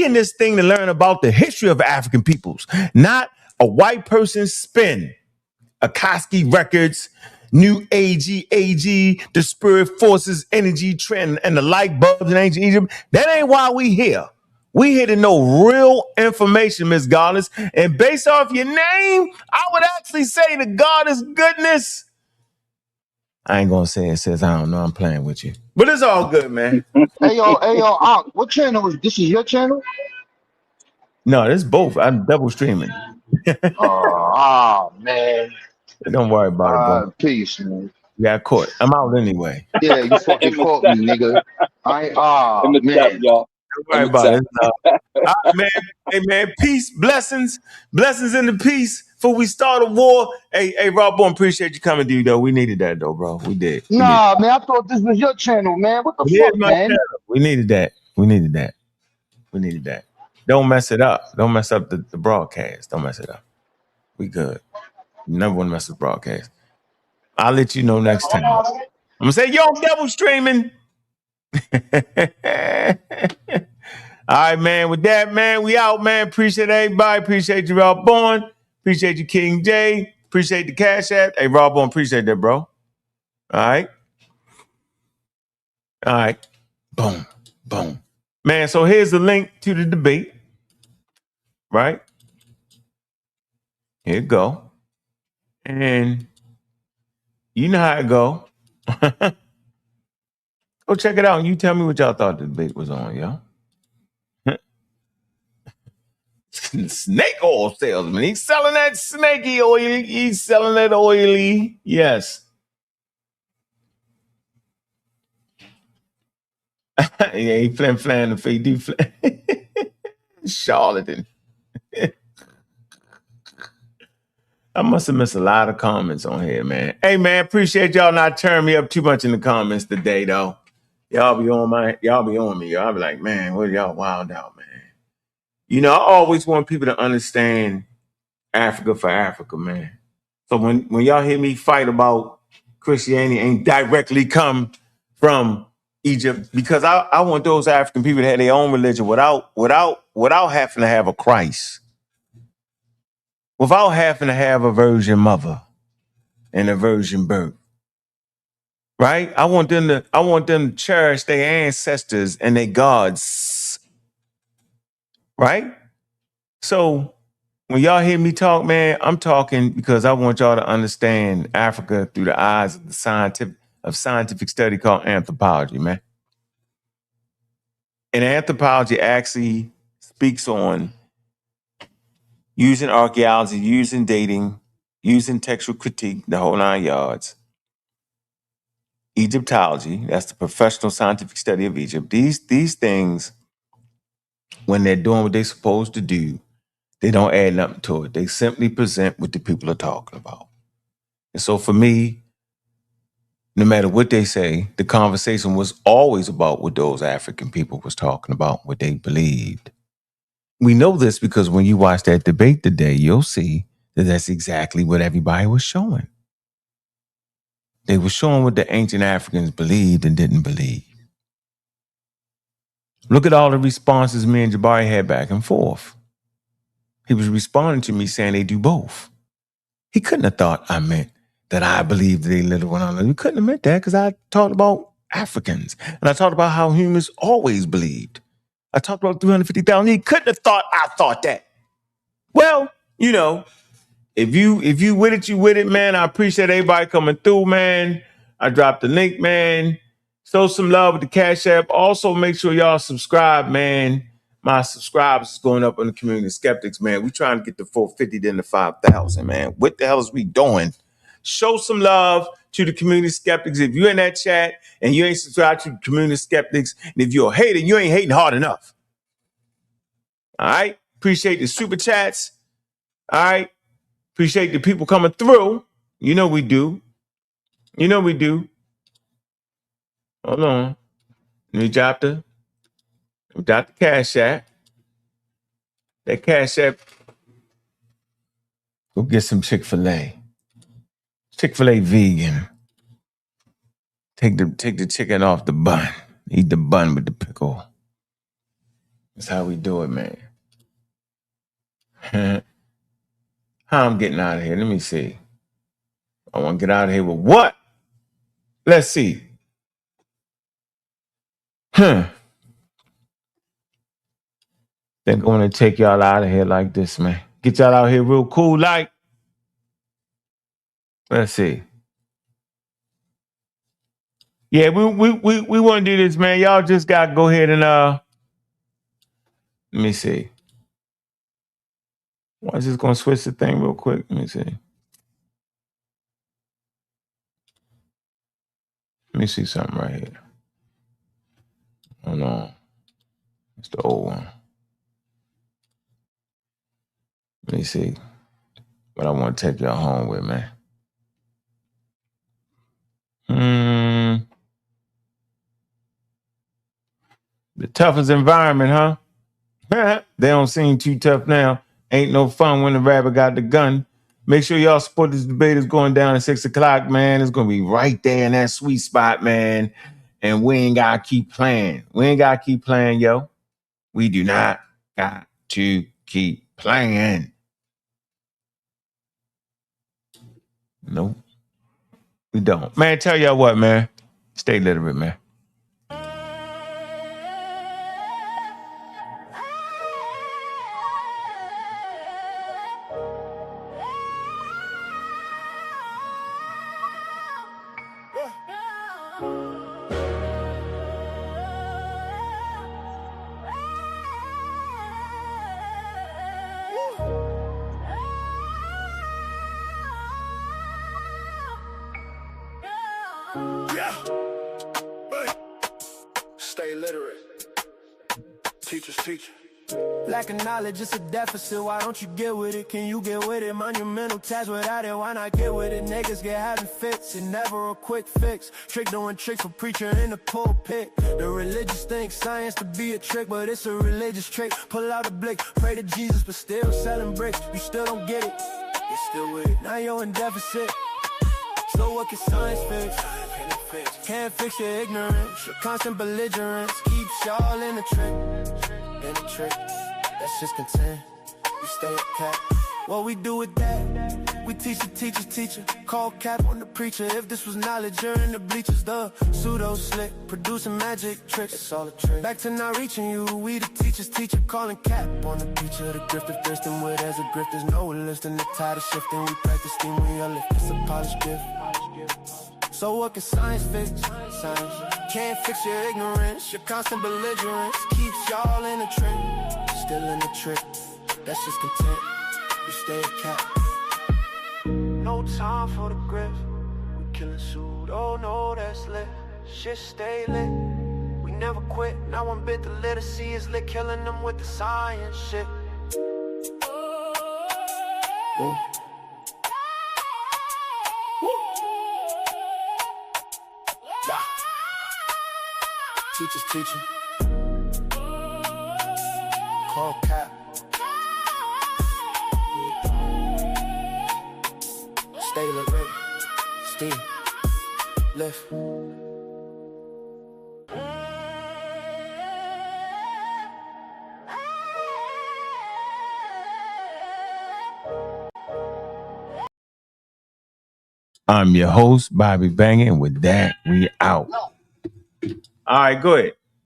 in this thing to learn about the history of African peoples, not a white person's spin. Akatsuki Records, New AG, the Spirit Forces, Energy Trend, and the light bulbs in ancient Egypt. That ain't why we here. We here to know real information, Miss Goddess. And based off your name, I would actually say the Goddess goodness. I ain't gonna say it says I don't know. I'm playing with you. But it's all good, man. Hey, yo, Ankh, what channel is this? Is your channel? No, this is both. I'm double streaming. Man. Don't worry about it, bro. Peace, man. Yeah, I caught. I'm out anyway. Yeah, you fucking caught me, nigga. Man. Y'all. Don't worry about it. All right, man. Hey, man. Peace, blessings in the peace. Before we start a war. Hey, Rob Bourne, appreciate you coming, dude. Though we needed that, though, bro. We did. Nah, man. I thought this was your channel, man. What the fuck, man? Channel. We needed that. Don't mess it up. Don't mess up the broadcast. Don't mess it up. We good. You never want to mess with broadcast. I'll let you know next time. I'm gonna say, yo, double streaming. All right, man. With that, man, we out, man. Appreciate everybody. Appreciate you, Rob Bourne. Appreciate you, King J. Appreciate the Cash App. Hey, Rob Bourne, appreciate that, bro. All right. Boom. Man, so here's the link to the debate. Right? Here you go. And you know how it go. Go check it out and you tell me what y'all thought the debate was on, y'all. snake oil salesman. He's selling that snaky oil. He's selling that oily. Yes. Yeah, he flan the face. He flan. Charlatan. I must have missed a lot of comments on here, man. Hey, man, appreciate y'all not turning me up too much in the comments today, though. Y'all be on me. Y'all be like, man, what y'all wild out, man. You know, I always want people to understand Africa for Africa, man. So when y'all hear me fight about Christianity ain't directly come from Egypt, because I want those African people to have their own religion without having to have a Christ. Without having to have a virgin mother and a virgin birth. Right? I want them to cherish their ancestors and their gods. Right? So when y'all hear me talk, man, I'm talking because I want y'all to understand Africa through the eyes of the scientific study called anthropology, man. And anthropology actually speaks on using archaeology, using dating, using textual critique, the whole 9 yards. Egyptology, that's the professional scientific study of Egypt. These things, when they're doing what they're supposed to do, they don't add nothing to it. They simply present what the people are talking about. And so for me, no matter what they say, the conversation was always about what those African people was talking about, what they believed. We know this because when you watch that debate today, you'll see that that's exactly what everybody was showing. They were showing what the ancient Africans believed and didn't believe. Look at all the responses me and Jabari had back and forth. He was responding to me saying they do both. He couldn't have thought I meant that I believed they lived one another. He couldn't have meant that because I talked about Africans. And I talked about how humans always believed. I talked about 350,000. He couldn't have thought I thought that. Well, you know, if you with it, you with it, man. I appreciate everybody coming through, man. I dropped the link, man. Show some love with the Cash App. Also, make sure y'all subscribe, man. My subscribers is going up on the community of Skeptics, man. We trying to get to 450 then to 5,000, man. What the hell is we doing? Show some love to the community of Skeptics. If you're in that chat and you ain't subscribed to the community of Skeptics, and if you're a hater, you ain't hating hard enough. All right? Appreciate the super chats. All right? Appreciate the people coming through. You know we do. You know we do. Hold on. Let me drop the Cash App. That Cash App. Go get some Chick-fil-A. Chick-fil-A vegan. Take the chicken off the bun. Eat the bun with the pickle. That's how we do it, man. How I'm getting out of here? Let me see. I want to get out of here with what? Let's see. Think I'm going to take y'all out of here like this, man. Get y'all out here real cool, like. Let's see. Yeah, we want to do this, man. Y'all just got to go ahead and let me see. I was just going to switch the thing real quick. Let me see. Let me see something right here. Hold on. It's the old one. Let me see what I want to take y'all home with, man. The toughest environment, huh? They don't seem too tough now. Ain't no fun when the rabbit got the gun. Make sure y'all support this debate. It's going down at 6 o'clock, man. It's going to be right there in that sweet spot, man. And we ain't got to keep playing. We ain't got to keep playing, yo. We do not got to keep playing. Nope. We don't. Man, tell y'all what, man. Stay literate, man. Stay literate. Teachers teaching. Lack of knowledge, it's a deficit. Why don't you get with it? Can you get with it? Monumental task without it. Why not get with it? Niggas get having fits. It never a quick fix. Trick doing tricks for preacher in the pulpit. The religious think science to be a trick, but it's a religious trick. Pull out a blick, pray to Jesus, but still selling bricks. You still don't get it. You're still with it. Now you're in deficit. So what can science fix? Can't fix your ignorance. Your constant belligerence keeps y'all in a trick. In a trick. That's just content. You stay a cat. What we do with that? We teach the teacher's teacher. Call cap on the preacher. If this was knowledge, you're in the bleachers. The pseudo slick, producing magic tricks. It's all a trick. Back to not reaching you. We the teacher's teacher. Calling cap on the preacher. The grift of thirsting where there's a grift. There's no lifting. The tide is shifting. We practice steam when you're lift. It's a polished gift. So what can science fix? Science can't fix your ignorance. Your constant belligerence keeps y'all in a trick. Still in the trick. That's just content. You stay a cat. No time for the grift. We killing pseudo, no that's lit. Shit stay lit. We never quit. Not one bit. The literacy is lit. Killing them with the science shit. Whoa. Teachers teaching. Call cap. Stay lit. Steve. Lift. I'm your host, Bobby Bangin'. With that, we out. All right, go ahead.